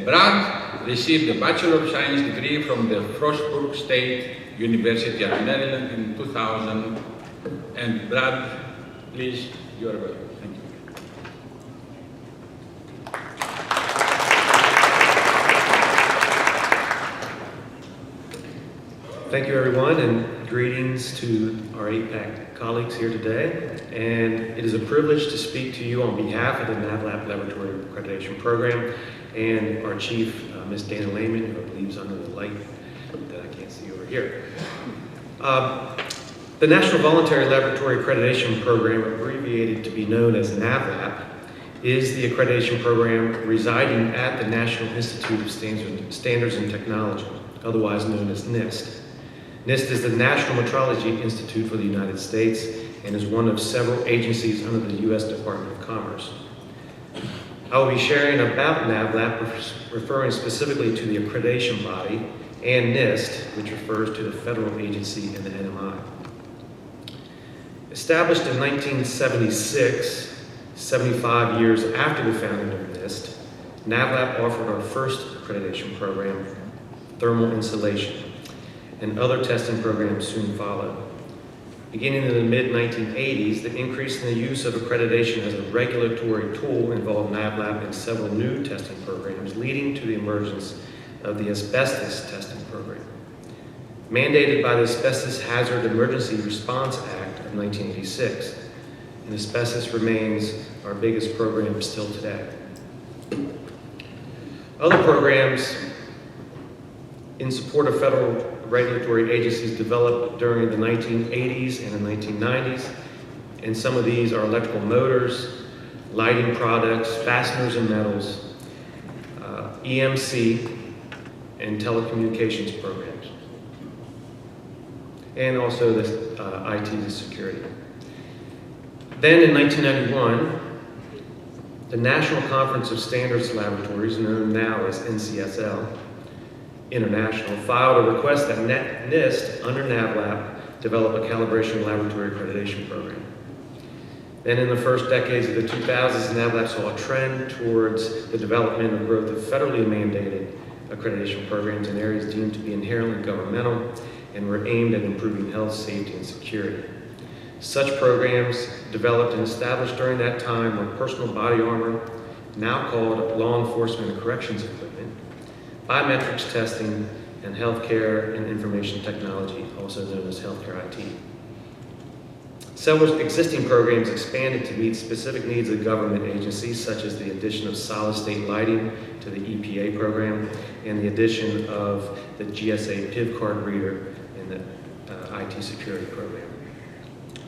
Brad received a Bachelor of Science degree from the Frostburg State University at Maryland in 2000. And Brad, please, you are welcome. Thank you. Thank you, everyone, and greetings to our APAC colleagues here today. And it is a privilege to speak to you on behalf of the NAVLAB Laboratory Accreditation Program and our chief, Ms. Dana Lehman, who I believe is under the light that I can't see over here. The National Voluntary Laboratory Accreditation Program, abbreviated to be known as NAVLAB, is the accreditation program residing at the National Institute of Standards and Technology, otherwise known as NIST. NIST is the National Metrology Institute for the United States and is one of several agencies under the U.S. Department of Commerce. I will be sharing about NAVLAB, referring specifically to the accreditation body, and NIST, which refers to the federal agency and the NMI. Established in 1976, 75 years after the founding of NIST, NAVLAB offered our first accreditation program, thermal insulation, and other testing programs soon followed. Beginning in the mid-1980s, the increase in the use of accreditation as a regulatory tool involved NAVLAB in several new testing programs, leading to the emergence of the asbestos testing program. Mandated by the Asbestos Hazard Emergency Response Act of 1986, and asbestos remains our biggest program still today. Other programs in support of federal regulatory agencies developed during the 1980s and the 1990s, and some of these are electrical motors, lighting products, fasteners and metals, EMC, and telecommunications programs, and also the IT and security. Then in 1991, the National Conference of Standards Laboratories, known now as NCSL International, filed a request that NIST, under NAVLAB, develop a calibration laboratory accreditation program. Then in the first decades of the 2000s, NAVLAB saw a trend towards the development and growth of federally mandated accreditation programs in areas deemed to be inherently governmental and were aimed at improving health, safety, and security. Such programs developed and established during that time were personal body armor, now called law enforcement and corrections equipment, biometrics testing, and healthcare and information technology, also known as healthcare IT. Several existing programs expanded to meet specific needs of government agencies, such as the addition of solid-state lighting to the EPA program and the addition of the GSA PIV card reader in the IT security program.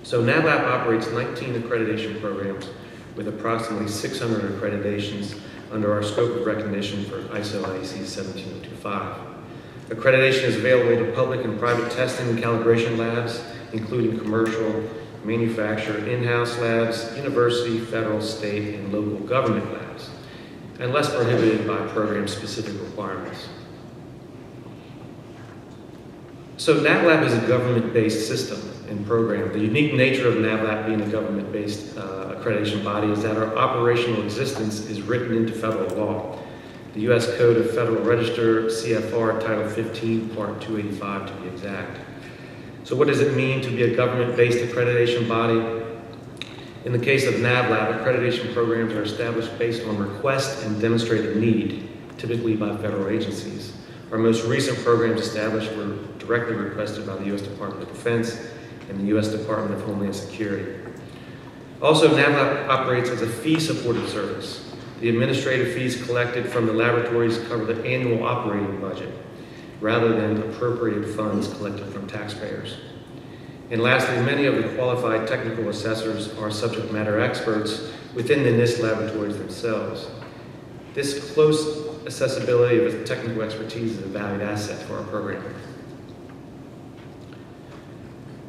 So NAVLAP operates 19 accreditation programs with approximately 600 accreditations under our scope of recognition for ISO IEC 17025. Accreditation is available to public and private testing and calibration labs, including commercial, manufacturer, in-house labs, university, federal, state, and local government labs, unless prohibited by program-specific requirements. So NAVLAP is a government-based system and program. The unique nature of NAVLAP being a government-based accreditation body is that our operational existence is written into federal law. The U.S. Code of Federal Register, CFR, Title 15, Part 285 to be exact. So what does it mean to be a government-based accreditation body? In the case of NAVLAP, accreditation programs are established based on request and demonstrated need, typically by federal agencies. Our most recent programs established were directly requested by the U.S. Department of Defense and the U.S. Department of Homeland Security. Also, NAVLAP operates as a fee-supported service. The administrative fees collected from the laboratories cover the annual operating budget, rather than appropriated funds collected from taxpayers. And lastly, many of the qualified technical assessors are subject matter experts within the NIST laboratories themselves. This close accessibility of technical expertise is a valued asset for our program.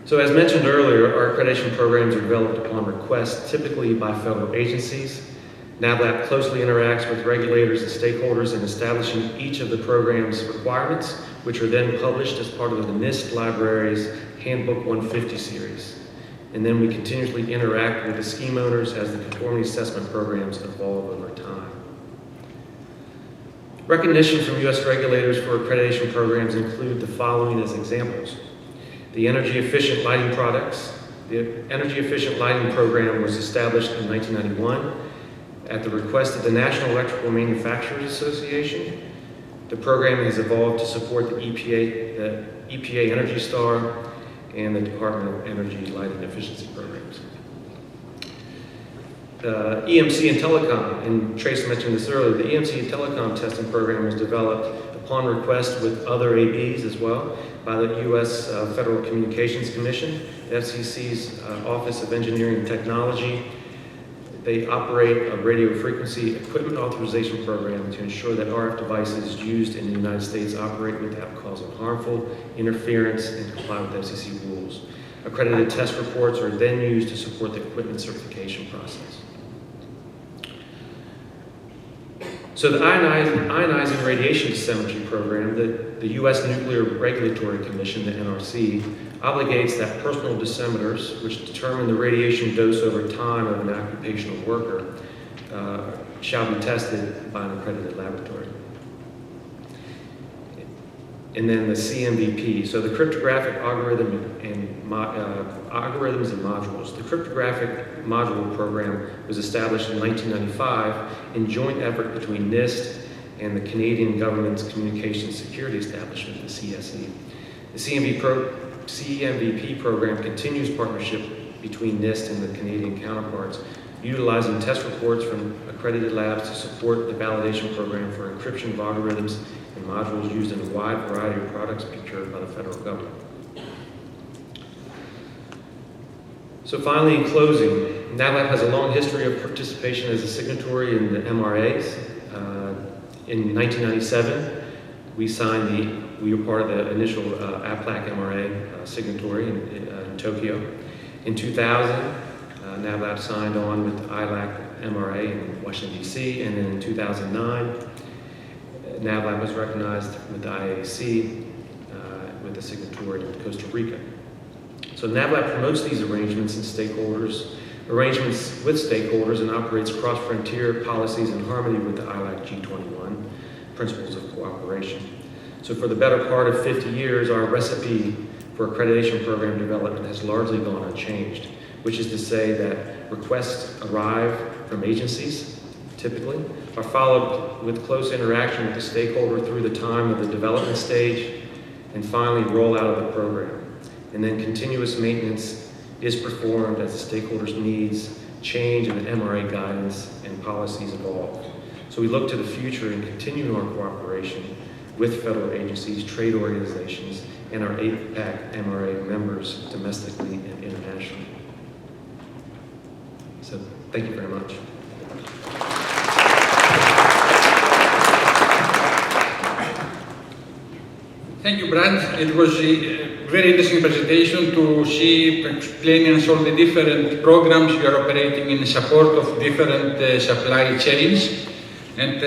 So as mentioned earlier, our accreditation programs are developed upon request, typically by federal agencies. NAVLAP closely interacts with regulators and stakeholders in establishing each of the program's requirements, which are then published as part of the NIST Library's Handbook 150 series. And then we continuously interact with the scheme owners as the conformity assessment programs evolve over time. Recognition from U.S. regulators for accreditation programs include the following as examples. The energy efficient lighting products. The energy efficient lighting program was established in 1991 at the request of the National Electrical Manufacturers Association. The program has evolved to support the EPA Energy Star and the Department of Energy Lighting Efficiency programs. EMC and Telecom, and Trace mentioned this earlier, the EMC and Telecom testing program was developed upon request with other ABs as well by the U.S. Federal Communications Commission, the FCC's Office of Engineering and Technology. They operate a radio frequency equipment authorization program to ensure that RF devices used in the United States operate without causing harmful interference and comply with FCC rules. Accredited test reports are then used to support the equipment certification process. So the ionizing radiation dosimetry program, the U.S. Nuclear Regulatory Commission, the NRC, obligates that personal dosimeters, which determine the radiation dose over time of an occupational worker, shall be tested by an accredited laboratory. And then the CMVP, so the cryptographic algorithm and algorithms and modules. The cryptographic module program was established in 1995 in joint effort between NIST and the Canadian government's Communications Security Establishment, the CSE. The CMVP program continues partnership between NIST and the Canadian counterparts, utilizing test reports from accredited labs to support the validation program for encryption of algorithms and modules used in a wide variety of products procured by the federal government. So finally, in closing, NAVLAP has a long history of participation as a signatory in the MRAs. In 1997, we were part of the initial APAC MRA signatory in Tokyo. In 2000, NAVLAP signed on with the ILAC MRA in Washington, D.C., and then in 2009, NAVLAP was recognized with the IAC with the signatory in Costa Rica. So NAVLAP promotes these arrangements with stakeholders and operates cross-frontier policies in harmony with the ILAC G21 principles of cooperation. So for the better part of 50 years, our recipe for accreditation program development has largely gone unchanged, which is to say that requests arrive from agencies, typically, are followed with close interaction with the stakeholder through the time of the development stage, and finally roll out of the program. And then continuous maintenance is performed as the stakeholders' needs change and the MRA guidance and policies evolve. So we look to the future and continue our cooperation with federal agencies, trade organizations, and our APAC MRA members domestically and internationally. So thank you very much. Thank you, Brad. It was a very interesting presentation to see, explaining us all the different programs you are operating in support of different supply chains. And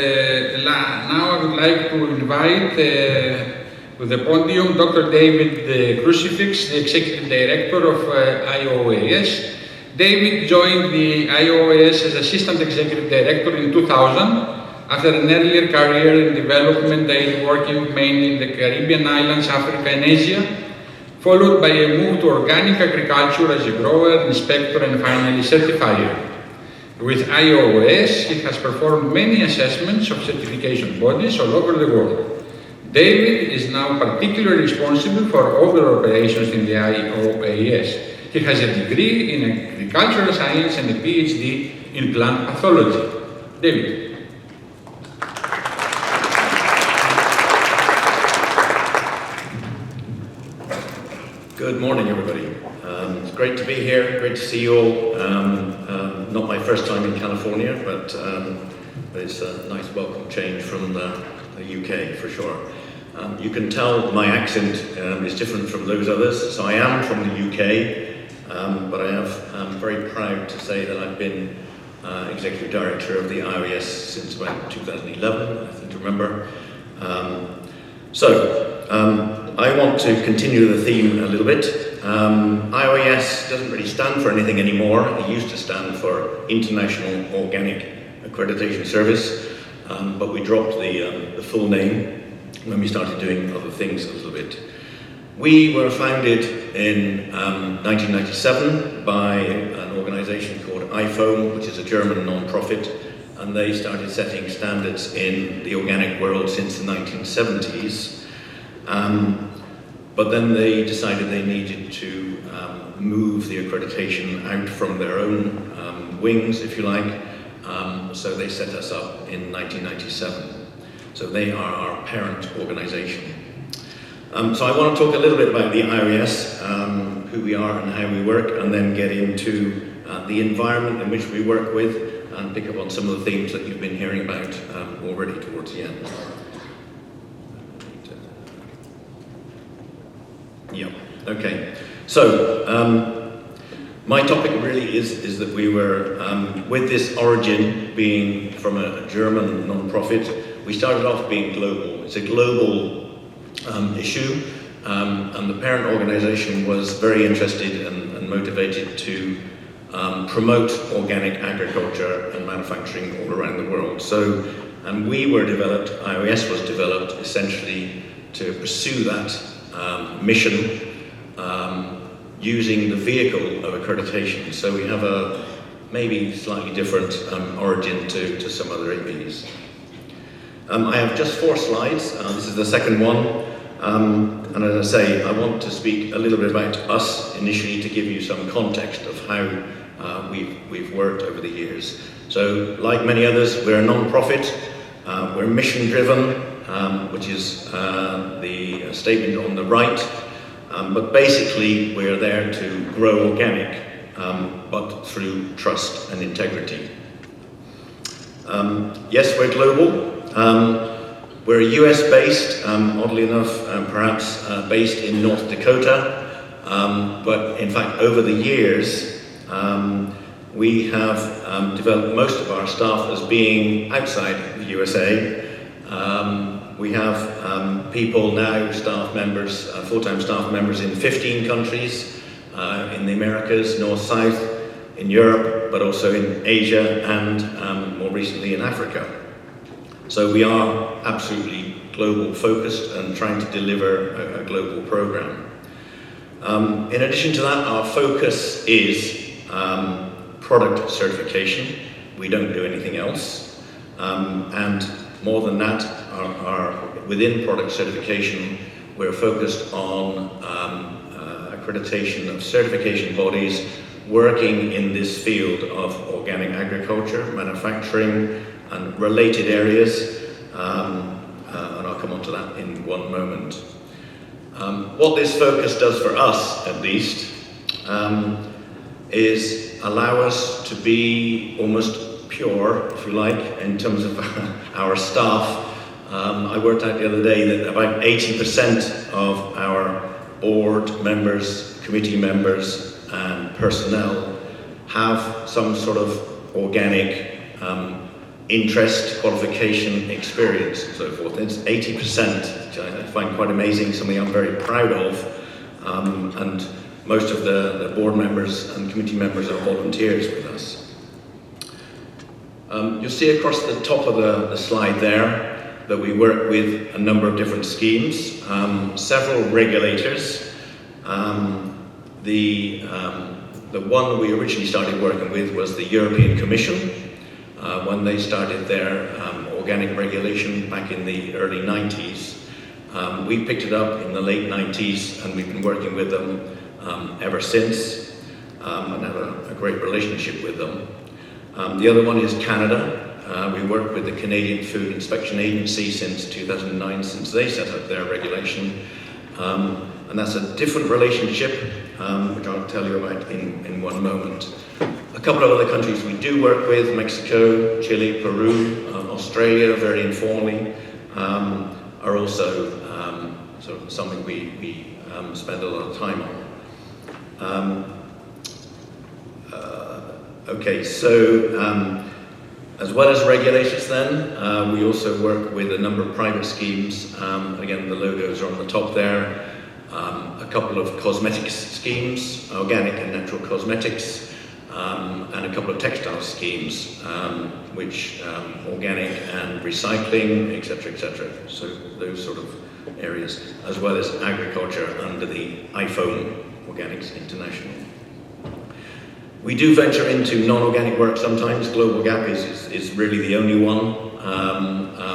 now I would like to invite to the podium Dr. David Crucifix, the Executive Director of IOAS. David joined the IOAS as Assistant Executive Director in 2000. After an earlier career in development aid working mainly in the Caribbean islands, Africa and Asia, followed by a move to organic agriculture as a grower, inspector and finally certifier. With IOAS, he has performed many assessments of certification bodies all over the world. David is now particularly responsible for overall operations in the IOAS. He has a degree in agricultural science and a PhD in plant pathology. David. Good morning, everybody. It's great to be here. Great to see you all. Not my first time in California, but it's a nice welcome change from the UK for sure. You can tell my accent is different from those others. So I am from the UK, but I'm very proud to say that I've been Executive Director of the IOAS since about 2011, I think to remember. I want to continue the theme a little bit. IOAS doesn't really stand for anything anymore. It used to stand for International Organic Accreditation Service, but we dropped the full name when we started doing other things a little bit. We were founded in 1997 by an organization called IFOAM, which is a German non-profit, and they started setting standards in the organic world since the 1970s. But then they decided they needed to move the accreditation out from their own wings, if you like, so they set us up in 1997. So they are our parent organization. So I want to talk a little bit about the IOAS, who we are and how we work, and then get into the environment in which we work with, and pick up on some of the themes that you've been hearing about already towards the end. Yeah, okay. So, my topic really is that we were, with this origin being from a German non-profit, we started off being global. It's a global issue, and the parent organization was very interested and motivated to promote organic agriculture and manufacturing all around the world. So, and we were developed, IOAS was developed essentially to pursue that mission using the vehicle of accreditation. So we have a maybe slightly different origin to some other APs. I have just 4 slides. This is the second one. And as I say, I want to speak a little bit about us initially to give you some context of how we've worked over the years. So like many others, we're a non-profit. We're mission-driven, which is the statement on the right. But basically, we're there to grow organic, but through trust and integrity. Yes, we're global. We're US-based, oddly enough, perhaps based in North Dakota. But in fact, over the years, we have developed most of our staff as being outside the USA. We have people now, staff members, full-time staff members in 15 countries, in the Americas, North, South, in Europe, but also in Asia and more recently in Africa. So we are absolutely global focused and trying to deliver a global program. In addition to that, our focus is product certification. We don't do anything else. And more than that, within product certification, we're focused on accreditation of certification bodies working in this field of organic agriculture, manufacturing, and related areas. And I'll come on to that in one moment. What this focus does for us, at least, is allow us to be almost pure, if you like, in terms of our staff. I worked out the other day that about 80% of our board members, committee members, and personnel have some sort of organic interest, qualification, experience, and so forth. It's 80%, which I find quite amazing, something I'm very proud of. And most of the board members and committee members are volunteers with us. You'll see across the top of the slide there that we work with a number of different schemes, several regulators. The one we originally started working with was the European Commission, when they started their organic regulation back in the early 90s. We picked it up in the late 90s, and we've been working with them ever since, and have a great relationship with them. The other one is Canada. We work with the Canadian Food Inspection Agency since 2009, since they set up their regulation. And that's a different relationship, which I'll tell you about in one moment. A couple of other countries we do work with, Mexico, Chile, Peru, Australia, very informally, are also sort of something we spend a lot of time on. Okay, so as well as regulators then, we also work with a number of private schemes. Again, the logos are on the top there. A couple of cosmetics schemes, organic and natural cosmetics, and a couple of textile schemes, which organic and recycling, etc., etc. So those sort of areas, as well as agriculture under the iPhone Organics International. We do venture into non-organic work sometimes. Global Gap is really the only one,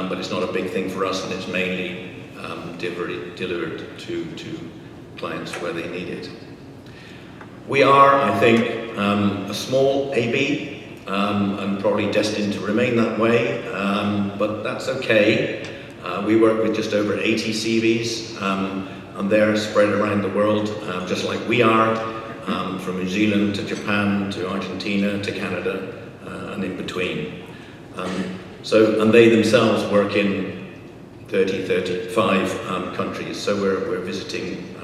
but it's not a big thing for us, and it's mainly delivered to clients where they need it. We are, I think, a small AB, and probably destined to remain that way, but that's okay. We work with just over 80 CVs, and they're spread around the world, just like we are, from New Zealand to Japan to Argentina to Canada, and in between. And they themselves work in 35 countries, so we're visiting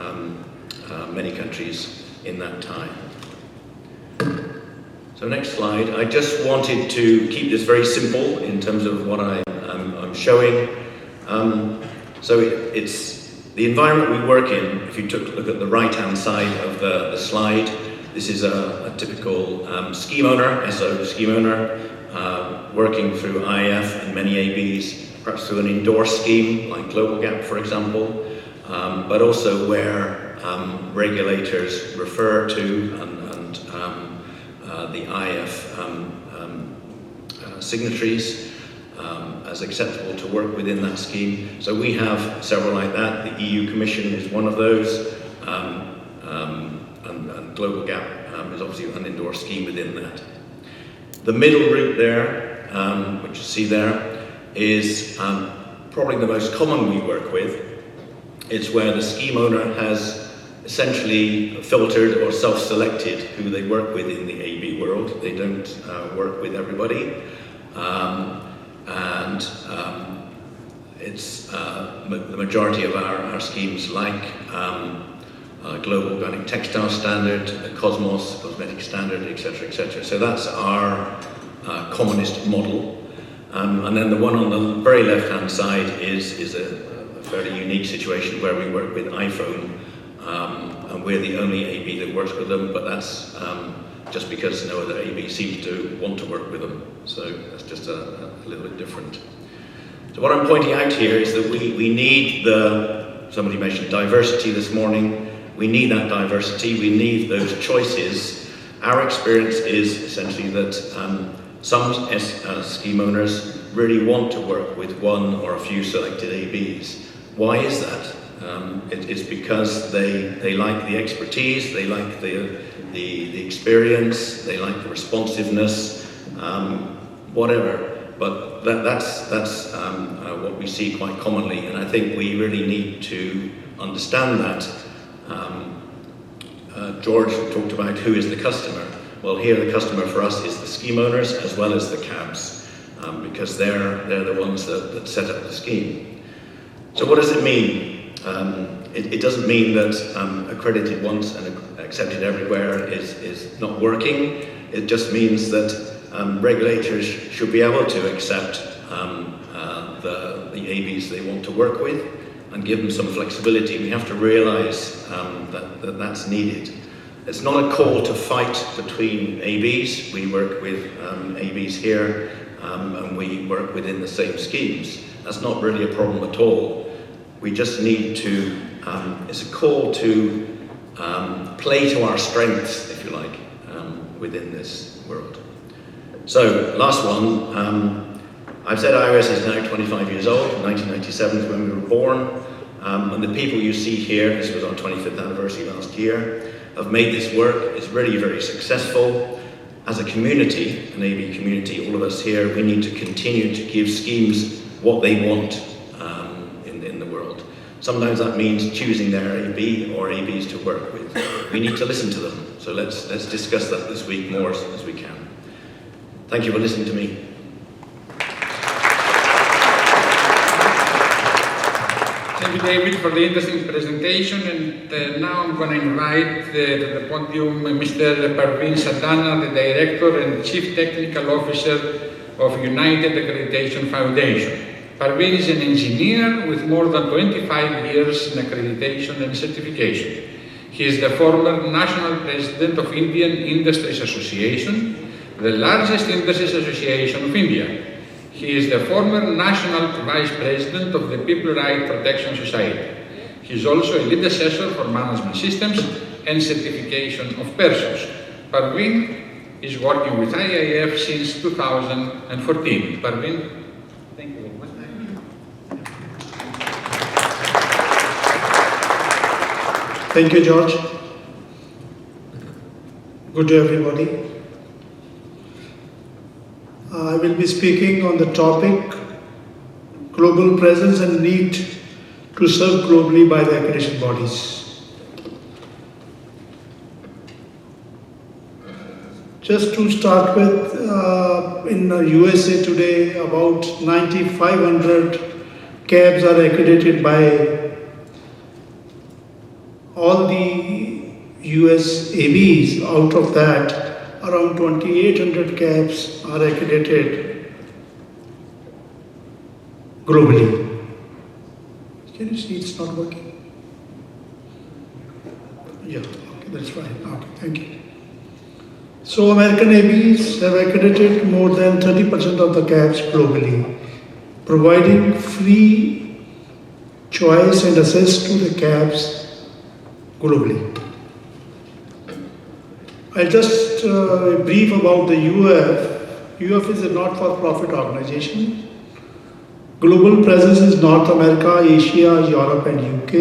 many countries in that time. So next slide. I just wanted to keep this very simple in terms of what I'm showing. So it's the environment we work in. If you took a look at the right-hand side of the slide, this is a typical scheme owner, SO scheme owner, working through IF and many ABs, perhaps through an endorsed scheme like Global Gap, for example, but also where regulators refer to and the IF signatories as acceptable to work within that scheme. So we have several like that. The EU Commission is one of those, and Global Gap is obviously an endorsed scheme within that. The middle route there, which you see there, is probably the most common we work with. It's where the scheme owner has essentially filtered or self-selected who they work with in the AB world. They don't work with everybody. It's the majority of our schemes, like Global Organic Textile Standard, the Cosmos Cosmetic Standard, etc., etc. So that's our commonest model. And then the one on the very left-hand side is a fairly unique situation where we work with iPhone, and we're the only AB that works with them, but that's just because no other AB seems to want to work with them. So that's just a little bit different. So what I'm pointing out here is that we need somebody mentioned diversity this morning. We need that diversity, we need those choices. Our experience is essentially that some scheme owners really want to work with one or a few selected ABs. Why is that? It's because they like the expertise, they like the experience, they like the responsiveness, whatever. But that's what we see quite commonly, and I think we really need to understand that. George talked about who is the customer. Well, here the customer for us is the scheme owners as well as the cabs, because they're the ones that set up the scheme. So what does it mean? It doesn't mean that accredited once and accepted everywhere is not working. It just means that regulators should be able to accept the ABs they want to work with and give them some flexibility. We have to realize that that's needed. It's not a call to fight between ABs. We work with ABs here and we work within the same schemes. That's not really a problem at all. We just need to, it's a call to play to our strengths, if you like, within this world. So, last one. I've said iOS is now 25 years old. 1997 is when we were born. And the people you see here, this was our 25th anniversary last year, have made this work. It's really very successful. As a community, an AB community, all of us here, we need to continue to give schemes what they want in the world. Sometimes that means choosing their AB or ABs to work with. We need to listen to them. So let's discuss that this week more as we can. Thank you for listening to me. Thank you, David, for the interesting presentation. And now I'm going to invite to the podium Mr. Parveen Sadana, the Director and Chief Technical Officer of United Accreditation Foundation. Parveen is an engineer with more than 25 years in accreditation and certification. He is the former National President of Indian Industries Association, the largest industries association of India. He is the former National Vice President of the People Rights Protection Society. He is also a lead assessor for management systems and certification of persons. Parveen is working with IIF since 2014. Parveen, thank you very much. Thank you, George. Good day, everybody. I will be speaking on the topic global presence and need to serve globally by the accreditation bodies. Just to start with, in the USA today, about 9,500 cabs are accredited by all the US ABs. Out of that, around 2,800 cabs are accredited globally. Can you see it's not working? Yeah, okay, that's fine. Okay, thank you. So American ABs have accredited more than 30% of the cabs globally, providing free choice and access to the cabs globally. I'll just brief about the UF. UF is a not-for-profit organization. Global presence is North America, Asia, Europe and UK.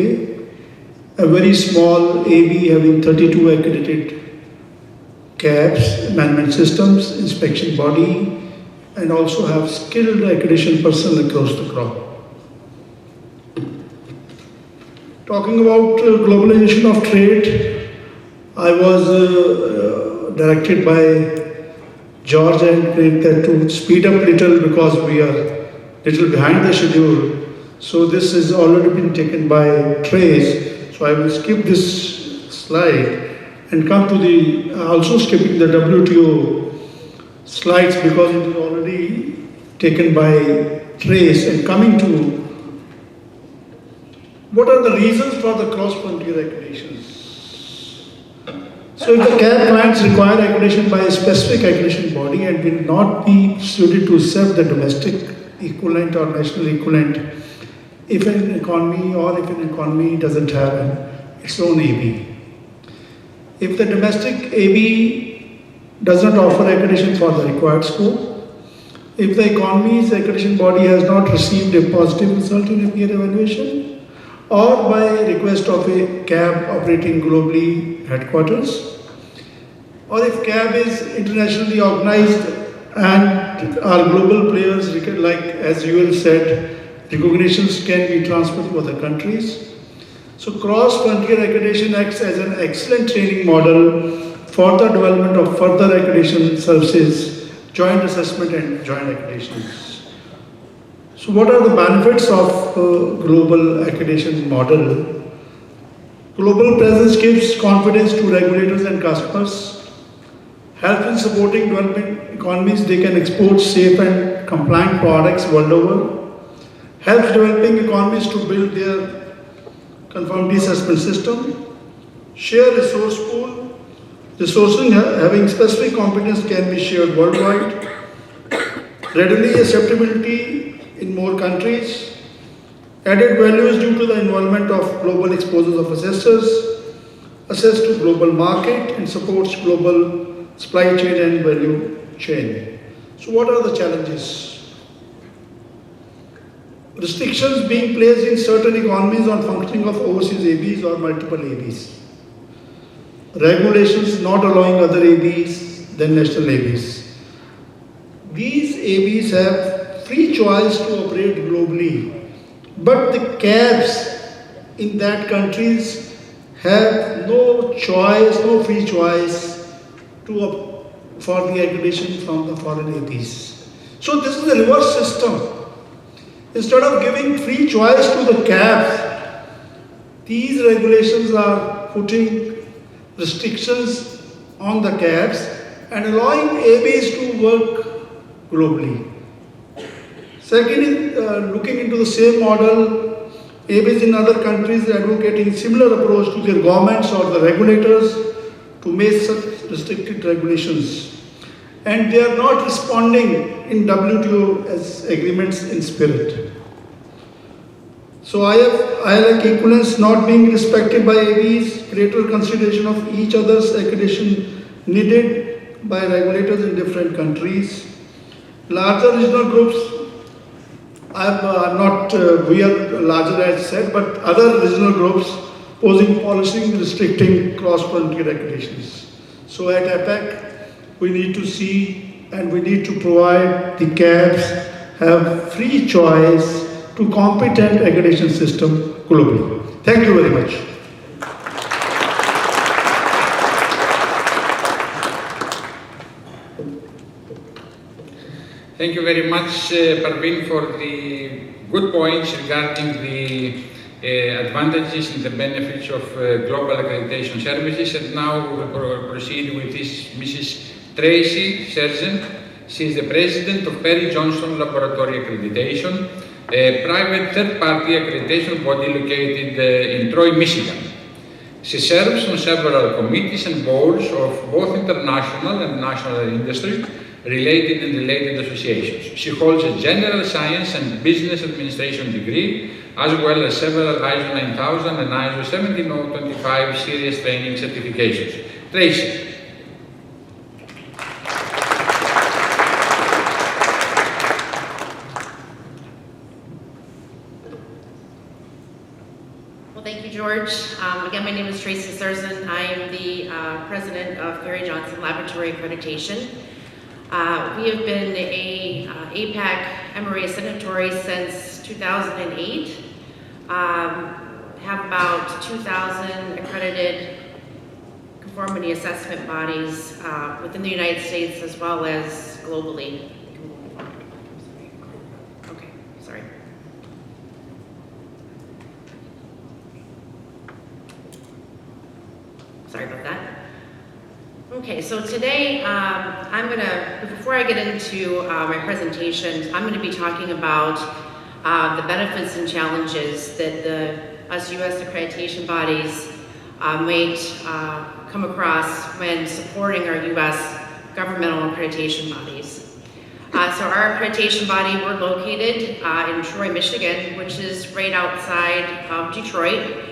A very small AB having 32 accredited cabs, management systems, inspection body, and also have skilled accreditation personnel across the crop. Talking about globalization of trade, I was directed by George and Craig that to speed up little because we are little behind the schedule. So this has already been taken by Trace. So I will skip this slide and come to the, also skipping the WTO slides because it is already taken by Trace, and coming to what are the reasons for the cross-frontier accreditations. So if the cab clients require accreditation by a specific accreditation body and will not be suited to serve the domestic equivalent or national equivalent if an economy doesn't have its own AB. If the domestic AB does not offer accreditation for the required scope, if the economy's accreditation body has not received a positive result in a peer evaluation, or by request of a cab operating globally headquarters, or if cab is internationally organized and our global players, like as you have said, recognitions can be transferred to other countries. So cross-frontier accreditation acts as an excellent training model for the development of further accreditation services, joint assessment and joint accreditations. So what are the benefits of global accreditation model? Global presence gives confidence to regulators and customers, helps in supporting developing economies. They can export safe and compliant products world over, helps developing economies to build their conformity assessment system, share resource pool, resourcing having specific competence can be shared worldwide, readily acceptability in more countries, added values due to the involvement of global exposures of assessors, access to global market and supports global supply chain and value chain. So what are the challenges? Restrictions being placed in certain economies on functioning of overseas ABs or multiple ABs. Regulations not allowing other ABs than national ABs. These ABs have free choice to operate globally, but the cabs in that countries have no choice, no free choice for the accreditation from the foreign ABs. So this is a reverse system. Instead of giving free choice to the cabs, these regulations are putting restrictions on the cabs and allowing ABs to work globally. Second, looking into the same model, ABs in other countries advocating similar approach to their governments or the regulators to make such restricted regulations. And they are not responding in WTO as agreements in spirit. So I like equivalence not being respected by ABs, greater consideration of each other's accreditation needed by regulators in different countries. Larger regional groups, we are larger as said, but other regional groups posing policy restricting cross-country accreditations. So at APAC, we need to see and we need to provide the cabs have free choice to competent accreditation system globally. Thank you very much. Thank you very much, Parveen, for the good points regarding the advantages and the benefits of global accreditation services. And now we will proceed with this Mrs. Tracy Sergeant. She is the President of Perry Johnson Laboratory Accreditation, a private third-party accreditation body located in Troy, Michigan. She serves on several committees and boards of both international and national industry, related and related associations. She holds a general science and business administration degree, as well as several ISO 9000 and ISO 17025 series training certifications. Tracy. Well, thank you, George. Again, my name is Tracy Serzen. I am the president of Perry Johnson Laboratory Accreditation. We have been a APAC MRA signatory since 2008. Have about 2,000 accredited conformity assessment bodies within the United States as well as globally. Okay, sorry. Sorry about that. Okay, so today before I get into my presentation, I'm going to be talking about the benefits and challenges that us U.S. accreditation bodies might come across when supporting our U.S. governmental accreditation bodies. So our accreditation body, we're located in Troy, Michigan, which is right outside of Detroit.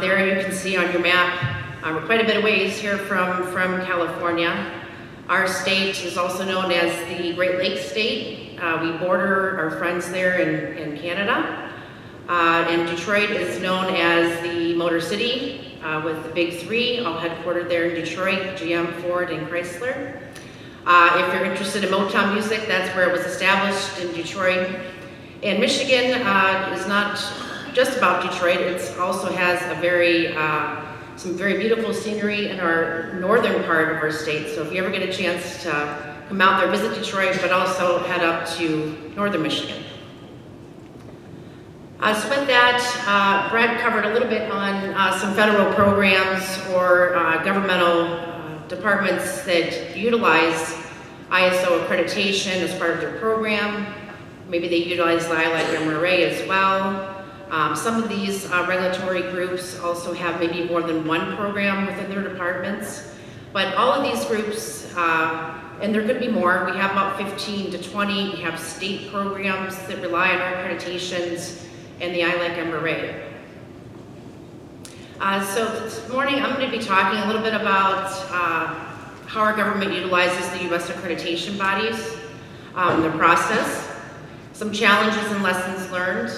There you can see on your map, we're quite a bit of ways here from California. Our state is also known as the Great Lakes State. We border our friends there in Canada. And Detroit is known as the Motor City with the big three, all headquartered there in Detroit, GM, Ford, and Chrysler. If you're interested in Motown music, that's where it was established in Detroit. And Michigan is not just about Detroit, it also has a very some very beautiful scenery in our northern part of our state. So if you ever get a chance to come out there, visit Detroit, but also head up to northern Michigan. So with that, Brad covered a little bit on some federal programs or governmental departments that utilize ISO accreditation as part of their program. Maybe they utilize the ILAC MRA as well. Some of these regulatory groups also have maybe more than one program within their departments. But all of these groups, and there could be more, we have about 15 to 20. We have state programs that rely on our accreditations and the ILAC MRA. So this morning I'm going to be talking a little bit about how our government utilizes the U.S. accreditation bodies, their process, some challenges and lessons learned,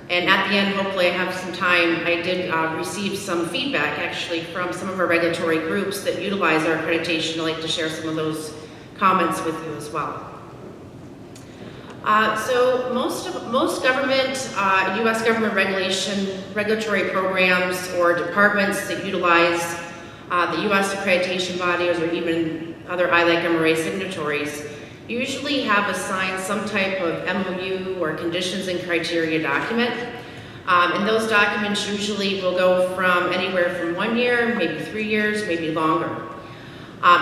and at the end, hopefully I have some time. I did receive some feedback actually from some of our regulatory groups that utilize our accreditation. I'd like to share some of those comments with you as well. So most government, U.S. government regulatory programs or departments that utilize the U.S. accreditation bodies or even other ILAC MRA signatories usually have assigned some type of MOU or conditions and criteria document. And those documents usually will go from anywhere from 1 year, maybe 3 years, maybe longer.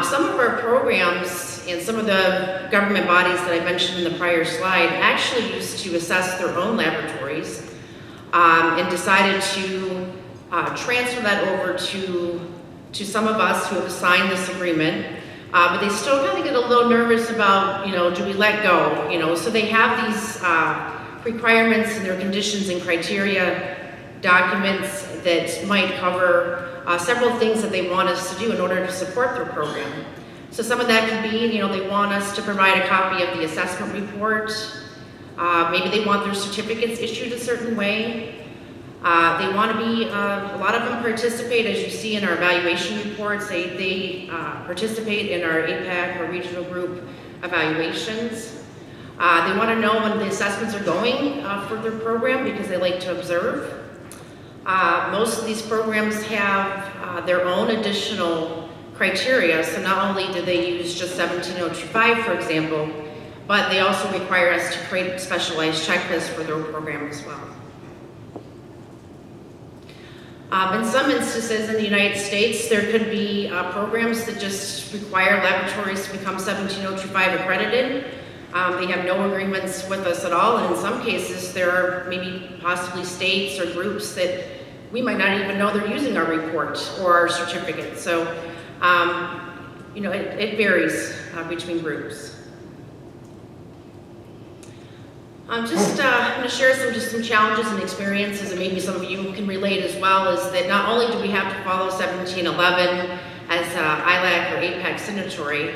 Some of our programs and some of the government bodies that I mentioned in the prior slide actually used to assess their own laboratories and decided to transfer that over to some of us who have signed this agreement. But they still kind of get a little nervous about, do we let go? So they have these requirements and their conditions and criteria documents that might cover several things that they want us to do in order to support their program. So some of that could be, they want us to provide a copy of the assessment report. Maybe they want their certificates issued a certain way. They want to be, a lot of them participate, as you see in our evaluation reports, they participate in our APAC or regional group evaluations. They want to know when the assessments are going for their program because they like to observe. Most of these programs have their own additional criteria, so not only do they use just 17025, for example, but they also require us to create specialized checklists for their program as well. In some instances in the United States, there could be programs that just require laboratories to become 17025 accredited. They have no agreements with us at all, and in some cases, there are maybe possibly states or groups that we might not even know they're using our report or our certificate. So, it varies between groups. I'm going to share some challenges and experiences, and maybe some of you can relate as well, is that not only do we have to follow 1711 as ILAC or APAC signatory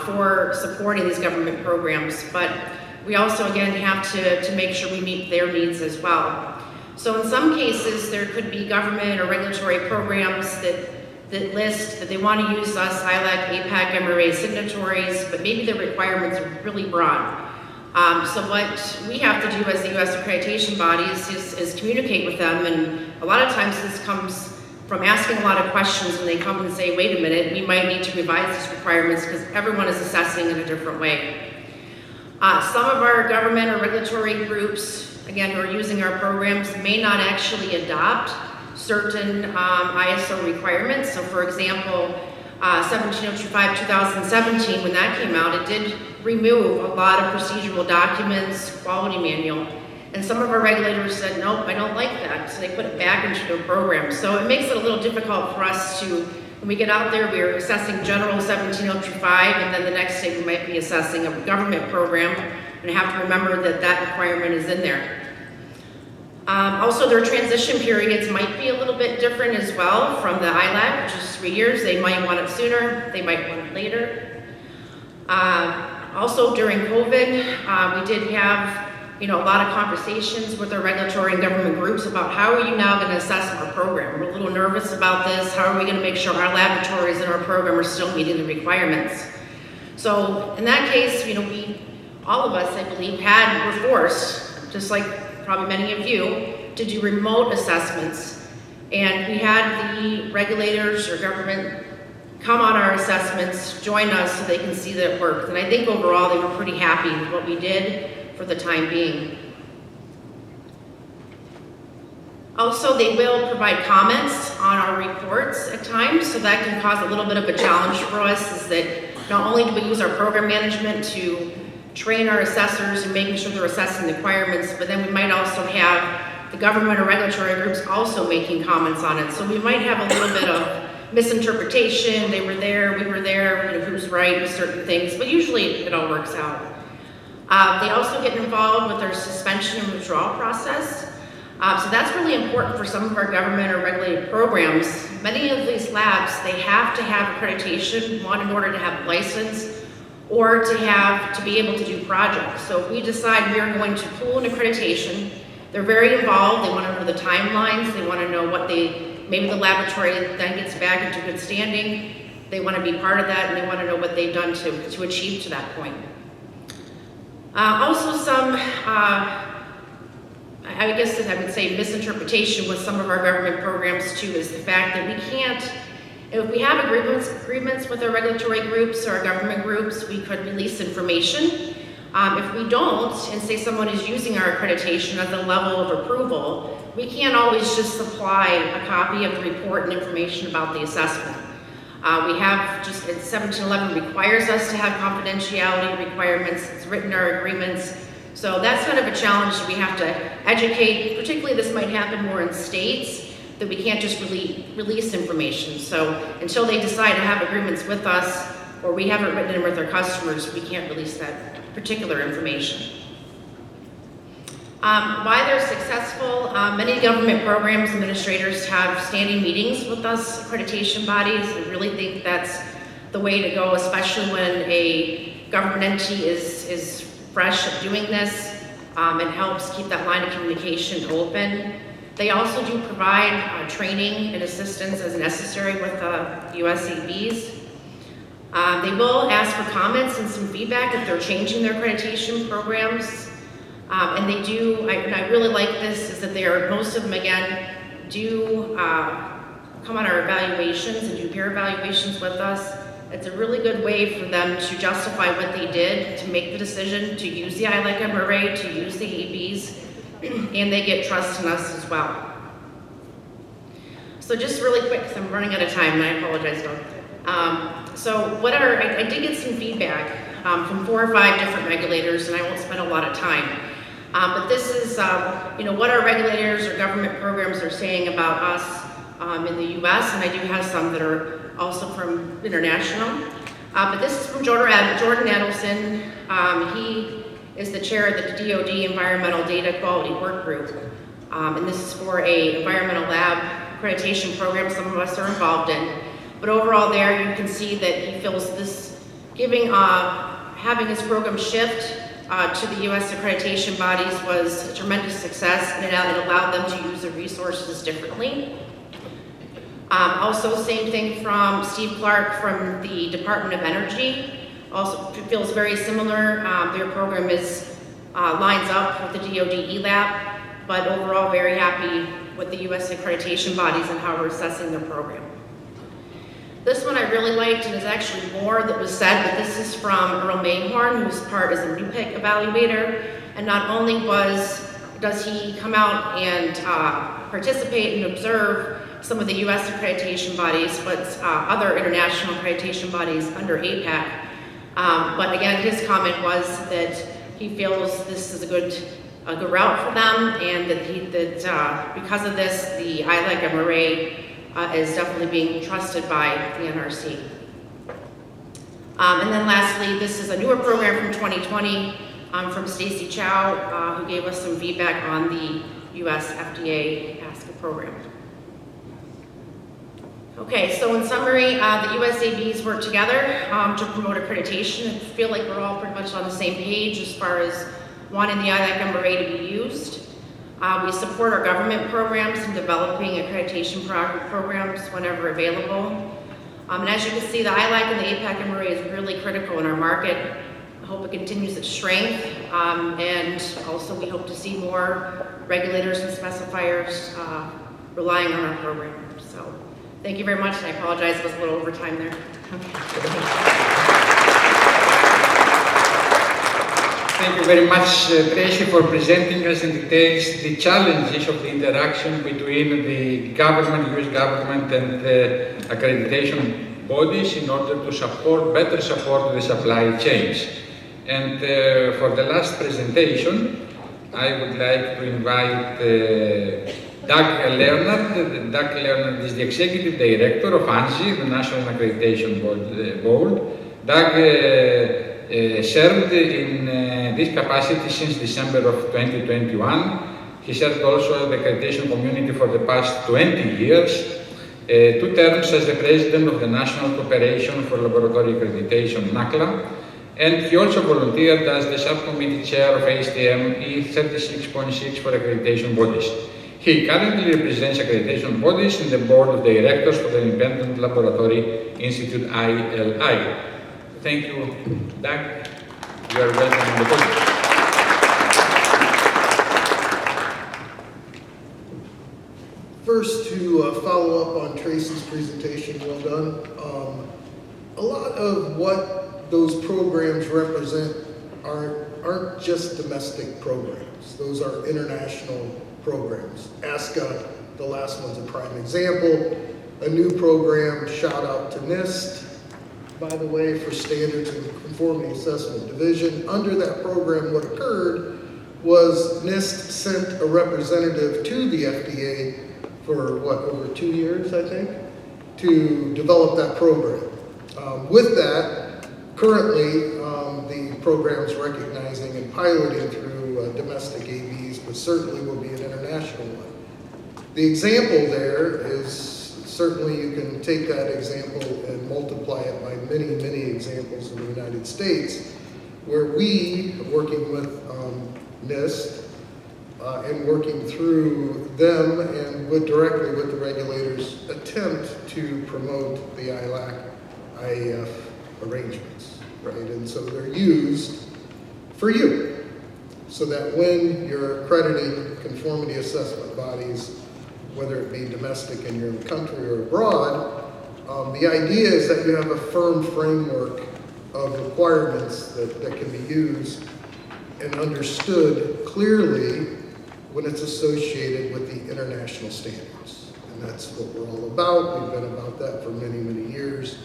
for supporting these government programs, but we also, again, have to make sure we meet their needs as well. So in some cases, there could be government or regulatory programs that list that they want to use us, ILAC, APAC, MRA signatories, but maybe the requirements are really broad. So what we have to do as the U.S. accreditation bodies is communicate with them, and a lot of times this comes from asking a lot of questions when they come and say, wait a minute, we might need to revise these requirements because everyone is assessing in a different way. Some of our government or regulatory groups, again, who are using our programs may not actually adopt certain ISO requirements. So for example, 17025 2017, when that came out, it did remove a lot of procedural documents, quality manual, and some of our regulators said, nope, I don't like that, so they put it back into their program. So it makes it a little difficult for us to, when we get out there, we're assessing general 17025, and then the next day we might be assessing a government program, and I have to remember that that requirement is in there. Also, their transition periods might be a little bit different as well from the ILAC, which is 3 years. They might want it sooner, they might want it later. Also, during COVID, we did have a lot of conversations with our regulatory and government groups about how are you now going to assess our program. We're a little nervous about this. How are we going to make sure our laboratories and our program are still meeting the requirements? So in that case, all of us, I believe, were forced, just like probably many of you, to do remote assessments. And we had the regulators or government come on our assessments, join us so they can see that it worked. And I think overall they were pretty happy with what we did for the time being. Also, they will provide comments on our reports at times, so that can cause a little bit of a challenge for us, is that not only do we use our program management to train our assessors and making sure they're assessing the requirements, but then we might also have the government or regulatory groups also making comments on it. So we might have a little bit of misinterpretation, they were there, we were there, you know, who's right with certain things, but usually it all works out. They also get involved with our suspension and withdrawal process. So that's really important for some of our government or regulated programs. Many of these labs, they have to have accreditation, one, in order to have a license, or to be able to do projects. So if we decide we are going to pull an accreditation, they're very involved, they want to know the timelines, they want to know what maybe the laboratory then gets back into good standing, they want to be part of that, and they want to know what they've done to achieve to that point. Also some, I guess that I would say misinterpretation with some of our government programs too, is the fact that we can't, if we have agreements with our regulatory groups or our government groups, we could release information. If we don't, and say someone is using our accreditation at the level of approval, we can't always just supply a copy of the report and information about the assessment. We have just, 1711 requires us to have confidentiality requirements, it's written in our agreements. So that's kind of a challenge that we have to educate, particularly this might happen more in states, that we can't just release information. So until they decide to have agreements with us, or we haven't written in with our customers, we can't release that particular information. Why they're successful, many government programs administrators have standing meetings with us, accreditation bodies. I really think that's the way to go, especially when a government entity is fresh at doing this. It helps keep that line of communication open. They also do provide training and assistance as necessary with USABs. They will ask for comments and some feedback if they're changing their accreditation programs. And they do, and I really like this, is that most of them again, do come on our evaluations and do peer evaluations with us. It's a really good way for them to justify what they did, to make the decision to use the ILEC-MRA, to use the ABs, and they get trust in us as well. So just really quick, because I'm running out of time, and I apologize, Doug. So I did get some feedback from 4 or 5 different regulators, and I won't spend a lot of time. But this is, what our regulators or government programs are saying about us in the U.S., and I do have some that are also from international. But this is from Jordan Adelson. He is the chair of the DoD Environmental Data Quality Work Group. And this is for a environmental lab accreditation program some of us are involved in. But overall there, you can see that he feels this having his program shift to the U.S. accreditation bodies was a tremendous success, and it allowed them to use the resources differently. Also, same thing from Steve Clark from the Department of Energy. Also feels very similar. Their program lines up with the DoD ELAP, but overall very happy with the U.S. accreditation bodies and how we're assessing their program. This one I really liked, and there's actually more that was said, but this is from Earl Mayhorn, who's part as a NUPEC evaluator. And not only does he come out and participate and observe some of the U.S. accreditation bodies, but other international accreditation bodies under APAC. But again, his comment was that he feels this is a good route for them, and that because of this, the ILEC-MRA is definitely being trusted by the NRC. And then lastly, this is a newer program from 2020 from Stacy Chow, who gave us some feedback on the US FDA ASCA program. Okay, so in summary, the USABs work together to promote accreditation. I feel like we're all pretty much on the same page as far as wanting the ILEC-MRA to be used. We support our government programs in developing accreditation programs whenever available. And as you can see, the ILEC and the APAC-MRA is really critical in our market. I hope it continues its strength, and also we hope to see more regulators and specifiers relying on our program. So thank you very much, and I apologize it was a little overtime there. Thank you very much, Tracy, for presenting us in details the challenges of the interaction between the government, US government, and the accreditation bodies in order to better support the supply chains. And for the last presentation, I would like to invite Doug Leonard. Doug Leonard is the Executive Director of ANSI, the National Accreditation Board. Doug served in this capacity since December of 2021. He served also the accreditation community for the past 20 years, 2 terms as the President of the National Cooperation for Laboratory Accreditation, NACLA, and he also volunteered as the Subcommittee Chair of ASTM E36.6 for accreditation bodies. He currently represents accreditation bodies in the Board of Directors for the Independent Laboratory Institute, ILI. Thank you, Doug. You are welcome on the podium. First, to follow up on Tracy's presentation, well done. A lot of what those programs represent aren't just domestic programs. Those are international programs. ASCA, the last one's a prime example. A new program, shout out to NIST, by the way, for Standards and Conformity Assessment Division. Under that program, what occurred was NIST sent a representative to the FDA for over 2 years, I think, to develop that program. With that, currently, the program's recognizing and piloting through domestic ABs, but certainly will be an international one. The example there is, certainly you can take that example and multiply it by many, many examples in the United States, where we, working with NIST, and working through them and directly with the regulators, attempt to promote the ILAC-IAF arrangements, right? And so they're used for you, so that when you're accrediting conformity assessment bodies, whether it be domestic in your own country or abroad, the idea is that you have a firm framework of requirements that can be used and understood clearly when it's associated with the international standards. And that's what we're all about. We've been about that for many, many years.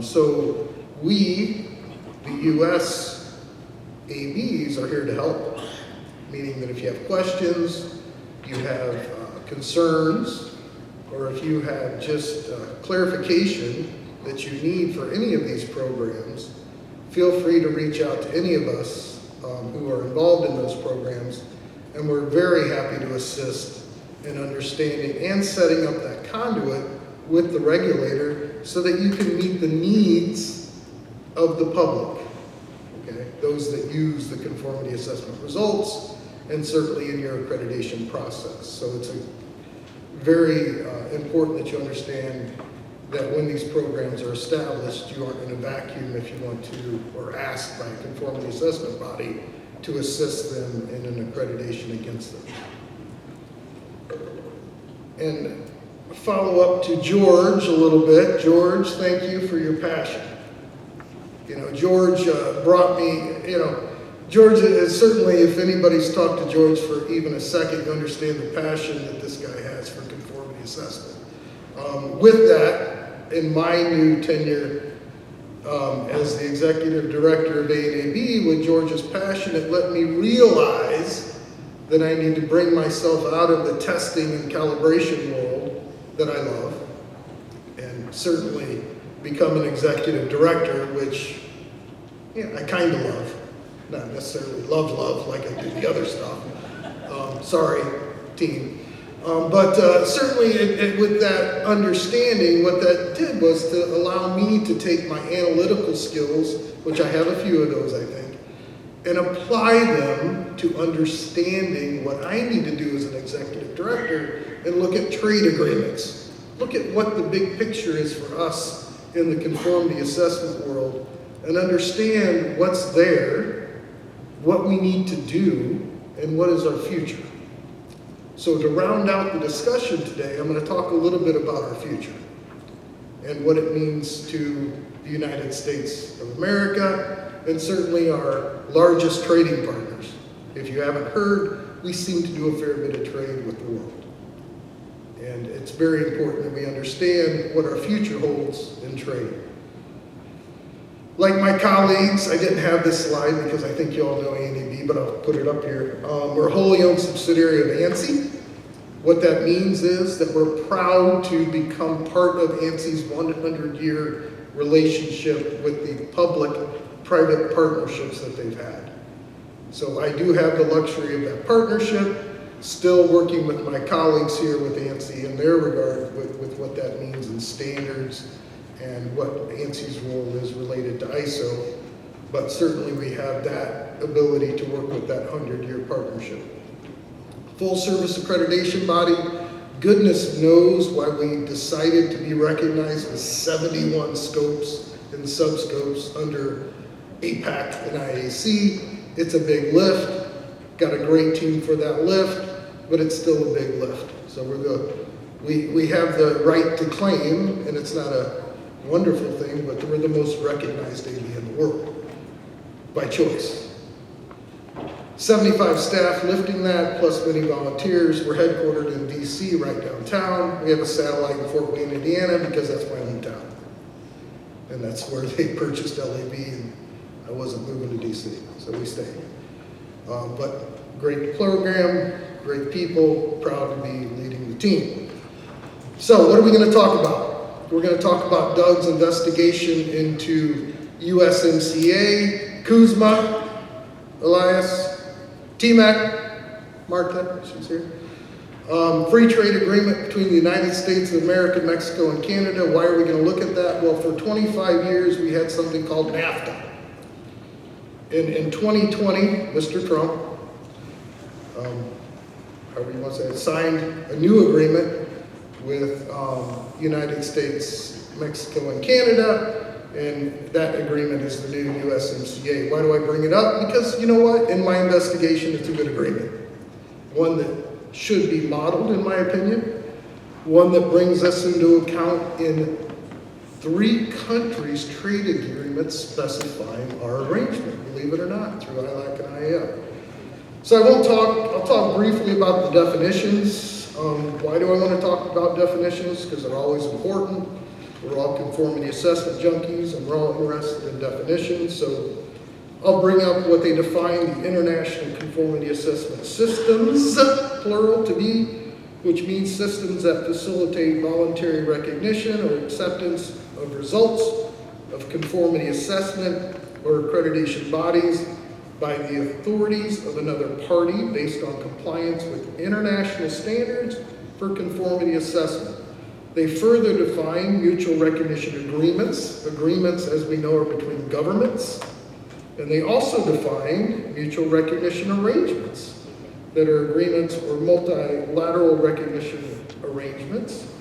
So we, the US ABs, are here to help, meaning that if you have questions, you have concerns, or if you have just clarification that you need for any of these programs, feel free to reach out to any of us who are involved in those programs, and we're very happy to assist in understanding and setting up that conduit with the regulator so that you can meet the needs of the public, okay? Those that use the conformity assessment results, and certainly in your accreditation process. So it's very important that you understand that when these programs are established, you aren't in a vacuum if you want to, or asked by a conformity assessment body to assist them in an accreditation against them. And follow up to George a little bit. George, thank you for your passion. You know, George brought me, George is certainly, if anybody's talked to George for even a second, you understand the passion that this guy has for conformity assessment. With that, in my new tenure as the executive director of A&AB, with George's passion, it let me realize that I need to bring myself out of the testing and calibration world that I love, and certainly become an executive director, which I kind of love. Not necessarily love like I do the other stuff. Sorry, team. But certainly with that understanding, what that did was to allow me to take my analytical skills, which I have a few of those, I think, and apply them to understanding what I need to do as an executive director and look at trade agreements. Look at what the big picture is for us in the conformity assessment world and understand what's there, what we need to do, and what is our future. So to round out the discussion today, I'm going to talk a little bit about our future and what it means to the United States of America and certainly our largest trading partners. If you haven't heard, we seem to do a fair bit of trade with the world. And it's very important that we understand what our future holds in trade. Like my colleagues, I didn't have this slide because I think you all know ANAB, but I'll put it up here. We're a wholly owned subsidiary of ANSI. What that means is that we're proud to become part of ANSI's 100-year relationship with the public-private partnerships that they've had. So I do have the luxury of that partnership, still working with my colleagues here with ANSI in their regard with what that means in standards and what ANSI's role is related to ISO. But certainly we have that ability to work with that 100-year partnership. Full service accreditation body, goodness knows why we decided to be recognized with 71 scopes and subscopes under APAC and IAC. It's a big lift, got a great team for that lift, but it's still a big lift. So we have the right to claim, and it's not a wonderful thing, but we're the most recognized AV in the world by choice. 75 staff lifting that, plus many volunteers. We're headquartered in DC, right downtown. We have a satellite in Fort Wayne, Indiana, because that's my hometown. And that's where they purchased LAB, and I wasn't moving to DC, so we stayed. But great program, great people, proud to be leading the team. So what are we going to talk about? We're going to talk about Doug's investigation into USMCA, Kuzma, Elias, TMAC, Marta, she's here. Free trade agreement between the United States of America, Mexico, and Canada. Why are we going to look at that? Well, for 25 years, we had something called NAFTA. In 2020, Mr. Trump, however you want to say it, signed a new agreement with United States, Mexico, and Canada. And that agreement is the new USMCA. Why do I bring it up? Because you know what? In my investigation, it's a good agreement. One that should be modeled, in my opinion. One that brings us into account in 3 countries' trade agreements specifying our arrangement, believe it or not, through ILAC and IAF. So I'll talk briefly about the definitions. Why do I want to talk about definitions? Because they're always important. We're all conformity assessment junkies, and we're all interested in definitions. So I'll bring up what they define the International Conformity Assessment Systems, plural, to be, which means systems that facilitate voluntary recognition or acceptance of results of conformity assessment or accreditation bodies by the authorities of another party based on compliance with international standards for conformity assessment. They further define mutual recognition agreements. Agreements, as we know, are between governments. And they also define mutual recognition arrangements that are agreements or multilateral recognition arrangements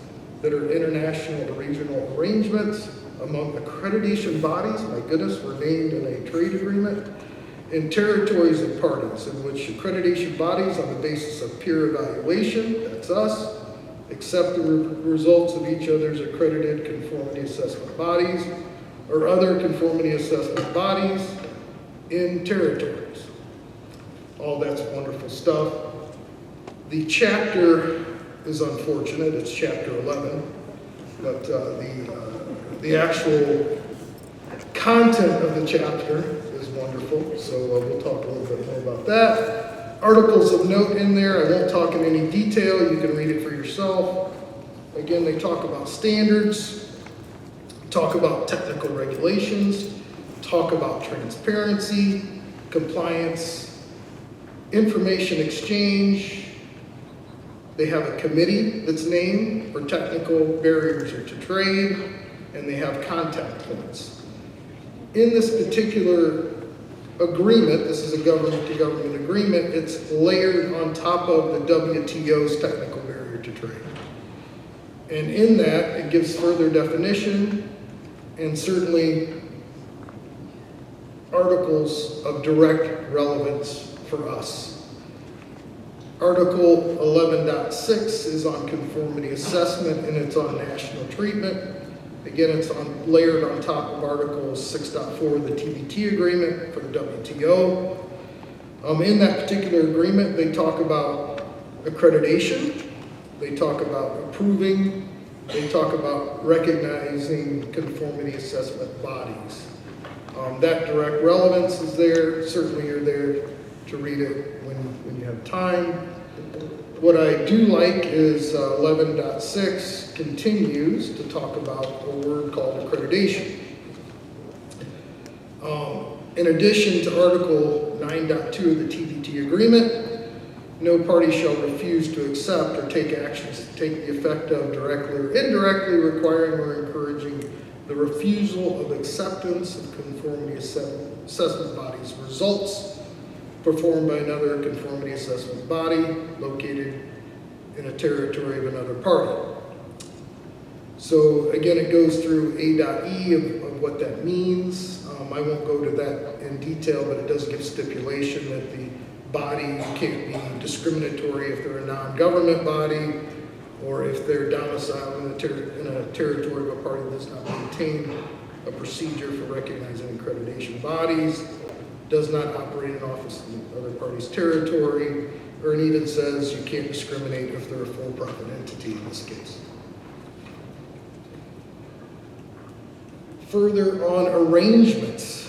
that are international or regional arrangements among accreditation bodies. My goodness, we're named in a trade agreement. In territories and parties in which accreditation bodies on the basis of peer evaluation, that's us, accept the results of each other's accredited conformity assessment bodies or other conformity assessment bodies in territories. All that's wonderful stuff. The chapter is unfortunate, it's chapter 11, but the actual content of the chapter is wonderful, so we'll talk a little bit more about that. Articles of note in there, I won't talk in any detail, you can read it for yourself. Again, they talk about standards, talk about technical regulations, talk about transparency, compliance, information exchange. They have a committee that's named for technical barriers to trade, and they have contact points. In this particular agreement, this is a government-to-government agreement, it's layered on top of the WTO's technical barrier to trade. And in that, it gives further definition and certainly articles of direct relevance for us. Article 11.6 is on conformity assessment, and it's on national treatment. Again, it's layered on top of Article 6.4, the TBT agreement for the WTO. In that particular agreement, they talk about accreditation, they talk about approving, they talk about recognizing conformity assessment bodies. That direct relevance is there. Certainly you're there to read it when you have time. What I do like is 11.6 continues to talk about a word called accreditation. In addition to Article 9.2 of the TBT agreement, no party shall refuse to accept or take actions to take the effect of directly or indirectly requiring or encouraging the refusal of acceptance of conformity assessment body's results performed by another conformity assessment body located in a territory of another party. So again, it goes through A.E of what that means. I won't go to that in detail, but it does give stipulation that the body can't be discriminatory if they're a non-government body, or if they're domiciled in a territory of a party that does not maintain a procedure for recognizing accreditation bodies, does not operate in office in the other party's territory, or it even says you can't discriminate if they're a for-profit entity in this case. Further on arrangements,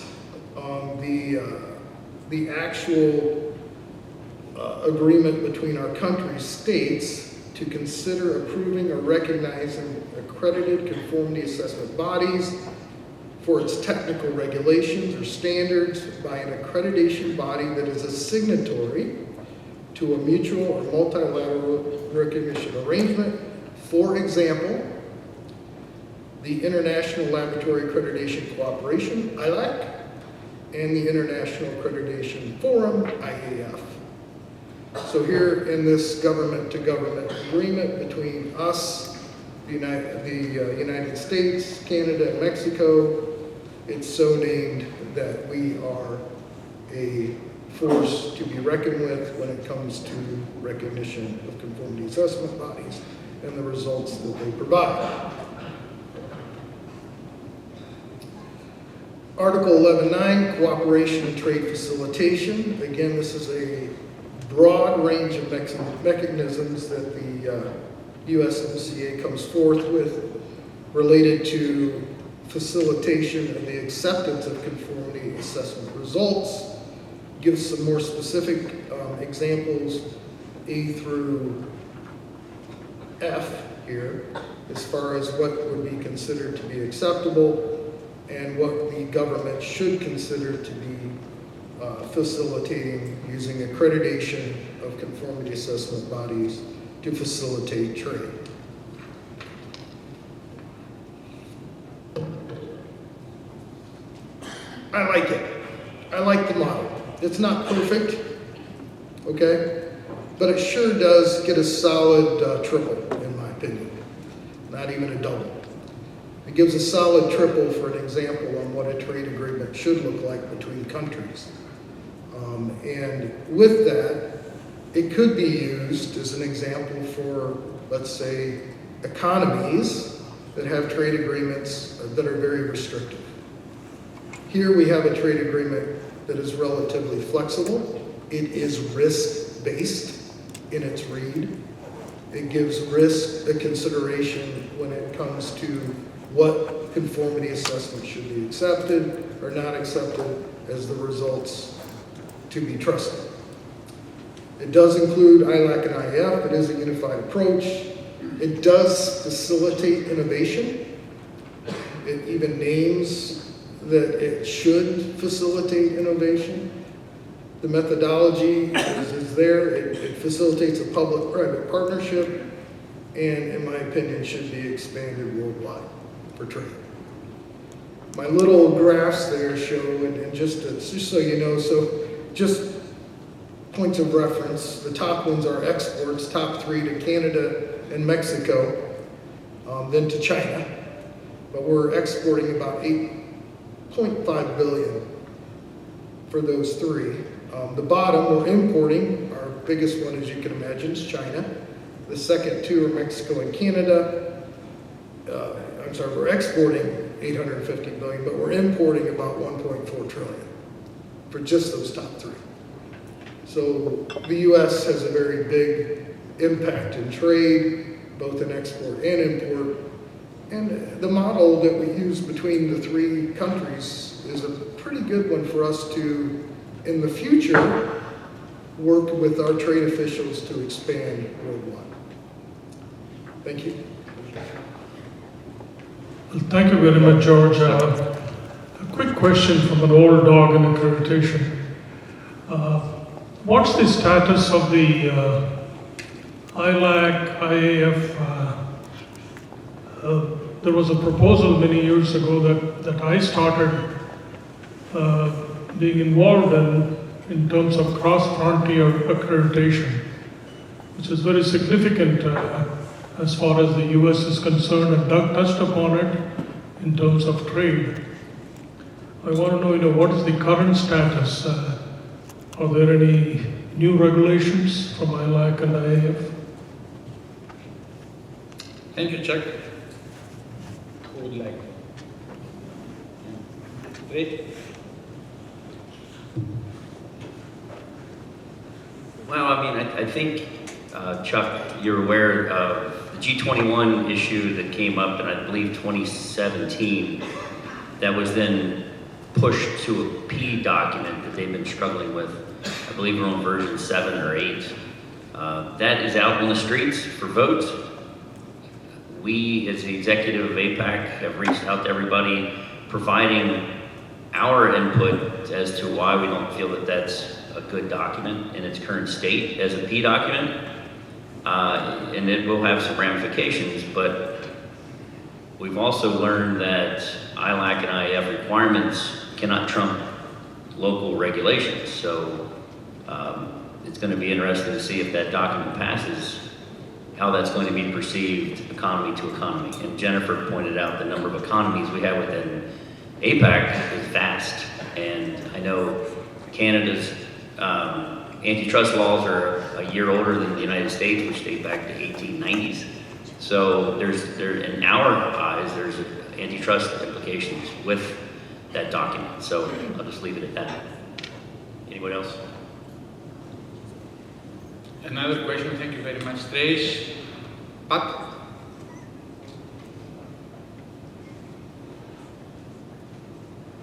the actual agreement between our countries states to consider approving or recognizing accredited conformity assessment bodies for its technical regulations or standards by an accreditation body that is a signatory to a mutual or multilateral recognition arrangement. For example, the International Laboratory Accreditation Cooperation, ILAC, and the International Accreditation Forum, IAF. So here in this government-to-government agreement between us, the United States, Canada, and Mexico, it's so named that we are a force to be reckoned with when it comes to recognition of conformity assessment bodies and the results that they provide. Article 11.9, Cooperation and Trade Facilitation. Again, this is a broad range of mechanisms that the USMCA comes forth with related to facilitation of the acceptance of conformity assessment results. Gives some more specific examples, A through F here, as far as what would be considered to be acceptable and what the government should consider to be facilitating using accreditation of conformity assessment bodies to facilitate trade. I like it. I like the model. It's not perfect, okay? But it sure does get a solid triple, in my opinion. Not even a double. It gives a solid triple for an example on what a trade agreement should look like between countries. And with that, it could be used as an example for, let's say, economies that have trade agreements that are very restrictive. Here we have a trade agreement that is relatively flexible. It is risk-based in its read. It gives risk a consideration when it comes to what conformity assessment should be accepted or not accepted as the results to be trusted. It does include ILAC and IAF. It is a unified approach. It does facilitate innovation. It even names that it should facilitate innovation. The methodology is there. It facilitates a public-private partnership and, in my opinion, should be expanded worldwide for trade. My little graphs there show, and just so you know, so just points of reference, the top ones are exports, top three to Canada and Mexico, then to China. But we're exporting about 8.5 billion for those three. The bottom, we're importing our biggest one, as you can imagine, is China. The second two are Mexico and Canada. We're exporting $850 billion, but we're importing about $1.4 trillion for just those top three. So the U.S. has a very big impact in trade, both in export and import. And the model that we use between the three countries is a pretty good one for us to, in the future, work with our trade officials to expand worldwide. Thank you. Well, thank you very much, George. A quick question from an old dog in accreditation. What's the status of the ILAC, IAF? There was a proposal many years ago that I started being involved in terms of cross-frontier accreditation, which is very significant as far as the U.S. is concerned, and Doug touched upon it in terms of trade. I want to know, what is the current status? Are there any new regulations from ILAC and IAF? Thank you, Chuck. Who would like? Great. Well, I think, Chuck, you're aware of the G21 issue that came up in, I believe, 2017, that was then pushed to a P document that they've been struggling with. I believe we're on version 7 or 8. That is out on the streets for vote. We, as the executive of APAC, have reached out to everybody, providing our input as to why we don't feel that that's a good document in its current state as a P document. And it will have some ramifications, but we've also learned that ILAC and IAF requirements cannot trump local regulations. So it's going to be interesting to see if that document passes, how that's going to be perceived economy to economy. And Jennifer pointed out the number of economies we have within APAC is vast. And I know Canada's antitrust laws are a year older than the United States, which date back to 1890s. So in our eyes, there's antitrust implications with that document. So I'll just leave it at that. Anyone else? Another question, thank you very much, Trace. Pat?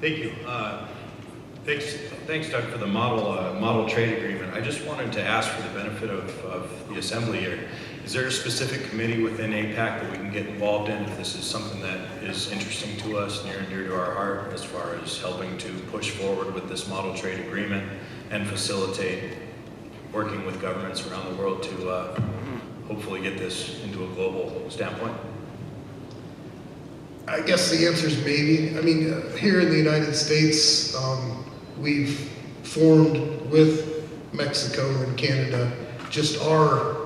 Thank you. Thanks, Doug, for the model trade agreement. I just wanted to ask for the benefit of the assembly here. Is there a specific committee within APAC that we can get involved in if this is something that is interesting to us, near and dear to our heart, as far as helping to push forward with this model trade agreement and facilitate working with governments around the world to hopefully get this into a global standpoint? I guess the answer is maybe. Here in the United States, we've formed with Mexico and Canada just our,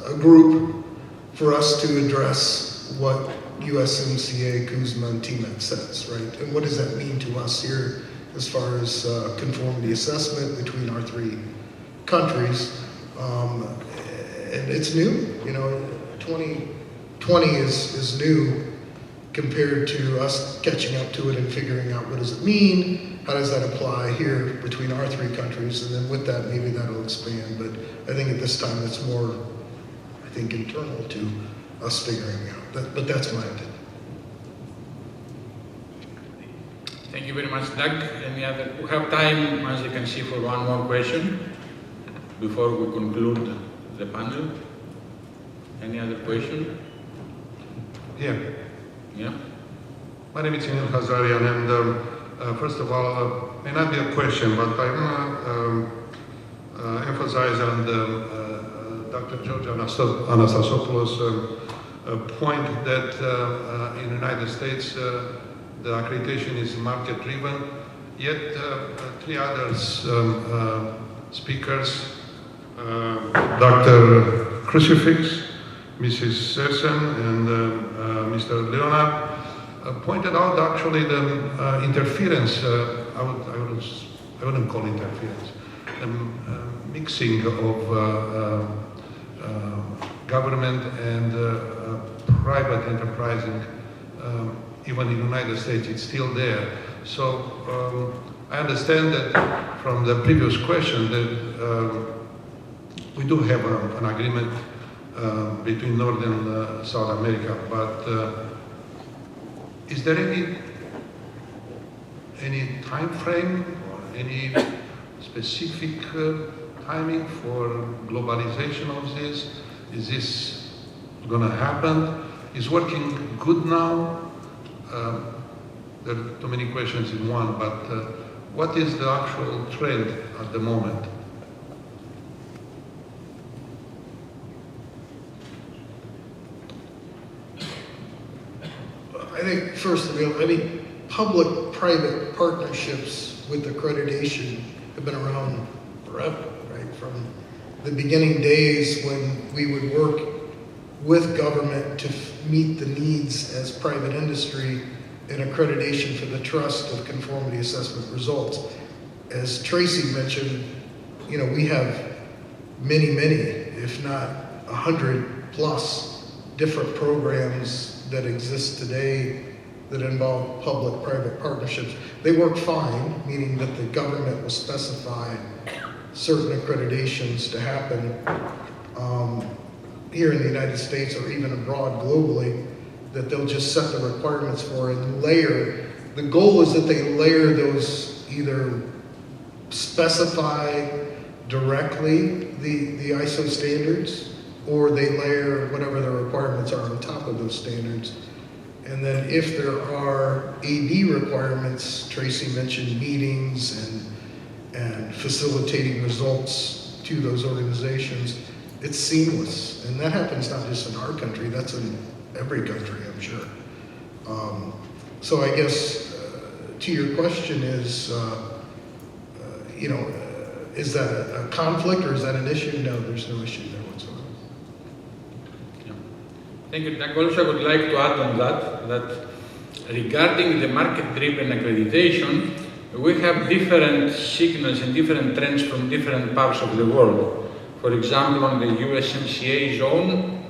a group for us to address what USMCA, CUSMA, and TMET says, right? And what does that mean to us here as far as conformity assessment between our three countries? And it's new, 2020 is new compared to us catching up to it and figuring out what does it mean, how does that apply here between our three countries, and then with that, maybe that'll expand. But I think at this time, it's more, internal to us figuring out. But that's my opinion. Thank you very much, Doug. We have time, as you can see, for one more question before we conclude the panel. Any other question? Yeah. Yeah. My name is Sunil Hazarian, and first of all, may not be a question, but I want to emphasize on Dr. George Anastasopoulos' point that in the United States, the accreditation is market-driven, yet three others speakers, Dr. Crucifix, Mrs. Sersen, and Mr. Leonard pointed out actually the interference, I wouldn't call interference, mixing of government and private enterprising. Even in the United States, it's still there. So I understand that from the previous question that we do have an agreement between North and South America, but is there any time frame or any specific timing for globalization of this? Is this going to happen? Is working good now? There are too many questions in one, but what is the actual trend at the moment? I think first of all, public-private partnerships with accreditation have been around forever, right? From the beginning days when we would work with government to meet the needs as private industry and accreditation for the trust of conformity assessment results. As Tracy mentioned, we have many, if not 100+ different programs that exist today that involve public-private partnerships. They work fine, meaning that the government will specify certain accreditations to happen here in the United States or even abroad globally, that they'll just set the requirements for and layer. The goal is that they layer those, either specify directly the ISO standards, or they layer whatever the requirements are on top of those standards. And then if there are AD requirements, Tracy mentioned meetings and facilitating results to those organizations, it's seamless. And that happens not just in our country, that's in every country, I'm sure. So I guess to your question is that a conflict or is that an issue? No, there's no issue there whatsoever. Thank you, Doug. Also, I would like to add on that regarding the market-driven accreditation, we have different signals and different trends from different parts of the world. For example, on the USMCA zone,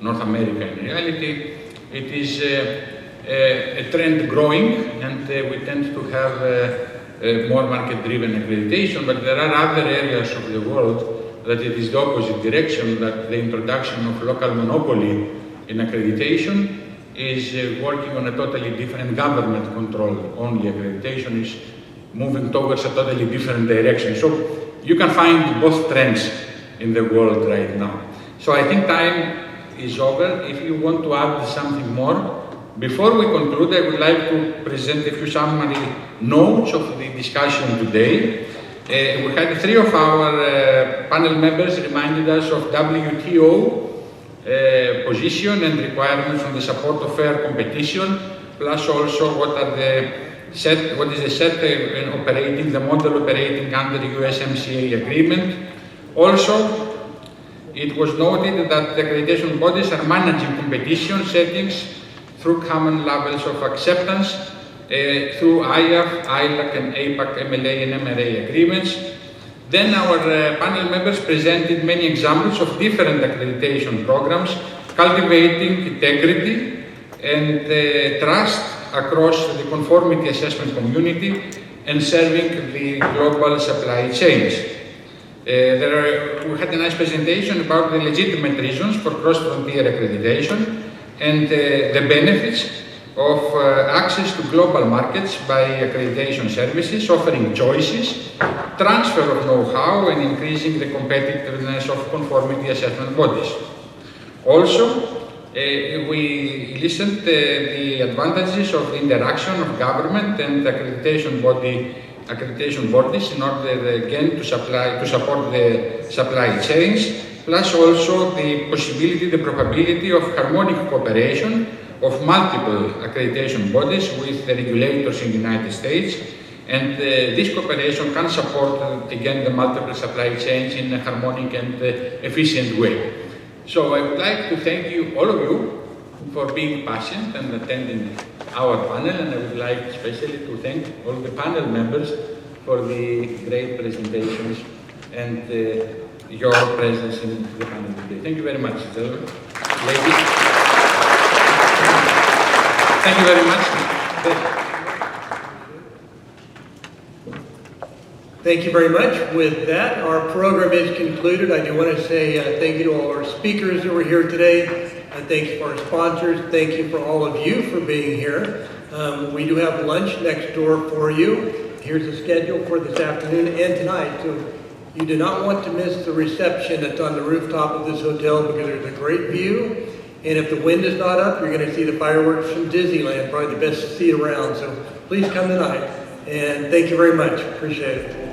North America in reality, it is a trend growing, and we tend to have more market-driven accreditation, but there are other areas of the world that it is the opposite direction, that the introduction of local monopoly in accreditation is working on a totally different government control. Only accreditation is moving towards a totally different direction. So you can find both trends in the world right now. So I think time is over. If you want to add something more, before we conclude, I would like to present a few summary notes of the discussion today. We had 3 of our panel members reminded us of WTO position and requirements on the support of fair competition, plus also what is the model operating under the USMCA agreement. Also, it was noted that the accreditation bodies are managing competition settings through common levels of acceptance through IAF, ILAC, and APAC MLA and MRA agreements. Then our panel members presented many examples of different accreditation programs, cultivating integrity and trust across the conformity assessment community and serving the global supply chains. We had a nice presentation about the legitimate reasons for cross-frontier accreditation and the benefits of access to global markets by accreditation services, offering choices, transfer of know-how, and increasing the competitiveness of conformity assessment bodies. Also, we listened to the advantages of the interaction of government and accreditation bodies in order again to support the supply chains, plus also the possibility, the probability of harmonic cooperation of multiple accreditation bodies with the regulators in the United States, and this cooperation can support again the multiple supply chains in a harmonic and efficient way. So I would like to thank you, all of you, for being patient and attending our panel, and I would like especially to thank all the panel members for the great presentations and your presence in the panel today. Thank you very much, gentlemen. Ladies. Thank you very much. Thank you very much. With that, our program is concluded. I do want to say thank you to all our speakers that were here today. Thank you for our sponsors. Thank you for all of you for being here. We do have lunch next door for you. Here's the schedule for this afternoon and tonight. So you do not want to miss the reception that's on the rooftop of this hotel because there's a great view. And if the wind is not up, you're going to see the fireworks from Disneyland, probably the best to see around. So please come tonight. And thank you very much. Appreciate it.